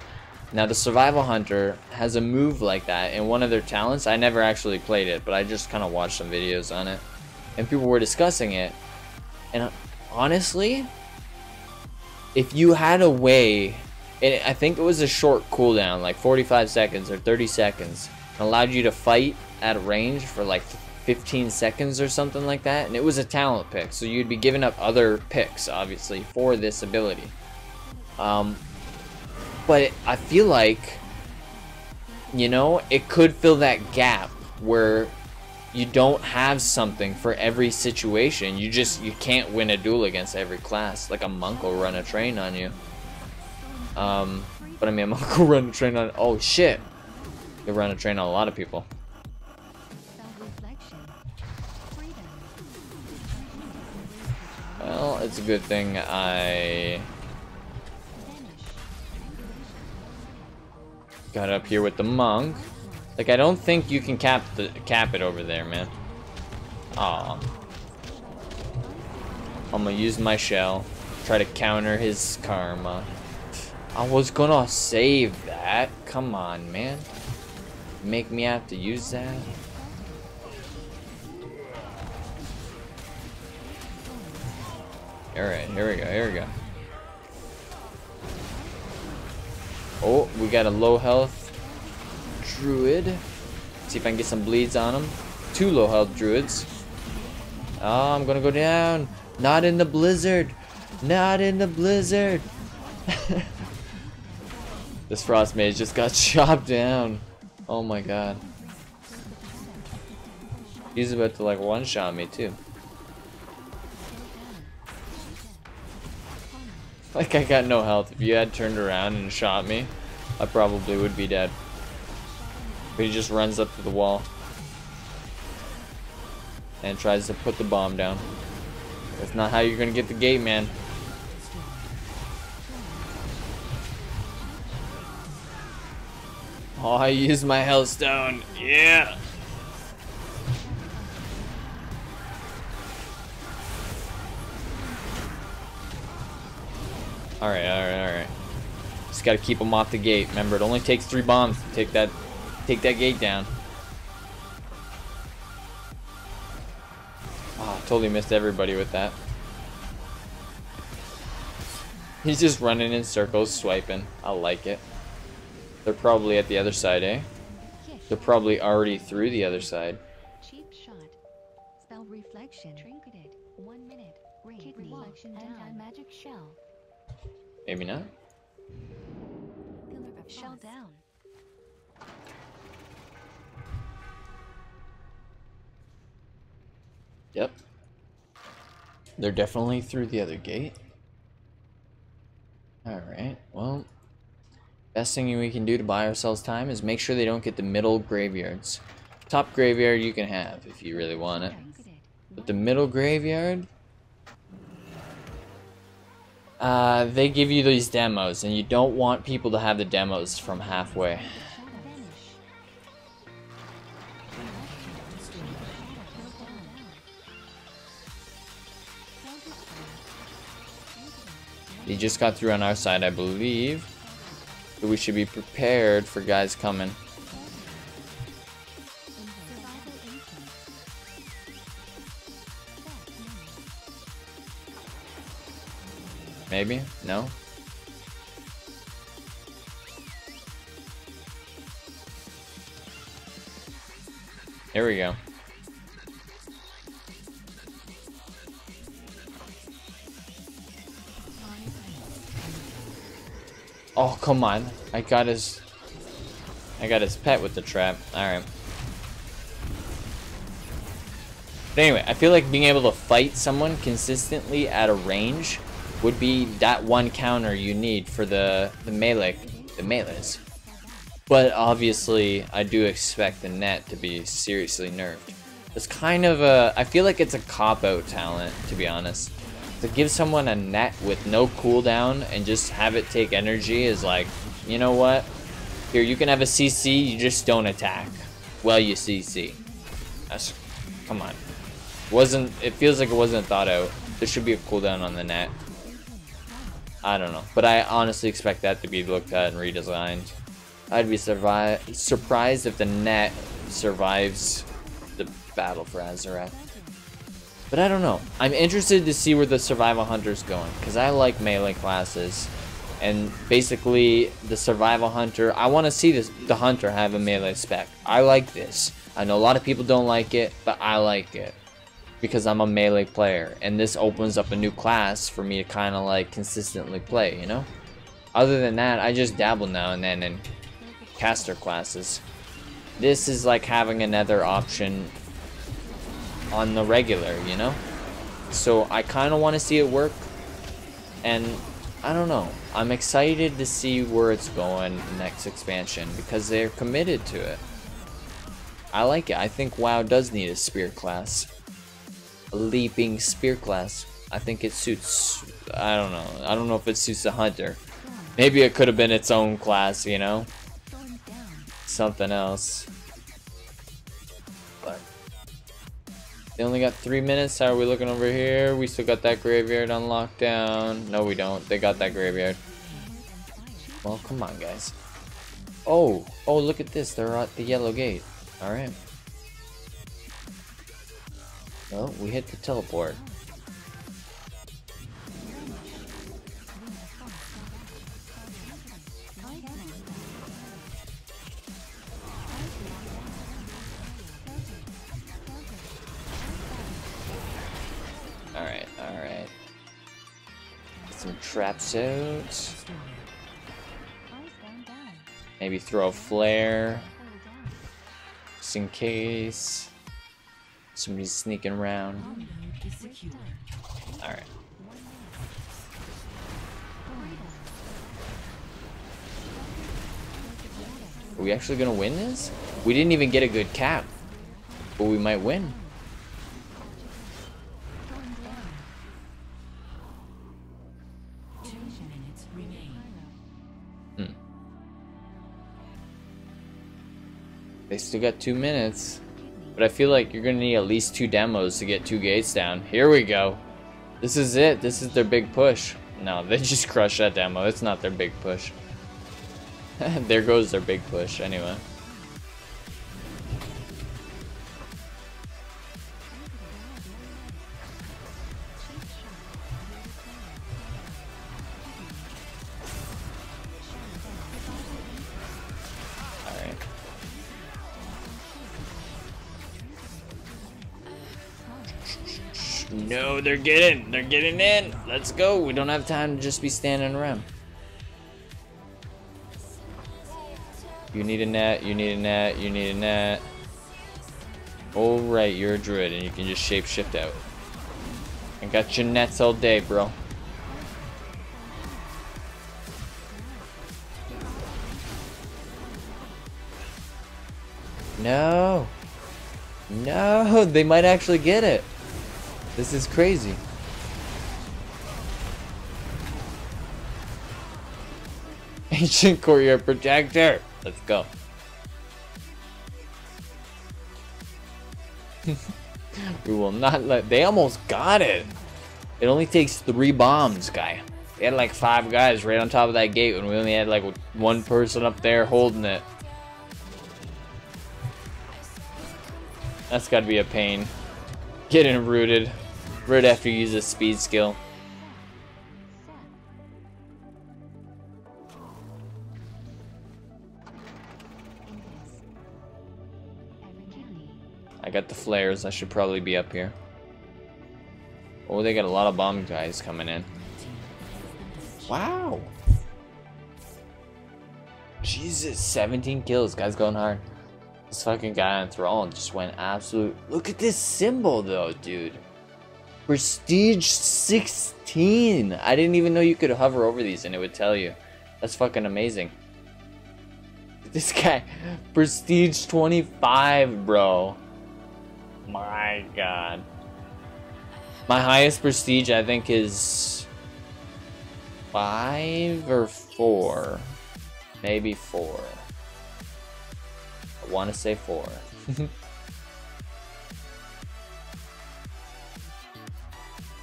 A: Now the Survival Hunter has a move like that in one of their talents. I never actually played it, but I just kind of watched some videos on it, and people were discussing it. And honestly, if you had a way, and I think it was a short cooldown, like 45 seconds or 30 seconds, and allowed you to fight at a range for like 15 seconds or something like that, and it was a talent pick, so you'd be giving up other picks obviously for this ability. But I feel like, you know, it could fill that gap where you don't have something for every situation. You can't win a duel against every class. Like a monk will run a train on you. But I mean, a monk will run a train on, oh shit, you'll run a train on a lot of people. Well, it's a good thing I got up here with the monk. Like, I don't think you can cap it over there, man. Aw. I'm gonna use my shell, try to counter his karma. I was gonna save that. Come on, man. Make me have to use that. Alright, here we go, here we go. Oh, we got a low health druid. See if I can get some bleeds on him. 2 low health druids. Oh, I'm gonna go down. Not in the blizzard. Not in the blizzard. This frost mage just got chopped down. Oh my god. He's about to like one-shot me too. Like, I got no health. If you had turned around and shot me, I probably would be dead. But he just runs up to the wall and tries to put the bomb down. That's not how you're gonna get the gate, man. Oh, I used my health stone. Yeah. Alright. Just gotta keep them off the gate. Remember, it only takes 3 bombs to take that gate down. Oh, totally missed everybody with that. He's just running in circles, swiping. I like it. They're probably at the other side, eh? They're probably already through the other side.
C: Cheap shot. Spell reflection. Trinketed. 1 minute. Kidney. Reflection down. Magic shell.
A: Maybe not.
C: Shell down.
A: Yep. They're definitely through the other gate. Alright, well, best thing we can do to buy ourselves time is make sure they don't get the middle graveyards. Top graveyard you can have if you really want it. But the middle graveyard, they give you these demos, and you don't want people to have the demos from halfway. He just got through on our side, I believe. But we should be prepared for guys coming. Maybe? No? Here we go. Oh, come on. I got his pet with the trap. Alright. But anyway, I feel like being able to fight someone consistently at a range would be that one counter you need for the melees. But obviously, I do expect the net to be seriously nerfed. It's kind of a, I feel like it's a cop-out talent, to be honest. To give someone a net with no cooldown and just have it take energy is like, you know what? Here, you can have a CC, you just don't attack. Well, you CC. That's, come on. It feels like it wasn't thought out. There should be a cooldown on the net. I don't know, but I honestly expect that to be looked at and redesigned. I'd be surprised if the net survives the battle for Azarath. But I don't know. I'm interested to see where the survival hunter's going, because I like melee classes. And basically, the survival hunter, I want to see the hunter have a melee spec. I like this. I know a lot of people don't like it, but I like it. Because I'm a melee player. And this opens up a new class for me to kind of like consistently play, you know? Other than that, I just dabble now and then in caster classes. This is like having another option on the regular, you know? So I kind of want to see it work. And I don't know. I'm excited to see where it's going next expansion because they're committed to it. I like it. I think WoW does need a spear class. A leaping spear class. I think it suits... I don't know. I don't know if it suits the hunter. Maybe it could have been its own class, you know? Something else. But they only got 3 minutes. How are we looking over here? We still got that graveyard on lockdown. No, we don't. They got that graveyard. Well, come on, guys. Oh, look at this. They're at the yellow gate. All right. Well, we hit the teleport. Alright. Some traps out. Maybe throw a flare. Just in case. Somebody's sneaking around. Alright. Are we actually gonna win this? We didn't even get a good cap. But we might win. They still got 2 minutes. But I feel like you're gonna need at least 2 demos to get 2 gates down. Here we go. This is it. This is their big push. No, they just crushed that demo. It's not their big push. There goes their big push anyway. No, they're getting in. Let's go. We don't have time to just be standing around. You need a net, you need a net, you need a net. Oh, right, you're a druid and you can just shape-shift out. I got your nets all day, bro. No. No, they might actually get it. This is crazy. Ancient Courtyard Protector. Let's go. We will not let... They almost got it. It only takes 3 bombs, guy. They had like 5 guys right on top of that gate when we only had like 1 person up there holding it. That's gotta be a pain. Getting rooted right after you use a speed skill. I got the flares. I should probably be up here. Oh, they got a lot of bomb guys coming in. Wow. Jesus, 17 kills. Guy's going hard. This fucking guy on Thrall just went absolute... Look at this symbol, though, dude. Prestige 16. I didn't even know you could hover over these and it would tell you. That's fucking amazing. This guy, Prestige 25, bro. My God. My highest prestige, I think, is 5 or 4. Maybe 4. I want to say 4.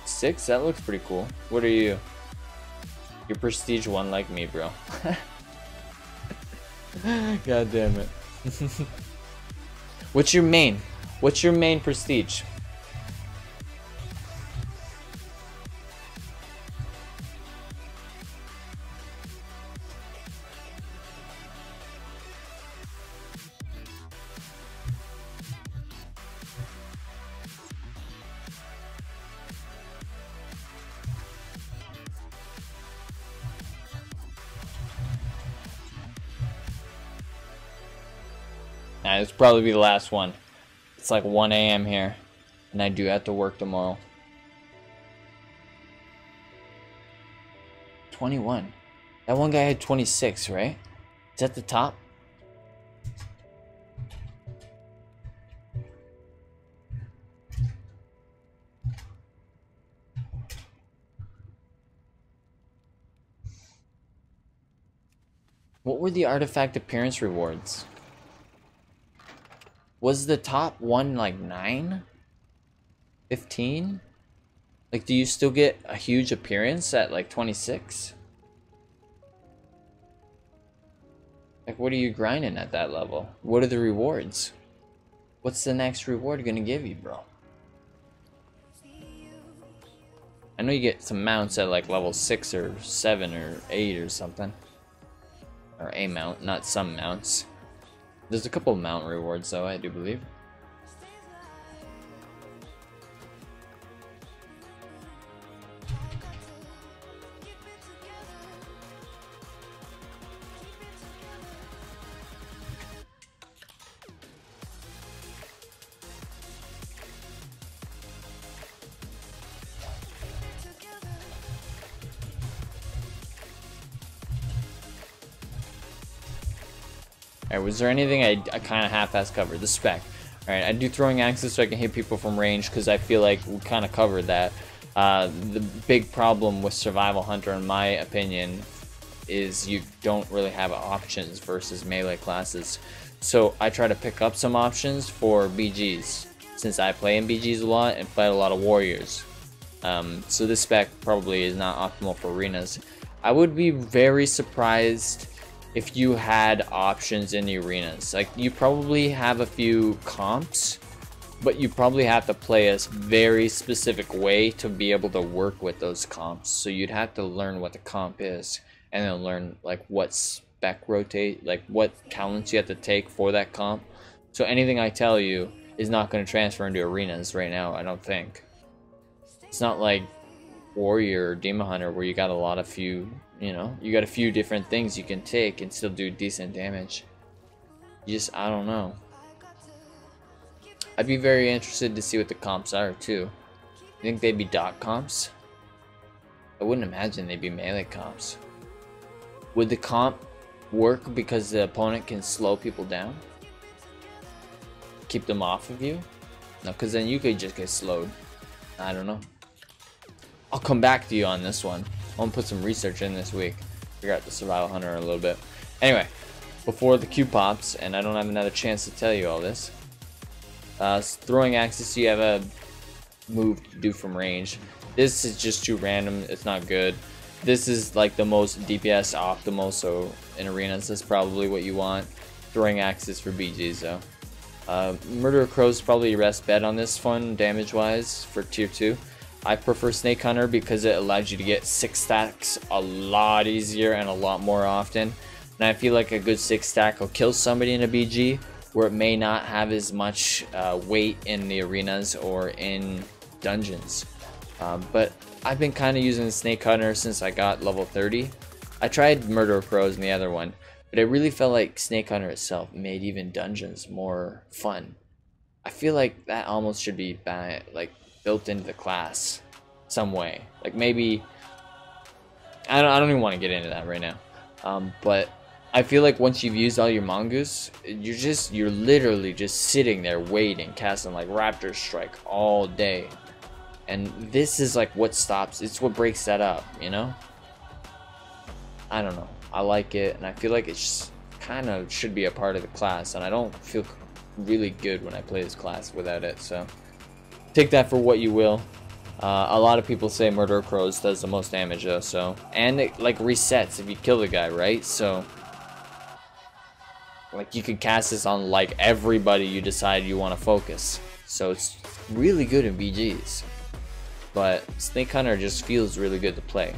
A: Six? That looks pretty cool. What are you? You're prestige 1 like me, bro. God damn it. What's your main? What's your main prestige? Nah, this will probably be the last one. It's like 1 a.m. here, and I do have to work tomorrow. 21. That one guy had 26, right? Is that the top? What were the artifact appearance rewards? Was the top one like 9? 15? Like, do you still get a huge appearance at like 26? Like, what are you grinding at that level? What are the rewards? What's the next reward gonna give you, bro? I know you get some mounts at like level 6 or 7 or 8 or something. Or a mount, not some mounts. There's a couple of mount rewards though, I do believe. Alright, was there anything I kind of half-ass covered? The spec. Alright, I do throwing axes so I can hit people from range because I feel like we kind of covered that. The big problem with Survival Hunter, in my opinion, is you don't really have options versus melee classes. So I try to pick up some options for BGs, since I play in BGs a lot and fight a lot of warriors. So this spec probably is not optimal for arenas. I would be very surprised if you had options in the arenas. Like, you probably have a few comps, but you probably have to play a very specific way to be able to work with those comps. So you'd have to learn what the comp is, and then learn like what spec rotate, like what talents you have to take for that comp. So anything I tell you is not going to transfer into arenas right now, I don't think. It's not like Warrior or Demon Hunter where you got a lot of few, you know, you got a few different things you can take and still do decent damage. You just, I don't know. I'd be very interested to see what the comps are too. You think they'd be dot comps? I wouldn't imagine they'd be melee comps. Would the comp work because the opponent can slow people down? Keep them off of you? No, because then you could just get slowed. I don't know. I'll come back to you on this one. I'm gonna put some research in this week. Figure out the Survival Hunter a little bit. Anyway, before the Q pops, and I don't have another chance to tell you all this. Throwing axes, you have a move to do from range. This is just too random. It's not good. This is like the most DPS optimal, so in arenas, that's probably what you want. Throwing axes for BGs though. Murder of Crows is probably your best bet on this one, damage-wise, for tier 2. I prefer Snake Hunter because it allows you to get 6 stacks a lot easier and a lot more often. And I feel like a good 6 stack will kill somebody in a BG where it may not have as much weight in the arenas or in dungeons. But I've been kind of using the Snake Hunter since I got level 30. I tried Murder of Crows in the other one, but it really felt like Snake Hunter itself made even dungeons more fun. I feel like that almost should be like built into the class some way. Like maybe I don't even want to get into that right now. But I feel like once you've used all your mongoose, you're literally just sitting there waiting, casting like Raptor Strike all day. And this is like what stops, it's what breaks that up, you know? I don't know. I like it, and I feel like it just kind of should be a part of the class, and I don't feel really good when I play this class without it, so take that for what you will. A lot of people say Murder Crows does the most damage though, so, and it like resets if you kill the guy, right? So like you can cast this on like everybody you decide you want to focus. So it's really good in BGs. But Snake Hunter just feels really good to play.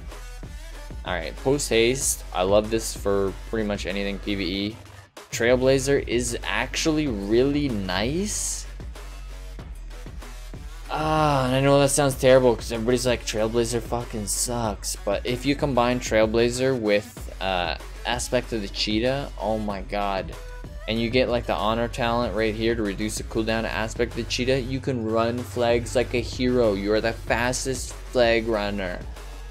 A: Alright, Post Haste. I love this for pretty much anything PvE. Trailblazer is actually really nice. And I know that sounds terrible because everybody's like, Trailblazer fucking sucks. But if you combine Trailblazer with Aspect of the Cheetah, oh my god. And you get like the honor talent right here to reduce the cooldown to Aspect of the Cheetah, you can run flags like a hero. You are the fastest flag runner,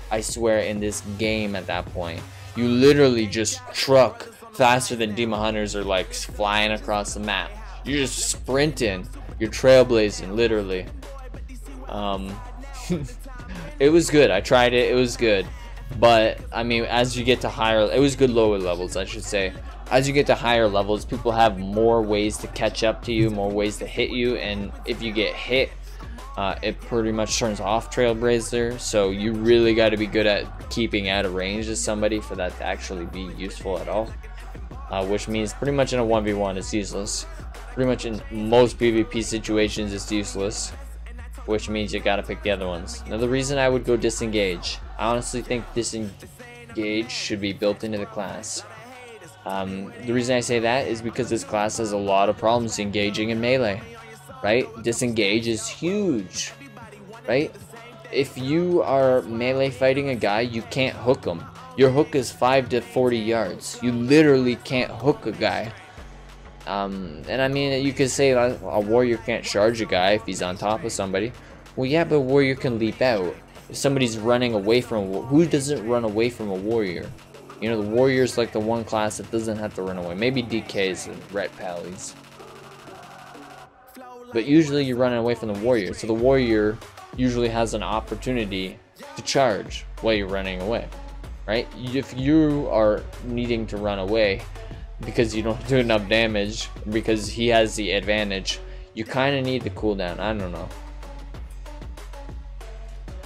A: I swear, in this game at that point. You literally just truck faster than Demon Hunters are like flying across the map. You're just sprinting. You're trailblazing, literally. It was good. I tried it. It was good. But, I mean, as you get to higher... It was good lower levels, I should say. As you get to higher levels, people have more ways to catch up to you, more ways to hit you, and if you get hit, it pretty much turns off Trailblazer, so you really got to be good at keeping out of range of somebody for that to actually be useful at all. Which means pretty much in a 1v1 it's useless. Pretty much in most PvP situations it's useless, which means you gotta pick the other ones. Now the reason I would go Disengage, I honestly think Disengage should be built into the class. The reason I say that is because this class has a lot of problems engaging in melee, right? Disengage is huge, right? If you are melee fighting a guy, you can't hook him. Your hook is 5 to 40 yards. You literally can't hook a guy. And I mean, you could say a warrior can't charge a guy if he's on top of somebody. Well, yeah, but a warrior can leap out. If somebody's running away from who doesn't run away from a warrior? You know, the warrior's like the one class that doesn't have to run away. Maybe DKs and Ret Pallies. But usually you're running away from the warrior. So the warrior usually has an opportunity to charge while you're running away. Right? If you are needing to run away because you don't do enough damage, because he has the advantage, you kind of need the cooldown. I don't know.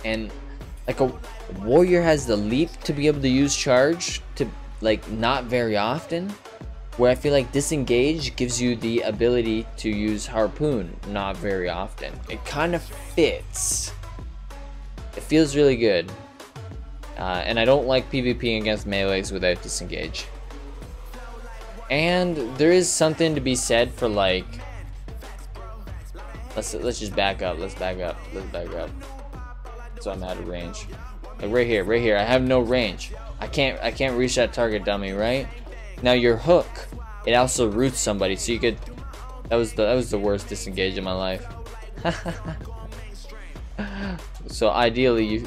A: And like a warrior has the leap to be able to use charge to like not very often, where I feel like Disengage gives you the ability to use Harpoon not very often. It kind of fits. It feels really good. And I don't like PvPing against melees without Disengage. And there is something to be said for like, let's just back up. Let's back up. So I'm out of range. Like right here. I have no range. I can't reach that target, dummy. Right now, your hook, it also roots somebody, so you could. That was the worst Disengage in my life. So ideally,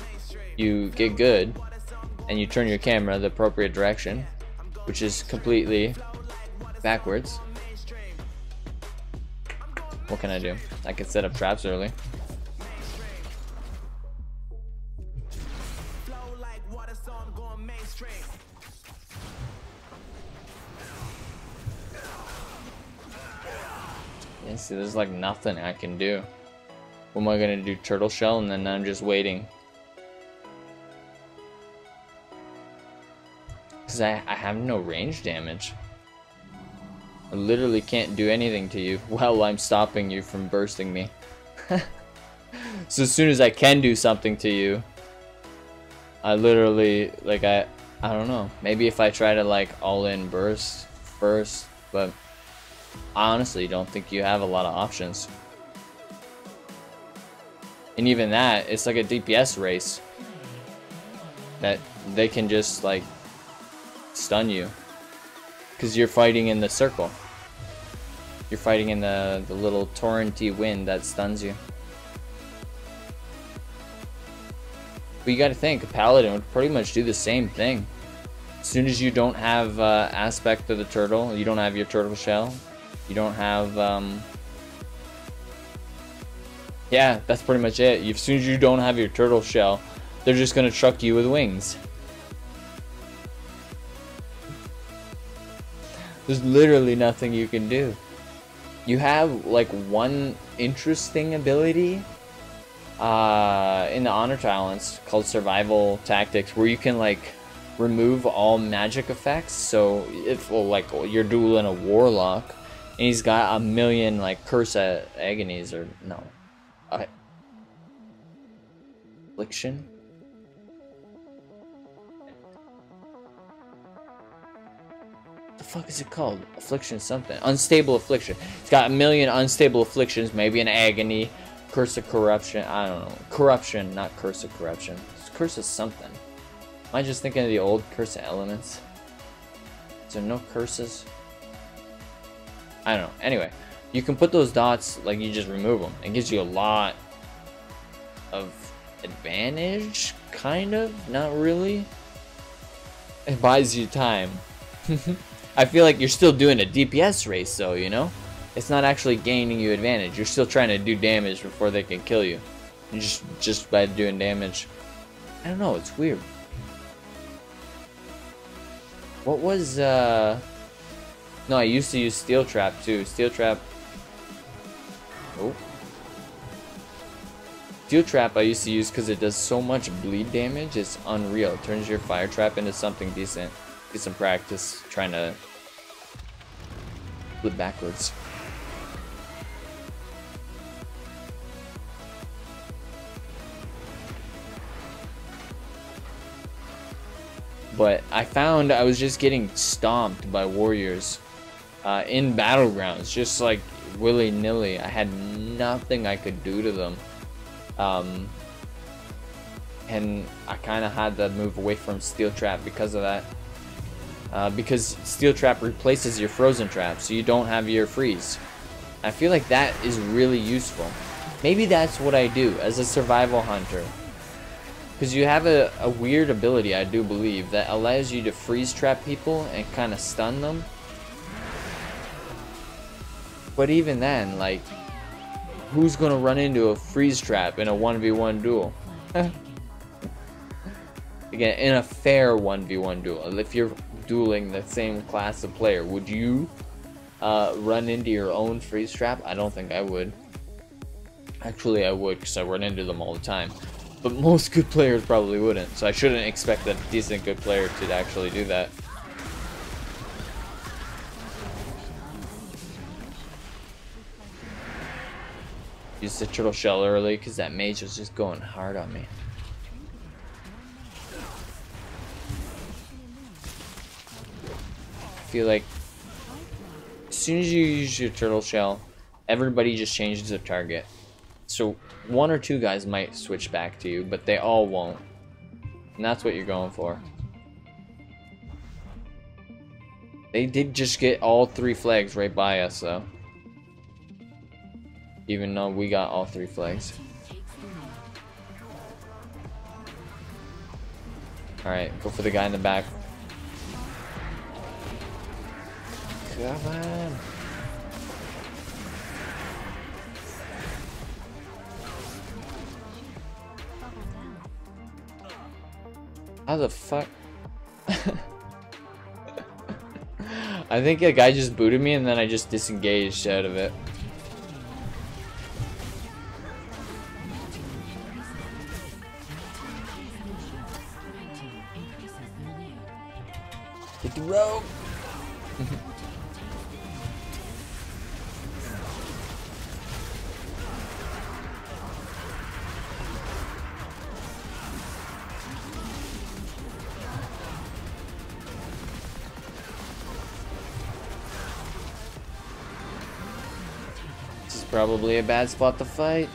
A: you get good, and you turn your camera the appropriate direction, which is completely backwards. What can I do? I can set up traps early. Yeah, see, there's like nothing I can do. What am I gonna do? Turtle shell, and then I'm just waiting. Because I have no range damage. I literally can't do anything to you while I'm stopping you from bursting me. So as soon as I can do something to you, I literally, like, I don't know. Maybe if I try to, like, all-in burst first, but I honestly don't think you have a lot of options. And even that, it's like a DPS race. That they can just, like, stun you. Because you're fighting in the circle. You're fighting in the little torrenty wind that stuns you. But you gotta think, a paladin would pretty much do the same thing. As soon as you don't have aspect of the turtle, you don't have your turtle shell, you don't have yeah, that's pretty much it. As soon as you don't have your turtle shell, they're just gonna truck you with wings. There's literally nothing you can do. You have like one interesting ability in the honor talents called survival tactics, where you can like remove all magic effects. So if like you're dueling a warlock and he's got a million like curse agonies or no affliction. The fuck is it called? Affliction something. Unstable affliction. It's got a million unstable afflictions, maybe an agony, curse of corruption. I don't know. Corruption, not curse of corruption. It's curse of something. Am I just thinking of the old curse of elements? Is there no curses? I don't know. Anyway, you can put those dots, like you just remove them. It gives you a lot of advantage, kind of. Not really. It buys you time. I feel like you're still doing a DPS race though, you know? It's not actually gaining you advantage. You're still trying to do damage before they can kill you. Just by doing damage. I don't know, it's weird. What was no, I used to use Steel Trap too. Steel Trap. Oh. Steel Trap I used to use because it does so much bleed damage, it's unreal. It turns your Fire Trap into something decent. Get some practice trying to flip backwards. But I found I was just getting stomped by warriors in battlegrounds, just like willy-nilly. I had nothing I could do to them. And I kind of had to move away from Steel Trap because of that. Because Steel Trap replaces your Frozen Trap, so you don't have your freeze. I feel like that is really useful. Maybe that's what I do as a survival hunter. Because you have a weird ability, I do believe, that allows you to freeze trap people and kind of stun them. But even then, like, who's gonna run into a freeze trap in a 1v1 duel? Again, in a fair 1v1 duel. If you're dueling the same class of player, would you run into your own freeze trap? I don't think I would. Actually, I would, because I run into them all the time. But most good players probably wouldn't, so I shouldn't expect a decent good player to actually do that. Use the turtle shell early, because that mage was just going hard on me. I feel like as soon as you use your turtle shell, everybody just changes their target. So one or two guys might switch back to you, but they all won't. And that's what you're going for. They did just get all 3 flags right by us though. Even though we got all 3 flags. Alright, go for the guy in the back. Come on. How the fuck? I think a guy just booted me and then I just disengaged out of it. Hit the rope. This is probably a bad spot to fight.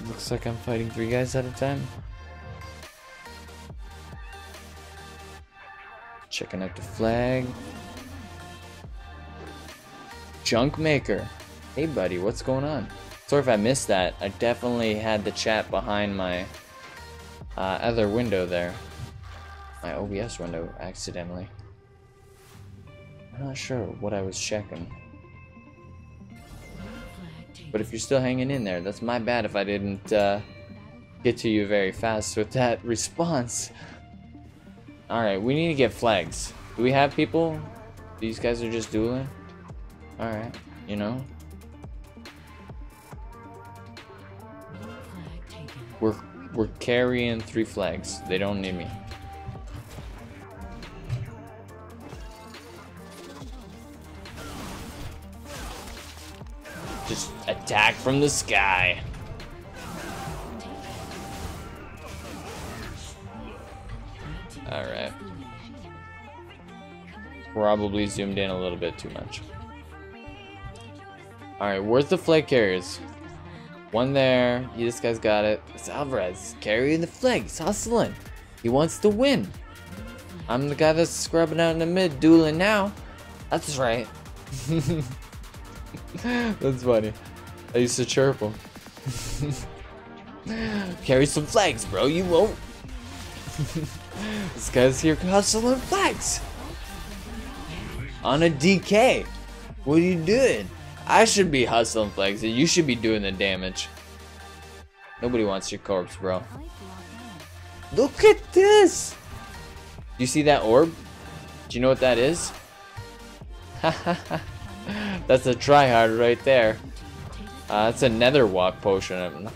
A: Looks like I'm fighting 3 guys at a time. Checking out the flag. Junk Maker. Hey buddy, what's going on? Sorry if I missed that. I definitely had the chat behind my other window there. My OBS window, accidentally. I'm not sure what I was checking. But if you're still hanging in there, that's my bad if I didn't get to you very fast with that response. Alright, we need to get flags. Do we have people? These guys are just dueling? Alright, you know. We're carrying 3 flags. They don't need me. Just attack from the sky. Alright. Probably zoomed in a little bit too much. Alright, where's the flag carriers? One there. Yeah, this guy's got it. It's Alvarez carrying the flag. He's hustling. He wants to win. I'm the guy that's scrubbing out in the mid, dueling now. That's right. That's funny. I used to chirp him. Carry some flags, bro. You won't. This guy's here hustling flags. On a DK. What are you doing? I should be hustling flags and you should be doing the damage. Nobody wants your corpse, bro. Look at this! Do you see that orb? Do you know what that is? That's a tryhard right there. That's a nether walk potion. I'm not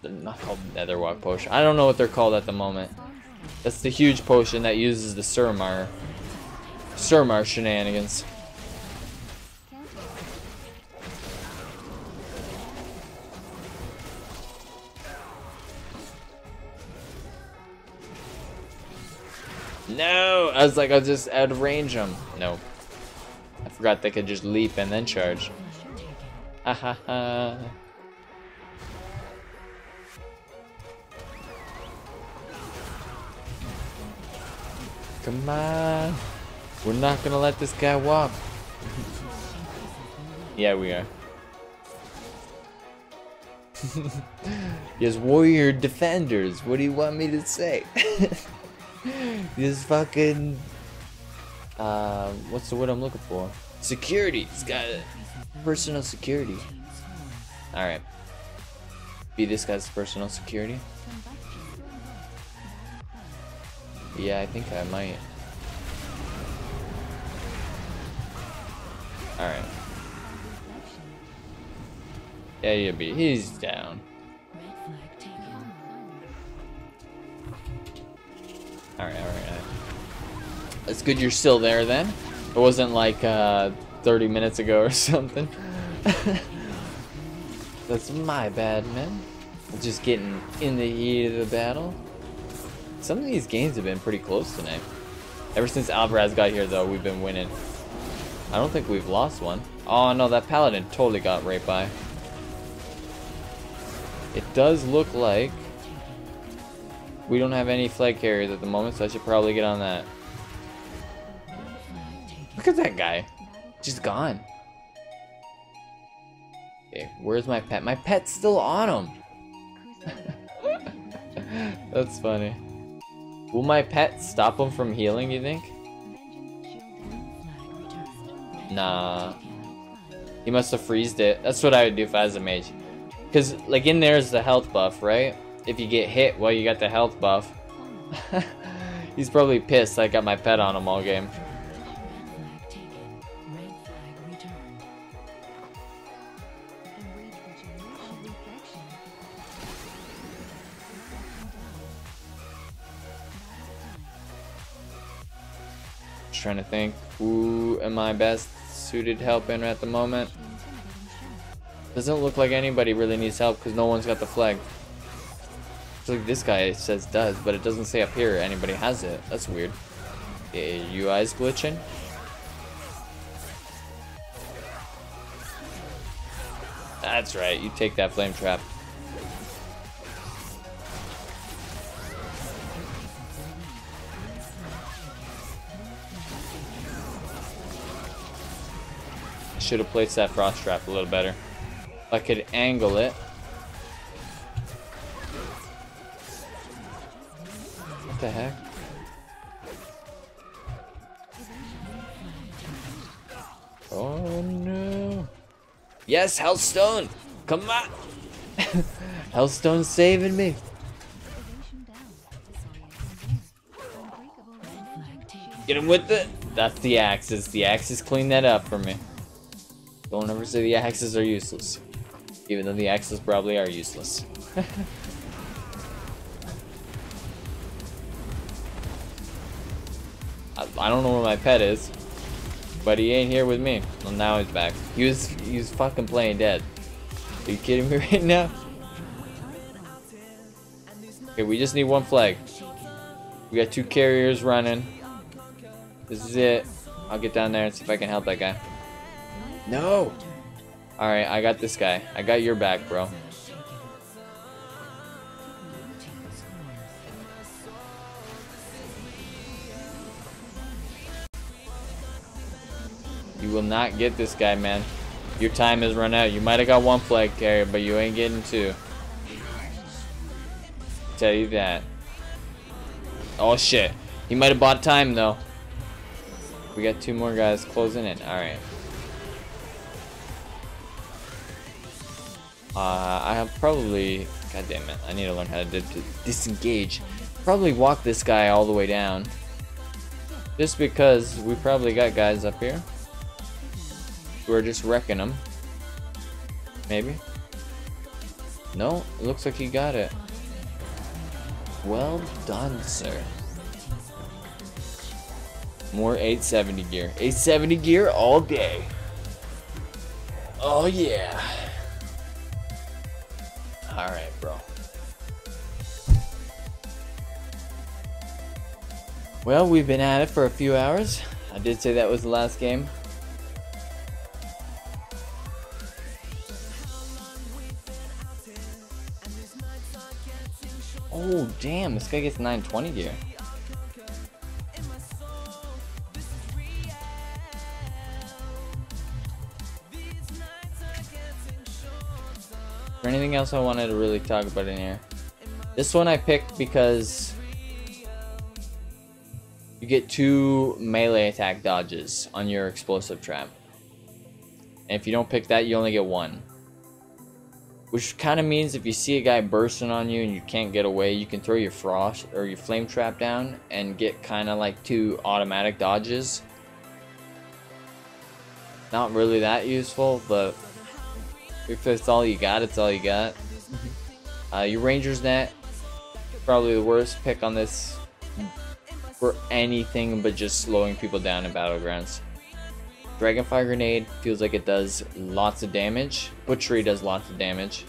A: they're not called nether walk potion. I don't know what they're called at the moment. That's the huge potion that uses the Surmar shenanigans. No! I was like, I'll just out of range them. No. I forgot they could just leap and then charge. Ha ha ha. Come on. We're not gonna let this guy walk. Yeah, we are. Yes, warrior defenders. What do you want me to say? This fucking what's the word I'm looking for? Security. He's got personal security. Alright. Be this guy's personal security. Yeah, I think I might. Alright. Yeah, you'll be. He's down. Alright. That's good you're still there then. It wasn't like 30 minutes ago or something. That's my bad, man. Just getting in the heat of the battle. Some of these games have been pretty close tonight. Ever since Alvarez got here though, we've been winning. I don't think we've lost one. Oh no, that paladin totally got right by. It does look like we don't have any flag carriers at the moment, so I should probably get on that. Look at that guy. Just gone. Okay, where's my pet? My pet's still on him. That's funny. Will my pet stop him from healing, you think? Nah. He must have freezed it. That's what I would do if I was a mage. Because, like, in there is the health buff, right? If you get hit while you got the health buff. He's probably pissed I got my pet on him all game. Trying to think who am I best suited helping at the moment. Doesn't look like anybody really needs help because no one's got the flag. It's like this guy says does, but it doesn't say up here anybody has it. That's weird. UI's glitching. That's right, you take that flame trap. Should have placed that frost trap a little better. If I could angle it. What the heck? Oh no. Yes, Hellstone! Come on! Hellstone's saving me. Get him with it! That's the axes. The axes clean that up for me. Don't ever say the axes are useless. Even though the axes probably are useless. I don't know where my pet is, but he ain't here with me. Well, now he's back. He was fucking playing dead. Are you kidding me right now? Okay, we just need one flag. We got 2 carriers running. This is it. I'll get down there and see if I can help that guy. No! Alright, I got this guy. I got your back, bro. You will not get this guy, man. Your time has run out. You might have got 1 flag carrier, but you ain't getting 2. Tell you that. Oh shit. He might have bought time though. We got 2 more guys closing in. Alright. I have probably... God damn it. I need to learn how to disengage. Probably walk this guy all the way down. Just because we probably got guys up here. We're just wrecking them. Maybe. No, it looks like he got it. Well done, sir. More 870 gear. 870 gear all day. Oh yeah. Alright, bro. Well, we've been at it for a few hours. I did say that was the last game. Oh damn, this guy gets 920 gear. Is there anything else I wanted to really talk about in here? This one I picked because you get 2 melee attack dodges on your explosive trap. And if you don't pick that, you only get 1. Which kind of means if you see a guy bursting on you and you can't get away, you can throw your frost or your flame trap down and get kind of like 2 automatic dodges. Not really that useful, but if it's all you got, it's all you got. Your ranger's net, probably the worst pick on this for anything but just slowing people down in battlegrounds. Dragonfire grenade feels like it does lots of damage. Butchery does lots of damage.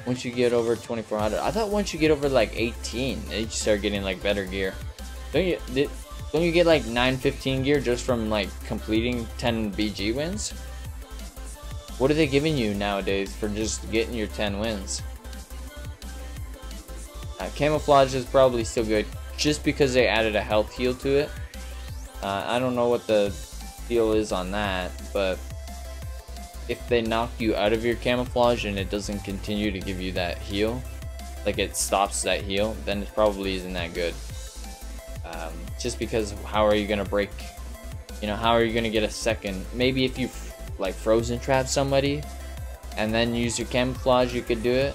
A: Once you get over 2400, I thought once you get over like 18, you start getting like better gear. Don't you get like 915 gear just from like completing 10 BG wins? What are they giving you nowadays for just getting your 10 wins? Camouflage is probably still good, just because they added a health heal to it. I don't know what the deal is on that, but if they knock you out of your camouflage and it doesn't continue to give you that heal, like it stops that heal, then it probably isn't that good. Just because how are you gonna break, you know, how are you gonna get a second? Maybe if you like frozen trap somebody and then use your camouflage, you could do it.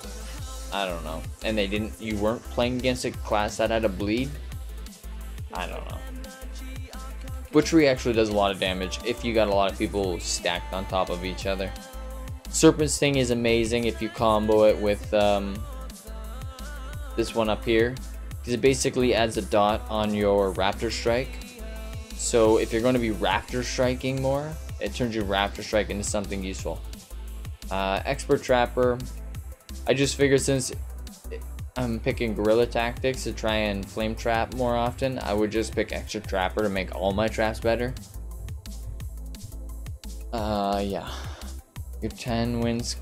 A: I don't know. And you weren't playing against a class that had a bleed? I don't know. Butchery actually does a lot of damage if you got a lot of people stacked on top of each other. Serpent Sting is amazing if you combo it with this one up here, because it basically adds a dot on your Raptor Strike. So if you're going to be Raptor Striking more, it turns your Raptor Strike into something useful. Expert Trapper, I just figured since I'm picking guerrilla tactics to try and flame trap more often, I would just pick extra trapper to make all my traps better. Yeah. Your 10 wins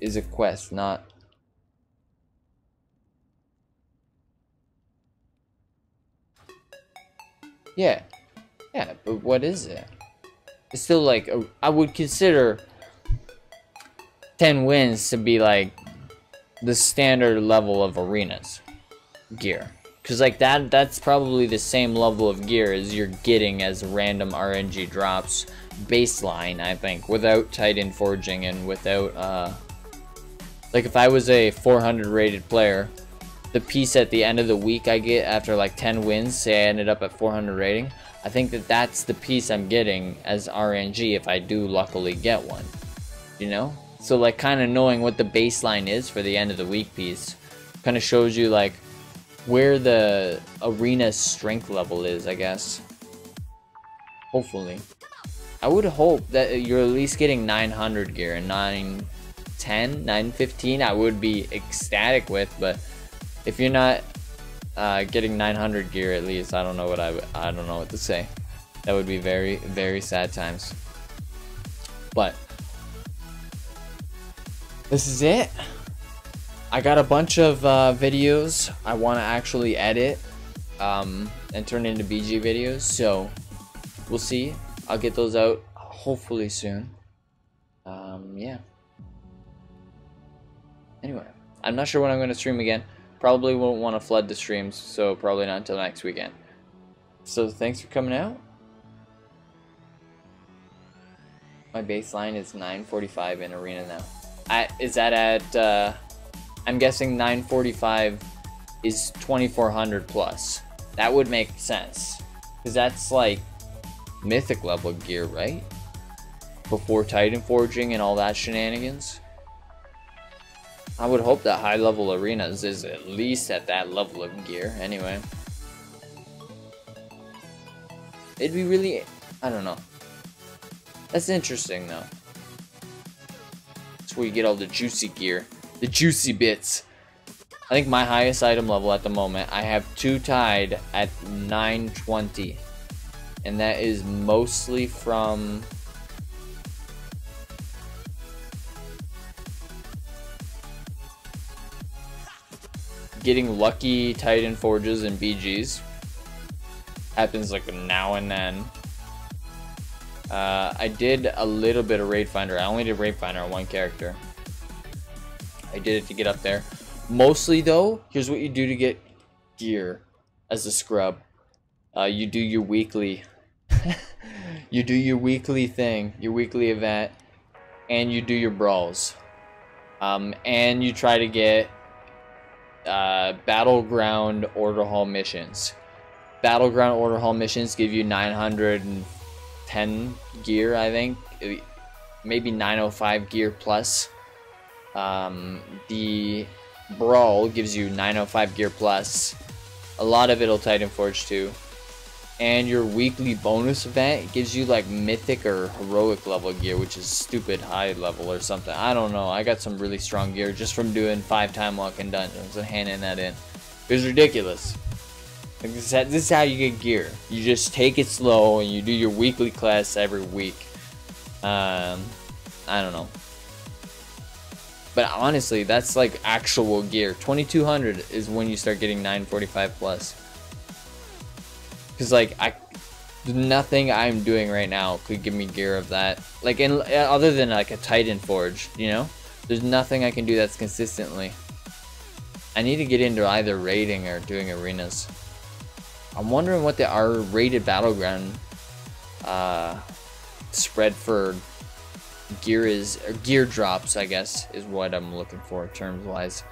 A: is a quest, not... Yeah. Yeah, but what is it? It's still like, I would consider 10 wins to be like the standard level of arenas gear, because like that's probably the same level of gear as you're getting as random RNG drops baseline, I think, without Titan forging and without like if I was a 400 rated player, the piece at the end of the week I get after like 10 wins, say I ended up at 400 rating, I think that's the piece I'm getting as RNG if I do luckily get one, you know? So like kind of knowing what the baseline is for the end of the week piece kind of shows you like where the arena's strength level is, I guess. Hopefully. I would hope that you're at least getting 900 gear, and 910, 915 I would be ecstatic with, but if you're not getting 900 gear at least, I don't know what I don't know what to say. That would be very, very sad times. But this is it. I got a bunch of videos I want to actually edit and turn into BG videos, so we'll see. I'll get those out hopefully soon. Yeah. Anyway, I'm not sure when I'm going to stream again. Probably won't want to flood the streams, so probably not until next weekend. So thanks for coming out. My baseline is 945 in arena now. Is that at I'm guessing 945 is 2400 plus. That would make sense, because that's like mythic level gear, right? Before Titan forging and all that shenanigans. I would hope that high level arenas is at least at that level of gear anyway. It'd be really, I don't know. That's interesting though. That's where you get all the juicy gear. The juicy bits. I think my highest item level at the moment, I have 2 tied at 920. And that is mostly from getting lucky Titan Forges and BGs. Happens like now and then. I did a little bit of Raid Finder. I only did Raid Finder on 1 character. I did it to get up there. Mostly though, here's what you do to get gear as a scrub. You do your weekly you do your weekly thing, your weekly event, and you do your brawls. And you try to get battleground order hall missions. Battleground order hall missions give you 910 gear, I think. Maybe 905 gear plus. The brawl gives you 905 gear plus. A lot of it'll Titan Forge too. And your weekly bonus event gives you like mythic or heroic level gear, which is stupid high level or something. I don't know. I got some really strong gear just from doing 5 time walk in dungeons and handing that in. It was ridiculous. Like this is how you get gear. You just take it slow and you do your weekly class every week. I don't know. But honestly, that's like actual gear. 2200 is when you start getting 945 plus. Because like nothing I'm doing right now could give me gear of that. Like other than like a Titan Forge, you know? There's nothing I can do that's consistently. I need to get into either raiding or doing arenas. I'm wondering what the rated battleground spread for gear is, or gear drops, I guess is what I'm looking for terms wise.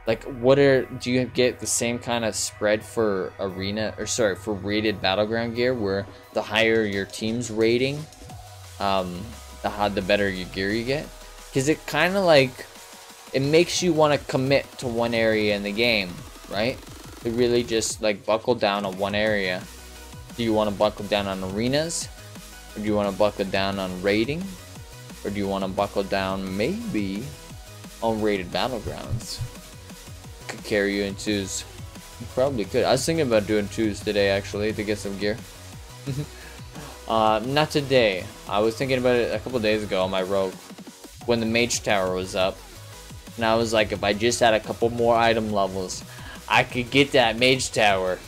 A: Like do you get the same kind of spread for arena, or sorry, for rated battleground gear, where the higher your team's rating, the better your gear you get? Because it kind of like, it makes you want to commit to one area in the game, right? To really just like buckle down on one area. Do you want to buckle down on arenas? Or do you want to buckle down on raiding? Or do you want to buckle down maybe on rated battlegrounds? Could carry you in 2s. You probably could. I was thinking about doing 2s today actually to get some gear. Not today. I was thinking about it a couple days ago on my rogue when the mage tower was up. And I was like, if I just had a couple more item levels, I could get that mage tower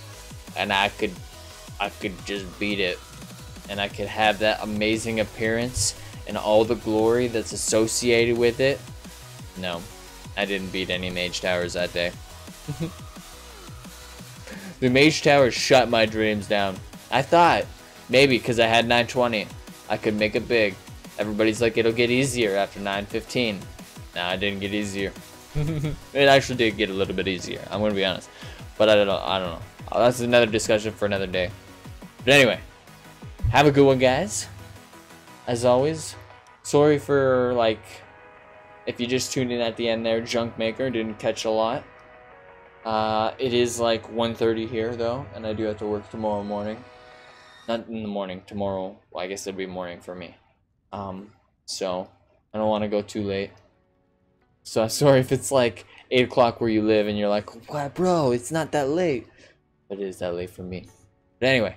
A: and I could just beat it. And I could have that amazing appearance and all the glory that's associated with it. No, I didn't beat any mage towers that day. The mage tower shut my dreams down. I thought maybe because I had 920 I could make it big. Everybody's like, it'll get easier after 915. Nah, it didn't get easier. It actually did get a little bit easier, I'm gonna be honest, but I don't know. That's another discussion for another day. But anyway, have a good one, guys. As always, sorry for like if you just tuned in at the end there, Junk Maker didn't catch a lot. It is like 1:30 here though, and I do have to work tomorrow morning. Not in the morning, tomorrow. Well, I guess it'd be morning for me. So I don't want to go too late. So I'm sorry if it's like 8 o'clock where you live and you're like, what, bro? It's not that late. But it is that late for me. But anyway,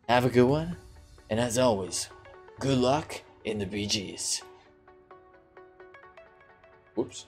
A: have a good one. And as always, good luck in the BGs. Whoops.